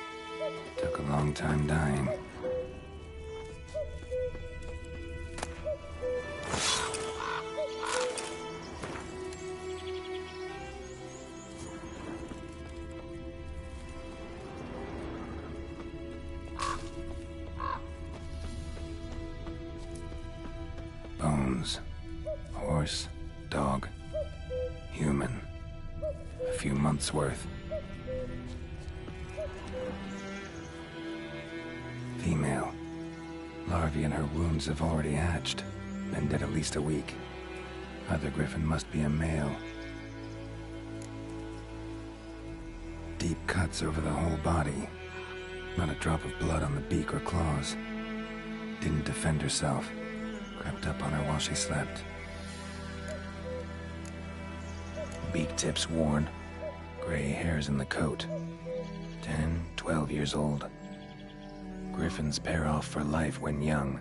Took a long time dying. Bones. Horse, dog, human. A few months' worth. Female. Larvae in her wounds have already hatched. Been dead at least a week. Other griffin must be a male. Deep cuts over the whole body. Not a drop of blood on the beak or claws. Didn't defend herself. Crept up on her while she slept. Beak tips worn. Gray hairs in the coat. 10, 12 years old. Griffins pair off for life when young.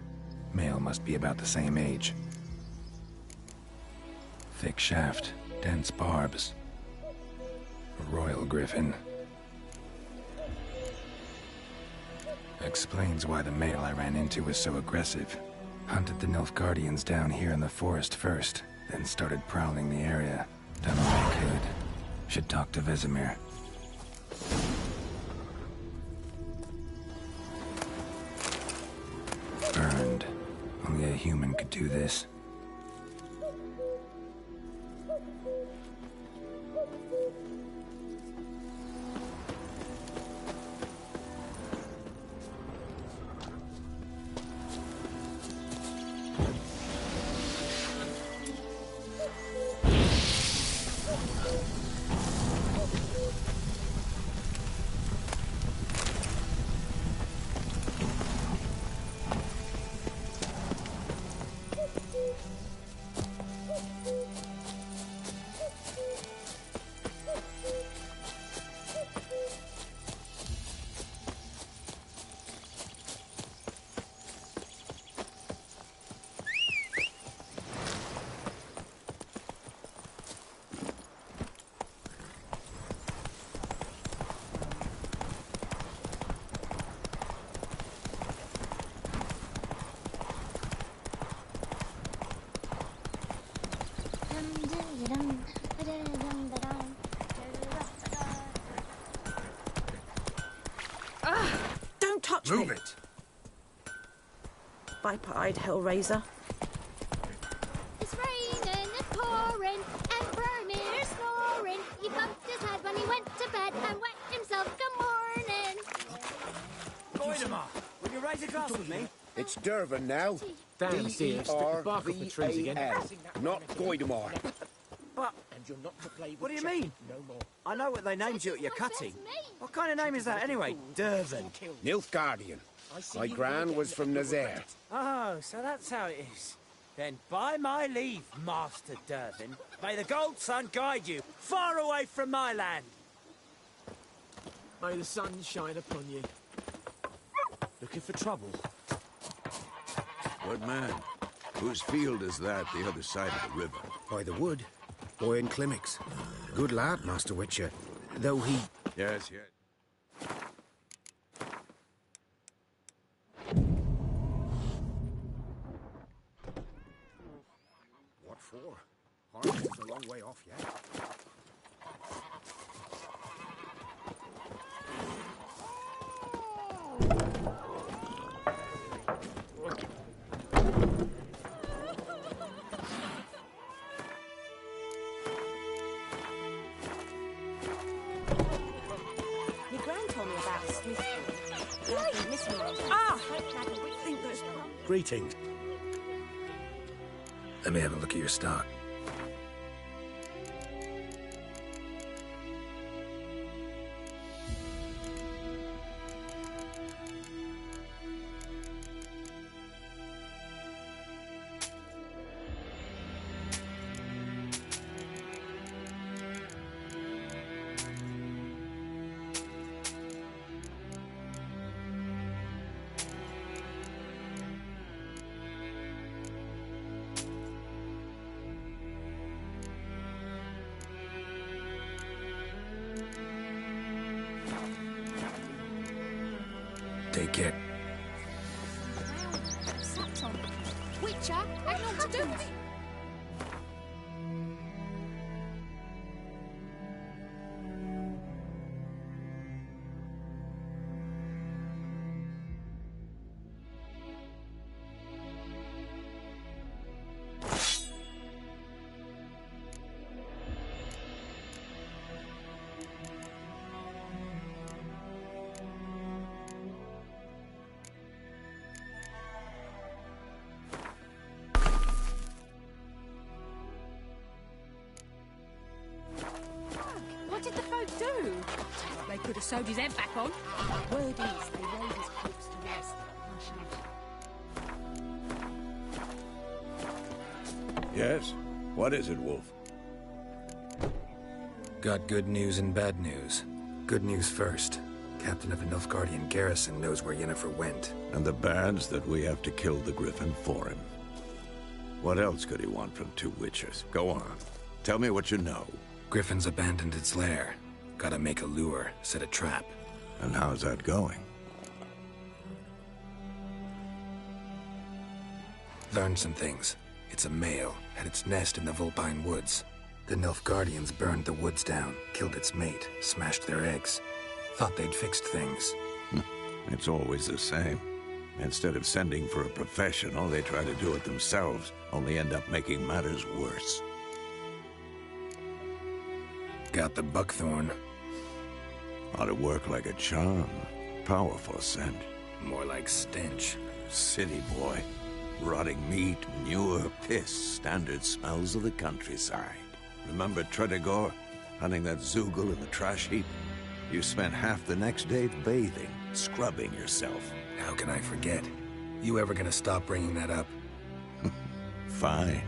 Male must be about the same age. Thick shaft, dense barbs. A royal griffin. Explains why the male I ran into was so aggressive. Hunted the Nilfgaardians down here in the forest first, then started prowling the area. Done all I could. Should talk to Vesemir. Burned. Only a human could do this. Don't touch me! Move it! Viper-eyed Hellraiser. It's raining, it's pouring, and Vermeer's snoring. He bumped his head when he went to bed and wet himself. Good morning. Goidemar, will you raise a glass with me? It's Dervin now. Damn, dear, stick the bark off the trees again. Not Goidemar. But And you're not to play with what do you mean? No more. I know what they named you at your cutting. What kind of name is that anyway? Dervin. Nilfgaardian. My gran was from Nazaire. Oh, so that's how it is. Then by my leave, Master Dervin, may the Gold Sun guide you far away from my land. May the sun shine upon you. Looking for trouble? What man? Whose field is that the other side of the river? By the wood. Boy in Climmix. Good lad, Master Witcher. Though he... Yes, yes. What for? Harvest is a long way off yet. My gran told me about Smithfield. Ah! I think there's... Greetings. Let me have a look at your stock. Take care. Sat on. Witcher, I know what to do. What did the folk do? They could have sewed his head back on. Word is, they rode his corpse to rest. Yes? What is it, Wolf? Got good news and bad news. Good news first. Captain of the Nilfgaardian garrison knows where Yennefer went. And the bad's that we have to kill the Griffin for him. What else could he want from two witchers? Go on. Tell me what you know. Griffin's abandoned its lair. Gotta make a lure, set a trap. And how's that going? Learned some things. It's a male, had its nest in the Vulpine Woods. The Nilfgaardians burned the woods down, killed its mate, smashed their eggs. Thought they'd fixed things. It's always the same. Instead of sending for a professional, they try to do it themselves, only end up making matters worse. Got the buckthorn. Ought to work like a charm. Powerful scent. More like stench. City boy. Rotting meat, manure, piss, standard smells of the countryside. Remember Tredegor? Hunting that Zoogle in the trash heap? You spent half the next day bathing, scrubbing yourself. How can I forget? You ever gonna stop bringing that up? Fine.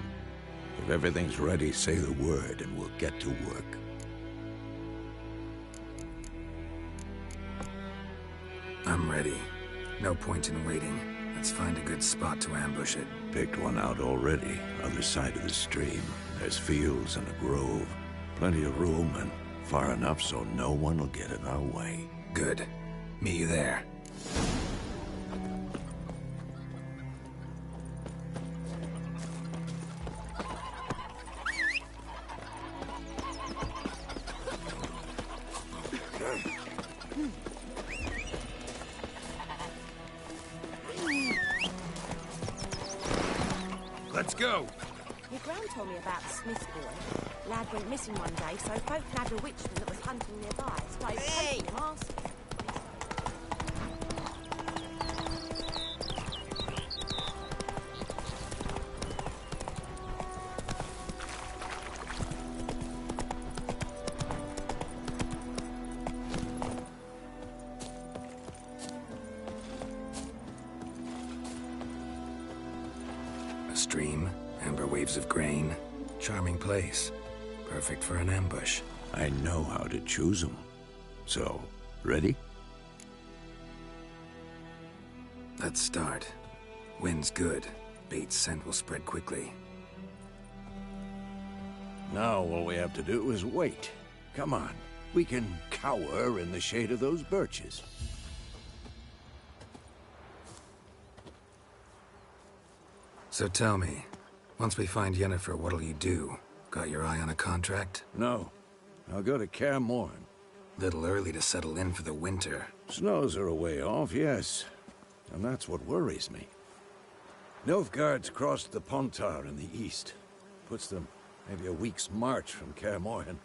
If everything's ready, say the word and we'll get to work. I'm ready. No point in waiting. Let's find a good spot to ambush it. Picked one out already, other side of the stream. There's fields and a grove. Plenty of room and far enough so no one will get in our way. Good. Meet you there. Let's go. Your gran told me about the Smith boy. Lad went missing one day, so folk nabbed a witchman that was hunting nearby. Started taking him, asking. A stream, amber waves of grain. Charming place. Perfect for an ambush. I know how to choose them. So, ready? Let's start. Wind's good. Bait's scent will spread quickly. Now all we have to do is wait. Come on. We can cower in the shade of those birches. So tell me, once we find Yennefer, what'll you do? Got your eye on a contract? No. I'll go to Kaer Morhen. Little early to settle in for the winter. Snows are a way off, yes. And that's what worries me. Nilfgaard's crossed the Pontar in the east. Puts them maybe a week's march from Kaer Morhen.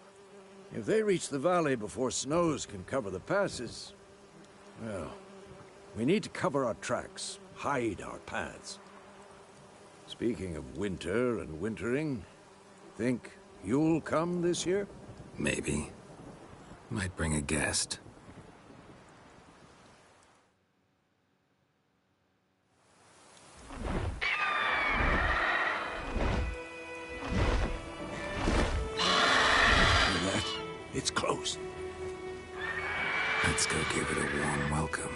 If they reach the valley before snows can cover the passes, well, we need to cover our tracks, hide our paths. Speaking of winter and wintering, think you'll come this year? Maybe. Might bring a guest. It's close. Let's go give it a warm welcome.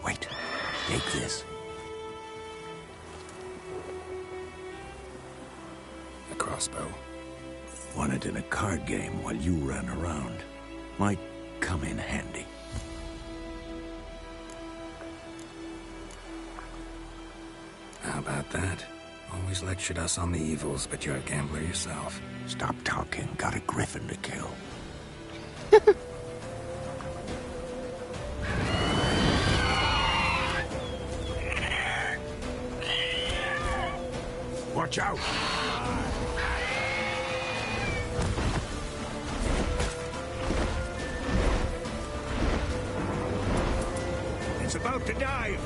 Wait. Take this. A crossbow. Won it in a card game while you ran around. Might come in handy. How about that? Always lectured us on the evils, but you're a gambler yourself. Stop talking. Got a griffin to kill. Watch out! It's about to dive!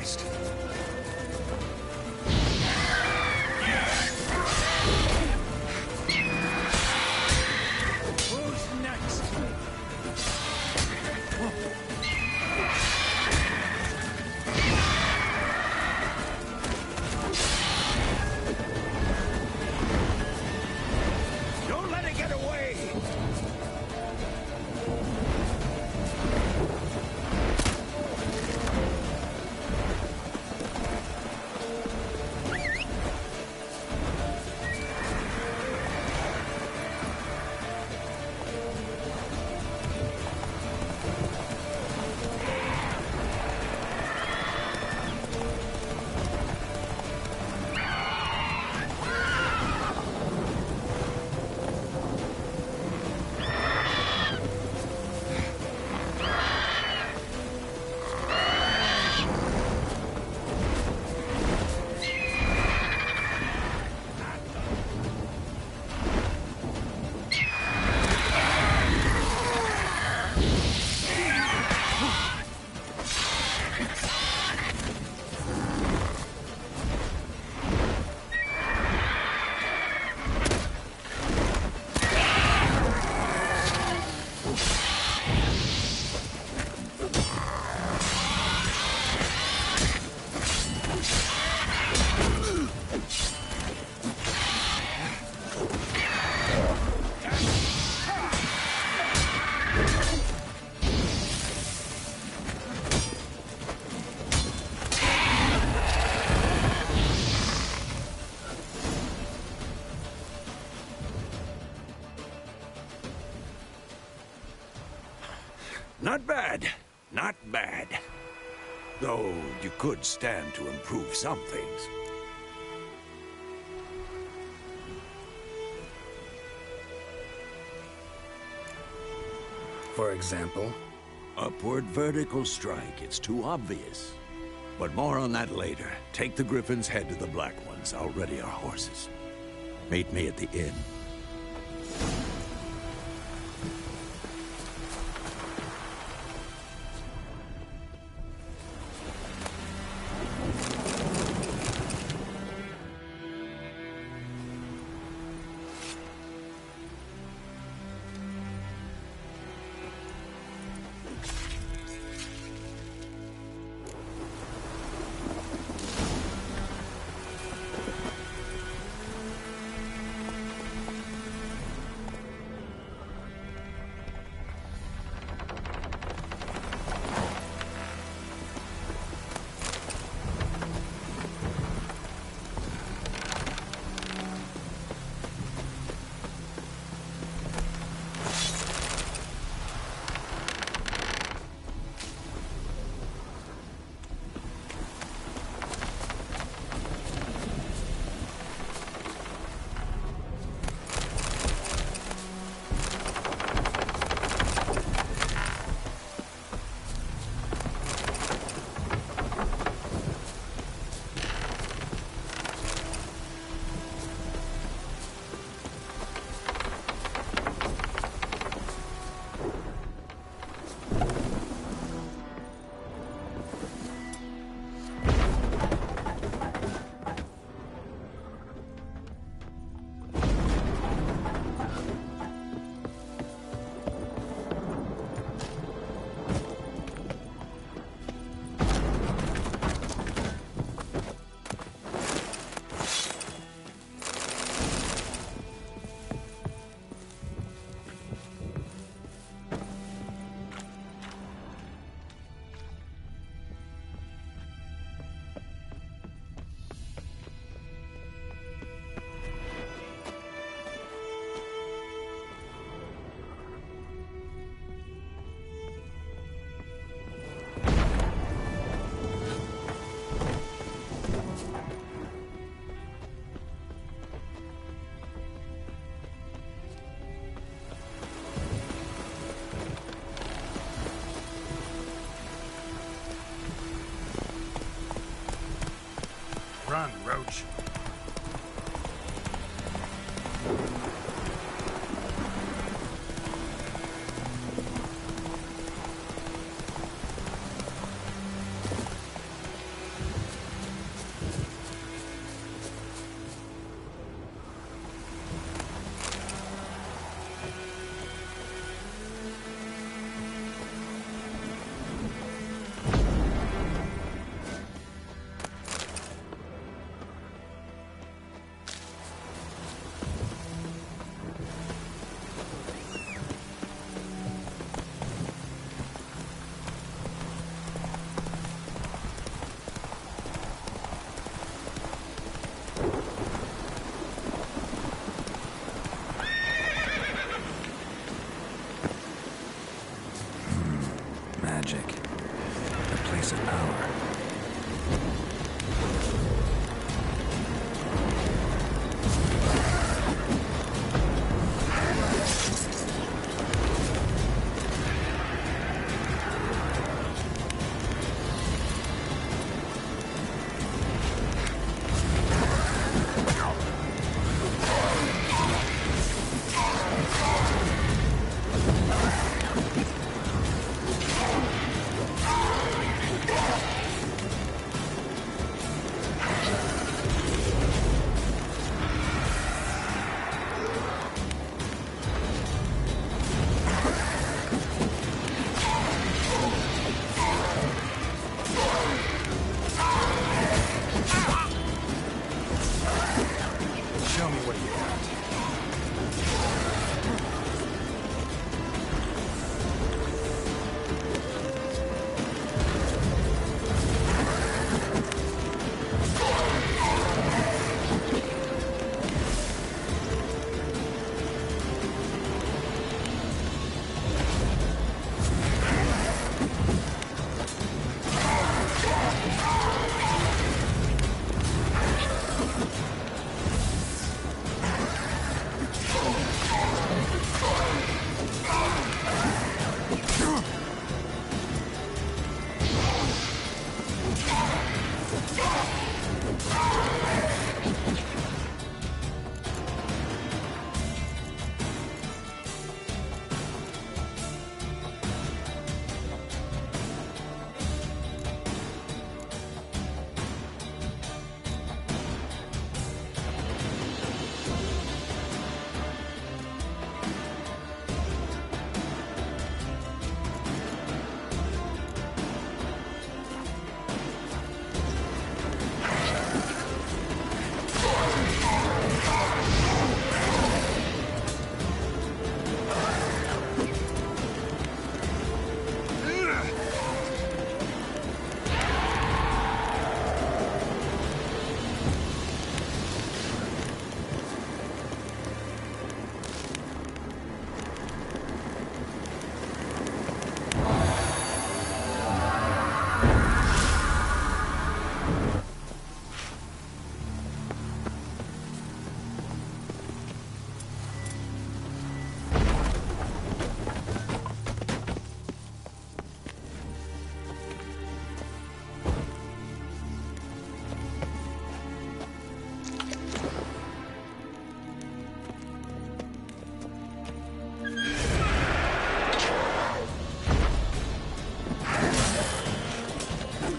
Christ! Who's next? Don't let it get away! Not bad. Not bad. Though you could stand to improve some things. For example? Upward vertical strike. It's too obvious. But more on that later. Take the Griffin's head to the Black Ones. I'll ready our horses. Meet me at the inn. Run, Roach. power. Show me what you got.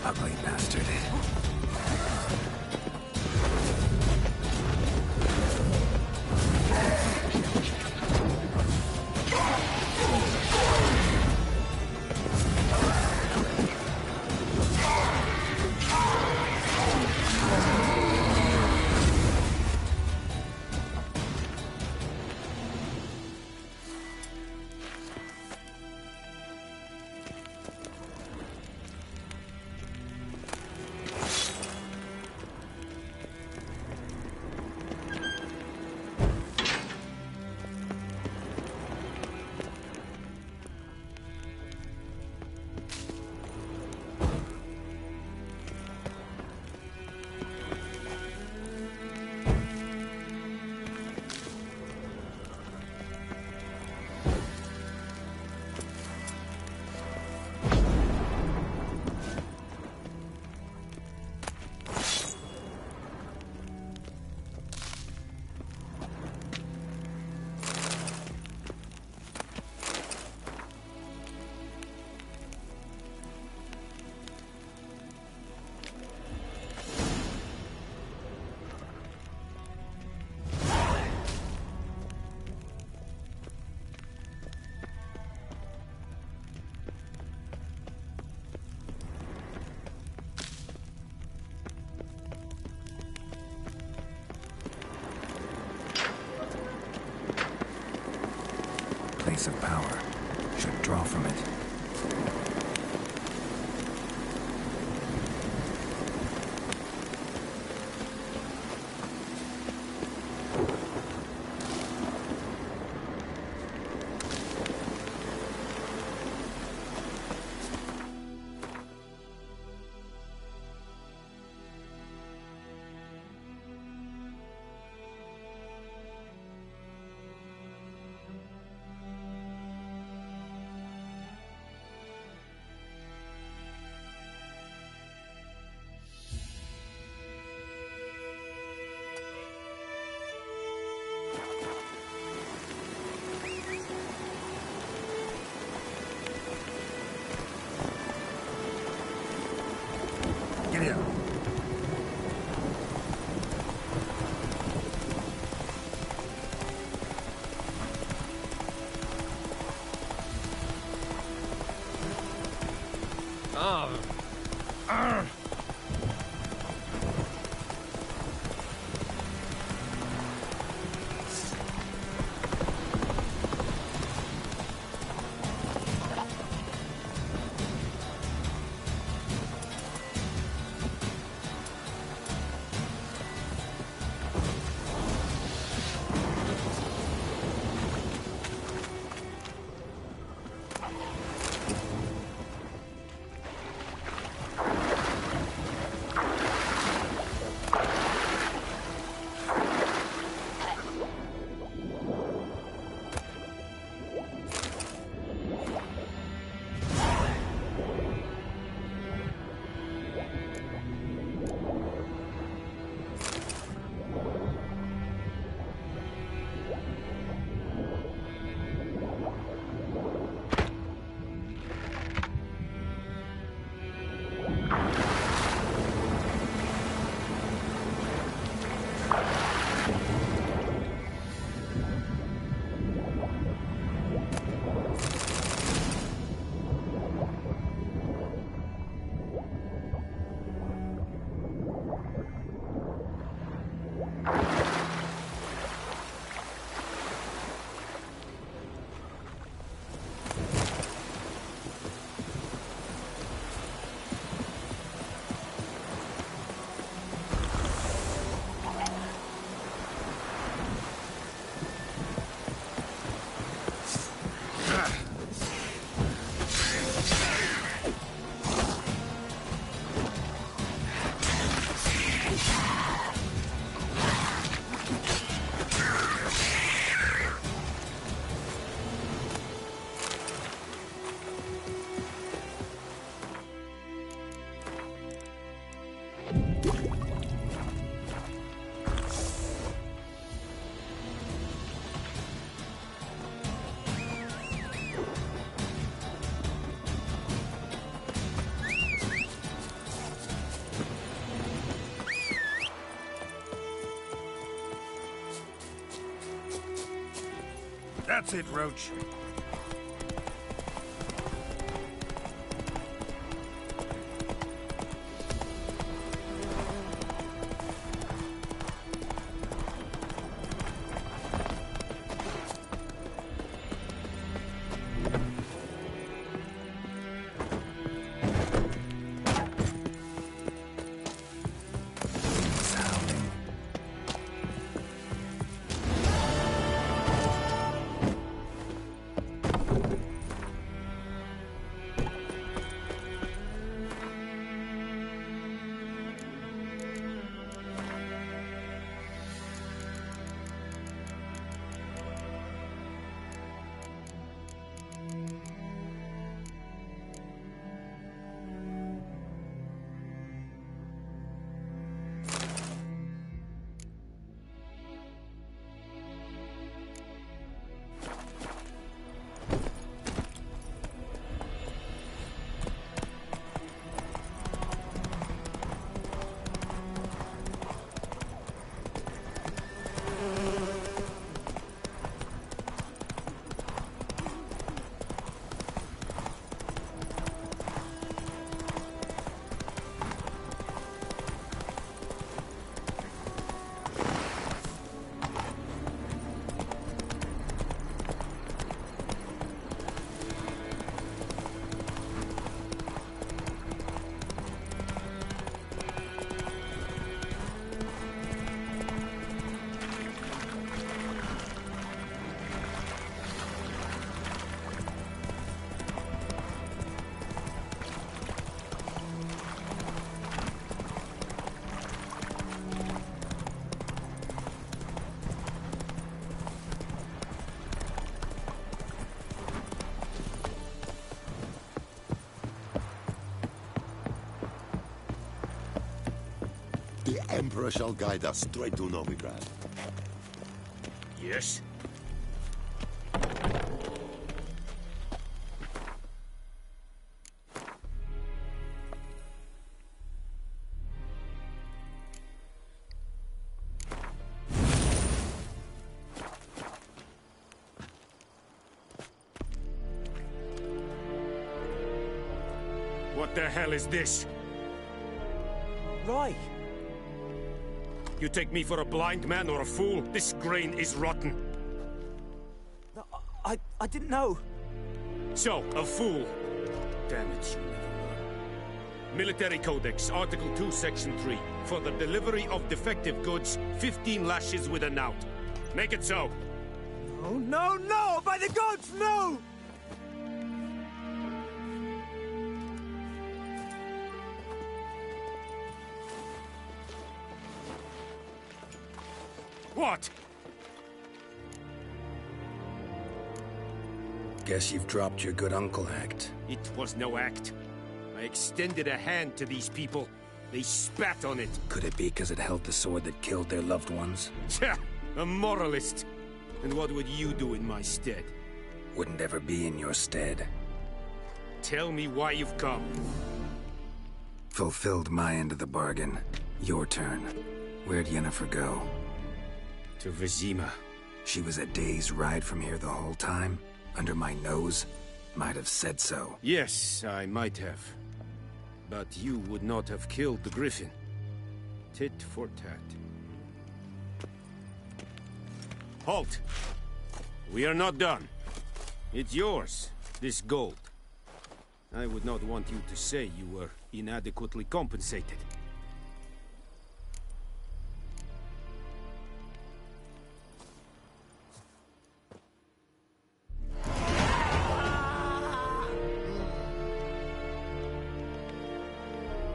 Ugly bastard. Place of power. Should draw from it. That's it, Roach. The Emperor shall guide us straight to Novigrad. Yes? What the hell is this? Roy! You take me for a blind man or a fool? This grain is rotten. I didn't know. So, a fool. Damn it, you never learn. Military Codex, Article 2, Section 3. For the delivery of defective goods, 15 lashes with a knout. Make it so. No, no, no! By the gods, no! What? Guess you've dropped your good uncle act. It was no act. I extended a hand to these people. They spat on it. Could it be because it held the sword that killed their loved ones? Tja, a moralist. And what would you do in my stead? Wouldn't ever be in your stead. Tell me why you've come. Fulfilled my end of the bargain. Your turn. Where'd Yennefer go? To Vizima. She was a day's ride from here the whole time? Under my nose? Might have said so. Yes, I might have. But you would not have killed the griffin. Tit for tat. Halt! We are not done. It's yours, this gold. I would not want you to say you were inadequately compensated.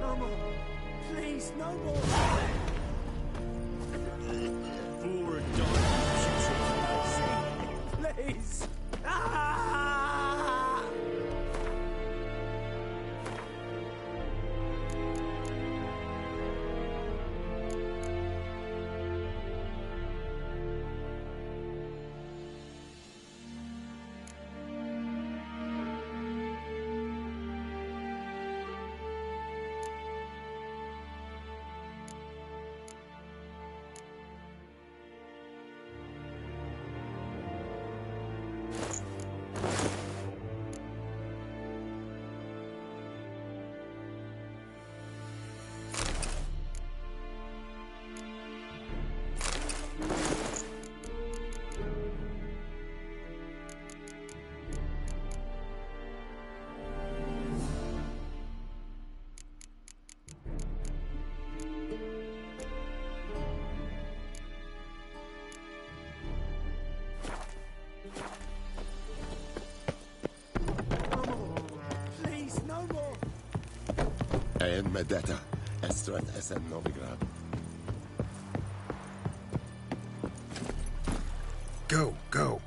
No more. Please, no more. Poor dog. Please. Ah! En med detta, Estrat SM Novigrad. Go, go.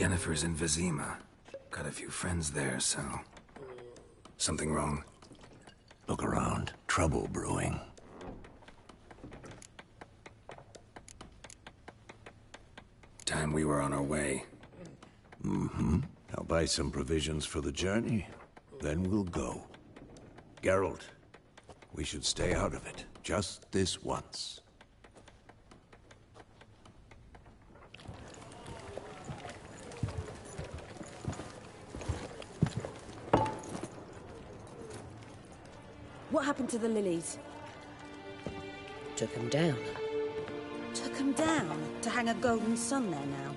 Yennefer's in Vizima. Got a few friends there, so... Something wrong? Look around. Trouble brewing. Time we were on our way. Mm-hmm. I'll buy some provisions for the journey, then we'll go. Geralt, we should stay out of it, just this once. What happened to the lilies? Took them down. Took them down to hang a golden sun there now.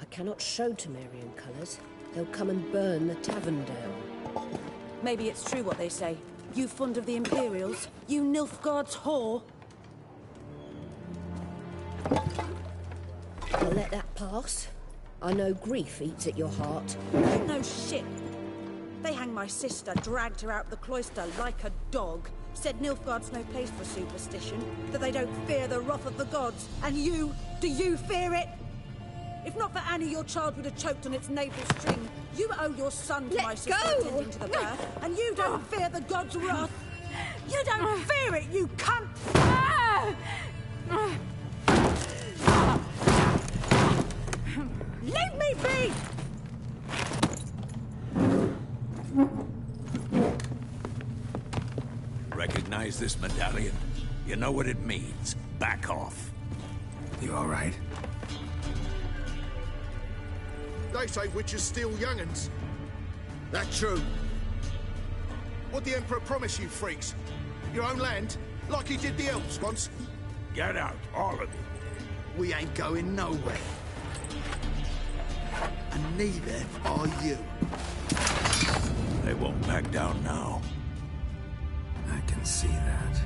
I cannot show Temerian colours. They'll come and burn the tavern down. Maybe it's true what they say. You fond of the Imperials? You Nilfgaard's whore? I'll let that pass. I know grief eats at your heart. No shit. They hanged my sister, dragged her out the cloister like a dog. Said Nilfgaard's no place for superstition, that they don't fear the wrath of the gods. And you, do you fear it? If not for Annie, your child would have choked on its navel string. You owe your son to my sister attending to the birth, and you don't fear the gods' wrath. You don't fear it, you cunt! Leave me be! Recognize this medallion? You know what it means. Back off. You all right? They say witches steal young'uns. That true? What'd the Emperor promise you freaks? Your own land? Like he did the elves once? Get out, all of you. We ain't going nowhere. And neither are you. They won't back down now. I can see that.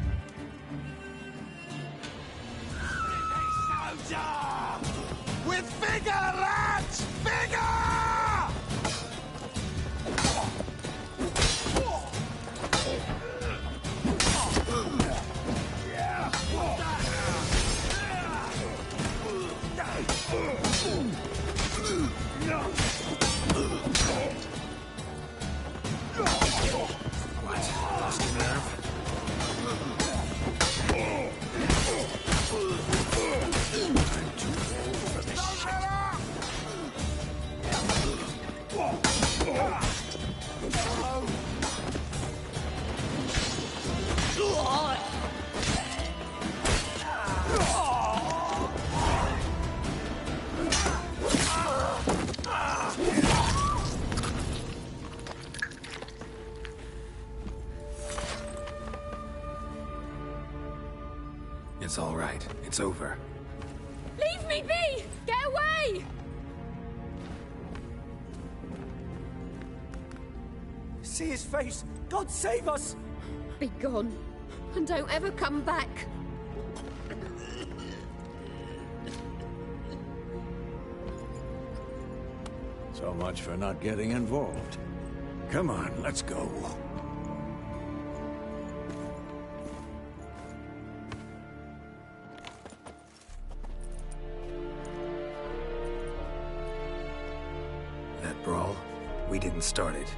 With vigor, lads! Vigor! What? Lost a nerve? It's all right. It's over. Leave me be! Get away! See his face! God save us! Be gone, and don't ever come back. So much for not getting involved. Come on, let's go. That brawl, we didn't start it.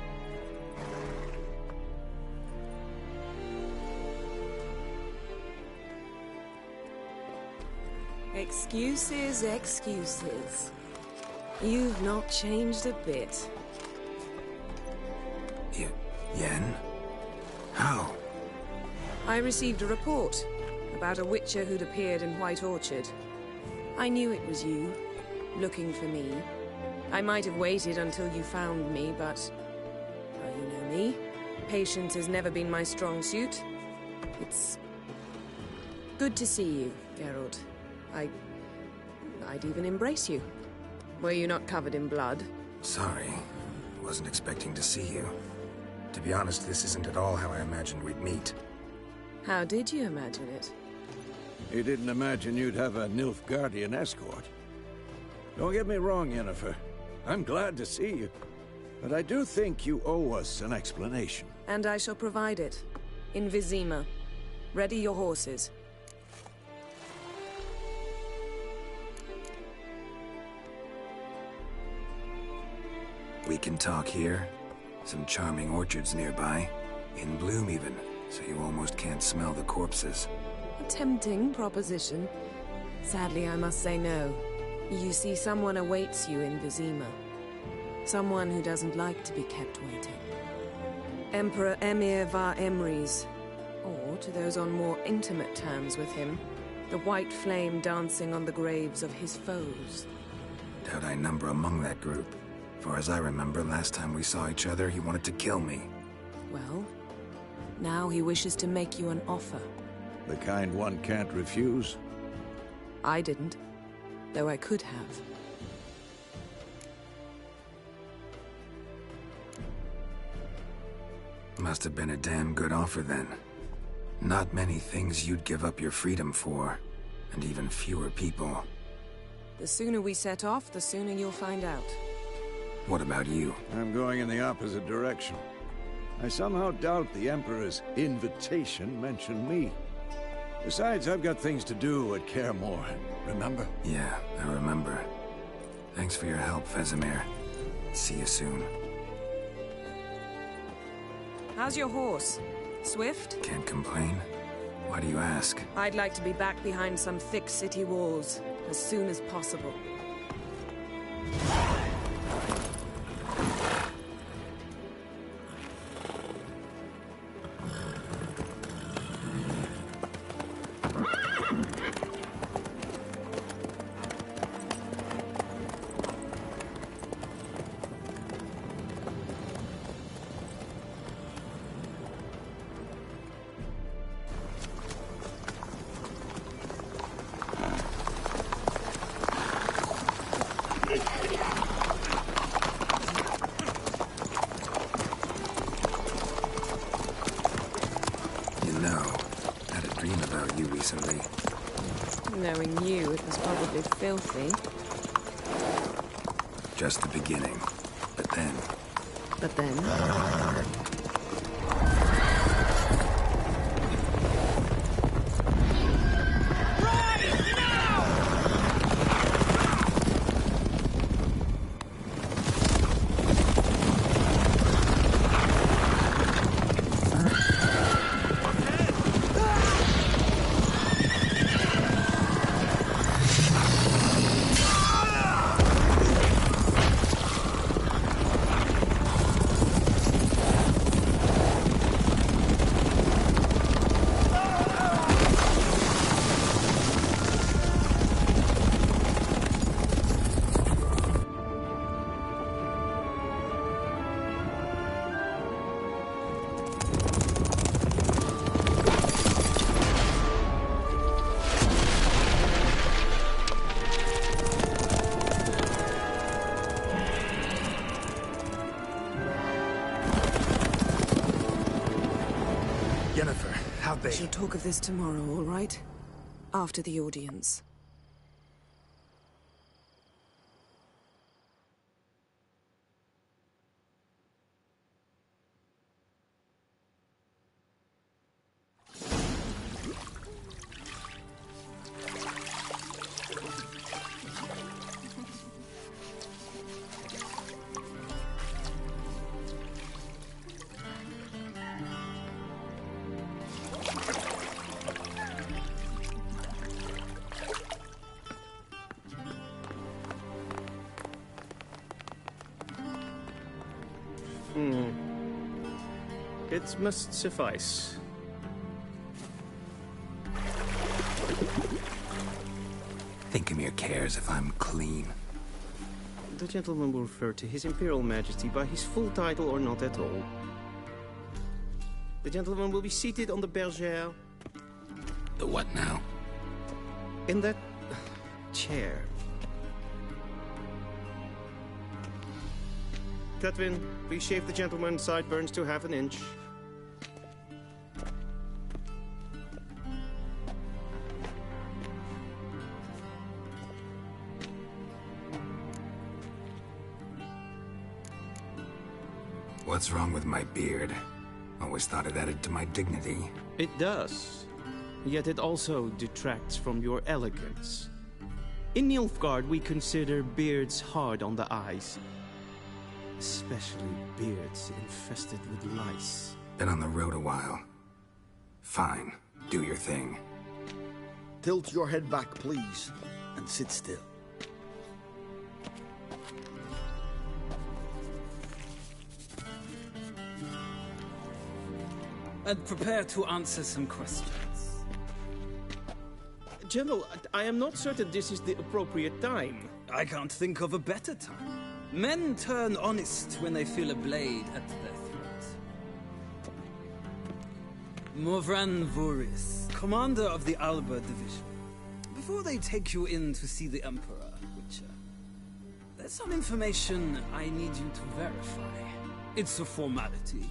Excuses, excuses. You've not changed a bit. Yen? How? I received a report about a witcher who'd appeared in White Orchard. I knew it was you, looking for me. I might have waited until you found me, but... well, you know me. Patience has never been my strong suit. It's... good to see you, Geralt. I'd even embrace you. Were you not covered in blood? Sorry. Wasn't expecting to see you. To be honest, this isn't at all how I imagined we'd meet. How did you imagine it? You didn't imagine you'd have a Nilfgaardian escort. Don't get me wrong, Yennefer. I'm glad to see you. But I do think you owe us an explanation. And I shall provide it. In Vizima. Ready your horses. We can talk here. Some charming orchards nearby. In bloom even, so you almost can't smell the corpses. A tempting proposition. Sadly, I must say no. You see, someone awaits you in Vizima. Someone who doesn't like to be kept waiting. Emperor Emir var Emrys. Or, to those on more intimate terms with him, the white flame dancing on the graves of his foes. Doubt I number among that group. Far as I remember, last time we saw each other, he wanted to kill me. Well, now he wishes to make you an offer. The kind one can't refuse? I didn't, though I could have. Must have been a damn good offer then. Not many things you'd give up your freedom for, and even fewer people. The sooner we set off, the sooner you'll find out. What about you? I'm going in the opposite direction. I somehow doubt the Emperor's invitation mentioned me. Besides, I've got things to do at Kaer Morhen, remember? Yeah, I remember. Thanks for your help, Vesemir. See you soon. How's your horse? Swift? Can't complain. Why do you ask? I'd like to be back behind some thick city walls as soon as possible. Knowing you, it was probably filthy. Just the beginning. But then... But then? We shall talk of this tomorrow, all right? After the audience. It must suffice. Thinkamir cares if I'm clean. The gentleman will refer to His Imperial Majesty by his full title or not at all. The gentleman will be seated on the bergère. The what now? In that... chair. Cutwin, please shave the gentleman's sideburns to half an inch. What's wrong with my beard? Always thought it added to my dignity. It does. Yet it also detracts from your elegance. In Nilfgaard, we consider beards hard on the eyes. Especially beards infested with lice. Been on the road a while. Fine, do your thing. Tilt your head back, please, and sit still. And prepare to answer some questions. General, I am not certain this is the appropriate time. I can't think of a better time. Men turn honest when they feel a blade at their throat. Morvran Voris, commander of the Alba Division. Before they take you in to see the Emperor, Witcher, there's some information I need you to verify. It's a formality,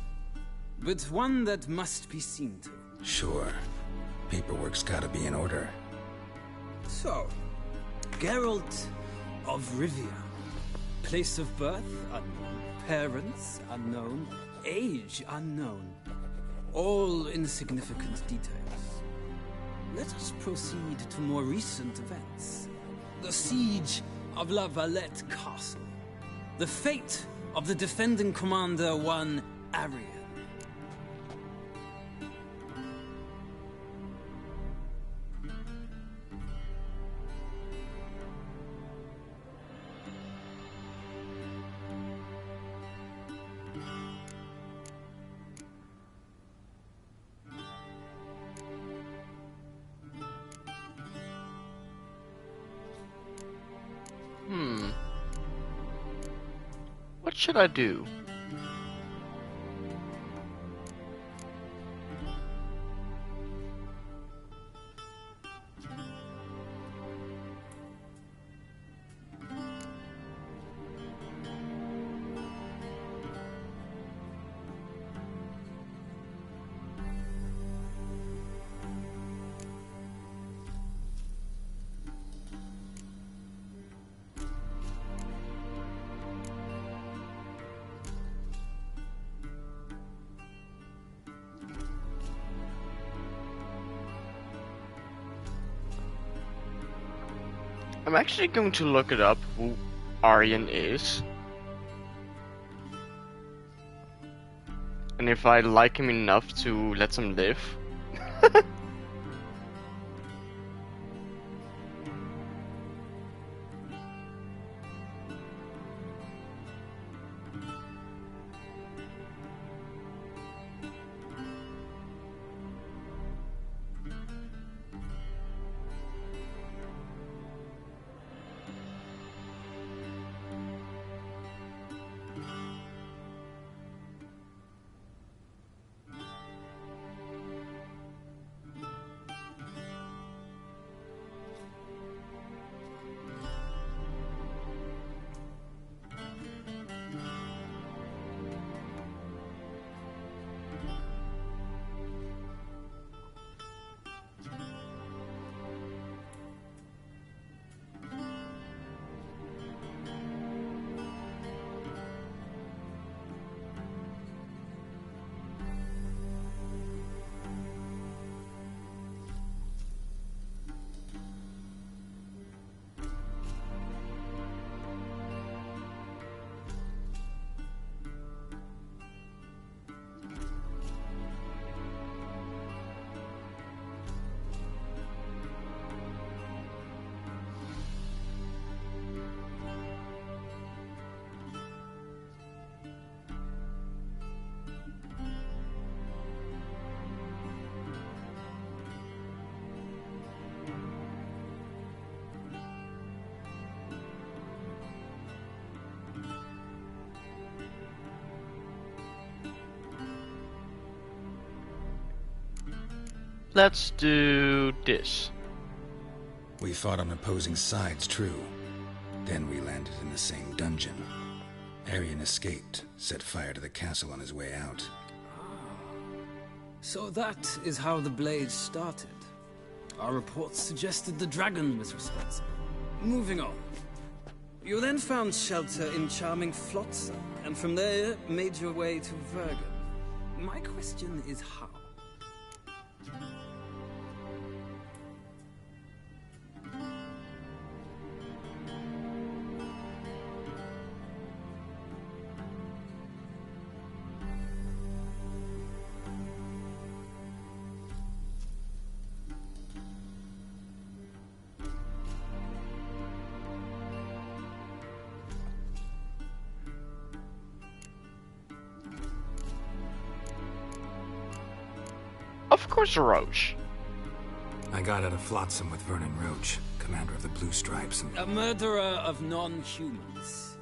but one that must be seen to. Sure. Paperwork's gotta be in order. So, Geralt of Rivia. Place of birth unknown. Parents unknown. Age unknown. All insignificant details. Let us proceed to more recent events. The siege of La Valette Castle. The fate of the defending commander, one Arian. What should I do? I'm actually going to look it up, who Aryan is. And if I like him enough to let him live. Let's do this. We fought on opposing sides, true. Then we landed in the same dungeon. Arian escaped, set fire to the castle on his way out. So that is how the blade started. Our reports suggested the dragon was responsible. Moving on. You then found shelter in charming Flotsam, and from there made your way to Vergen. My question is how? Of course, Roach. I got out of Flotsam with Vernon Roach, commander of the Blue Stripes, and... A murderer of non-humans.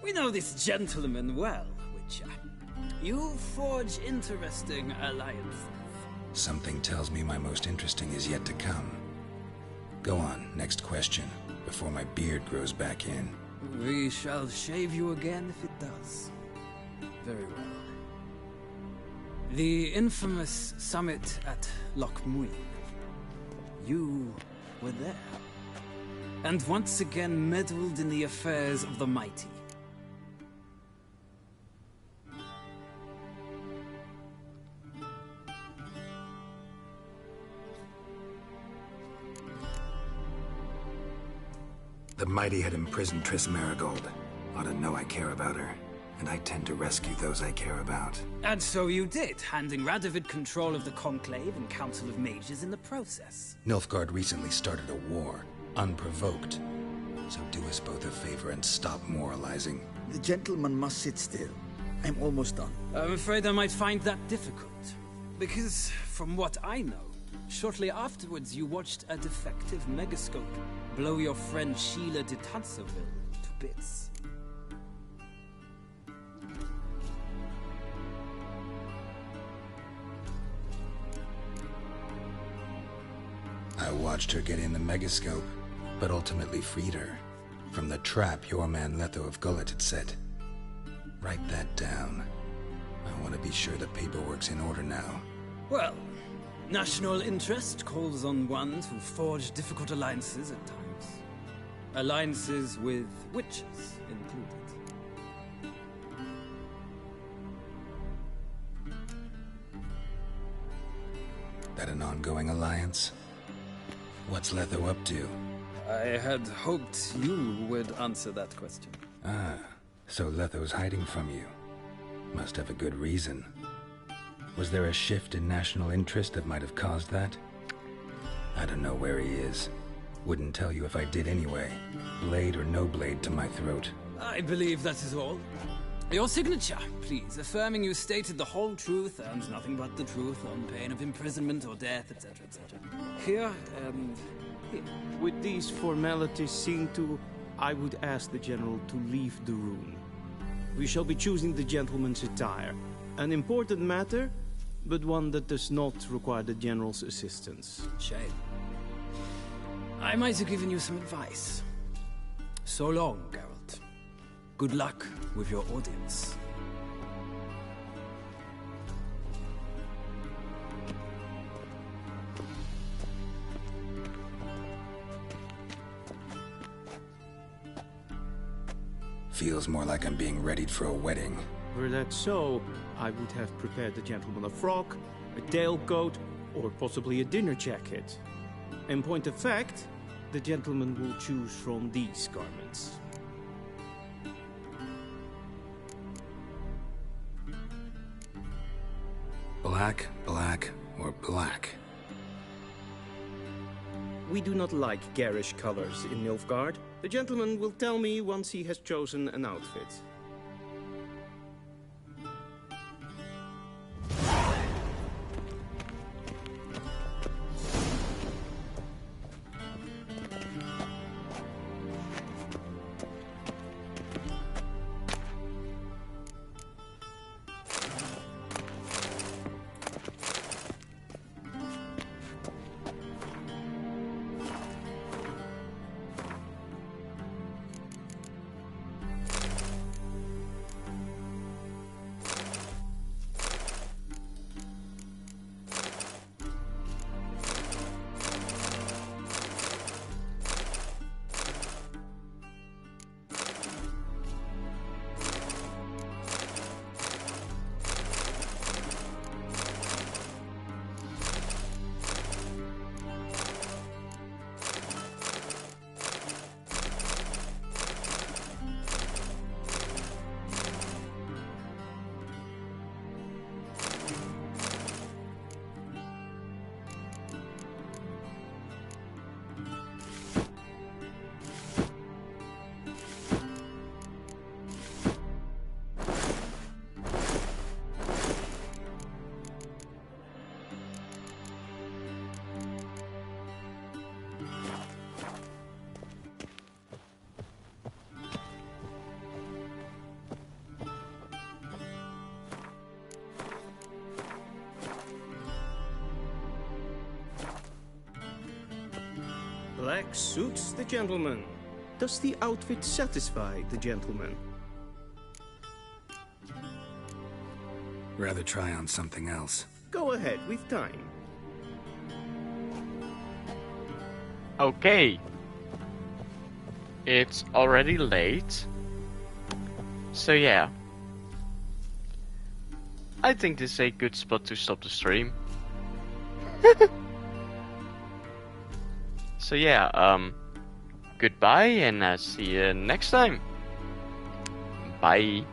We know this gentleman well, Witcher. You forge interesting alliances. Something tells me my most interesting is yet to come. Go on, next question, before my beard grows back in. We shall shave you again if it does. Very well. The infamous summit at Loch Muin. You were there. And once again meddled in the affairs of the mighty. The mighty had imprisoned Triss Marigold. Ought to know I care about her. And I tend to rescue those I care about. And so you did, handing Radovid control of the Conclave and Council of Mages in the process. Nilfgaard recently started a war, unprovoked. So do us both a favor and stop moralizing. The gentleman must sit still. I'm almost done. I'm afraid I might find that difficult. Because, from what I know, shortly afterwards you watched a defective megascope blow your friend Sheila de Tanserville to bits. I watched her get in the megascope, but ultimately freed her from the trap your man Letho of Gullet had set. Write that down. I want to be sure the paperwork's in order now. Well, national interest calls on one to forge difficult alliances at times. Alliances with witches included. That an ongoing alliance? What's Letho up to? I had hoped you would answer that question. Ah, so Letho's hiding from you. Must have a good reason. Was there a shift in national interest that might have caused that? I don't know where he is. Wouldn't tell you if I did anyway. Blade or no blade to my throat. I believe that is all. Your signature, please, affirming you stated the whole truth and nothing but the truth on pain of imprisonment or death, etc., etc. Here and here. With these formalities seen to, I would ask the General to leave the room. We shall be choosing the gentleman's attire. An important matter, but one that does not require the General's assistance. Shame. I might have given you some advice. So long, Geralt. Good luck with your audience. Feels more like I'm being readied for a wedding. Were that so, I would have prepared the gentleman a frock, a tailcoat, or possibly a dinner jacket. In point of fact, the gentleman will choose from these garments. Black, black, or black? We do not like garish colors in Nilfgaard. The gentleman will tell me once he has chosen an outfit. Black suits the gentleman. Does the outfit satisfy the gentleman? Rather try on something else. Go ahead with time. Okay. It's already late. So yeah. I think this is a good spot to stop the stream. So yeah, goodbye and see you next time. Bye.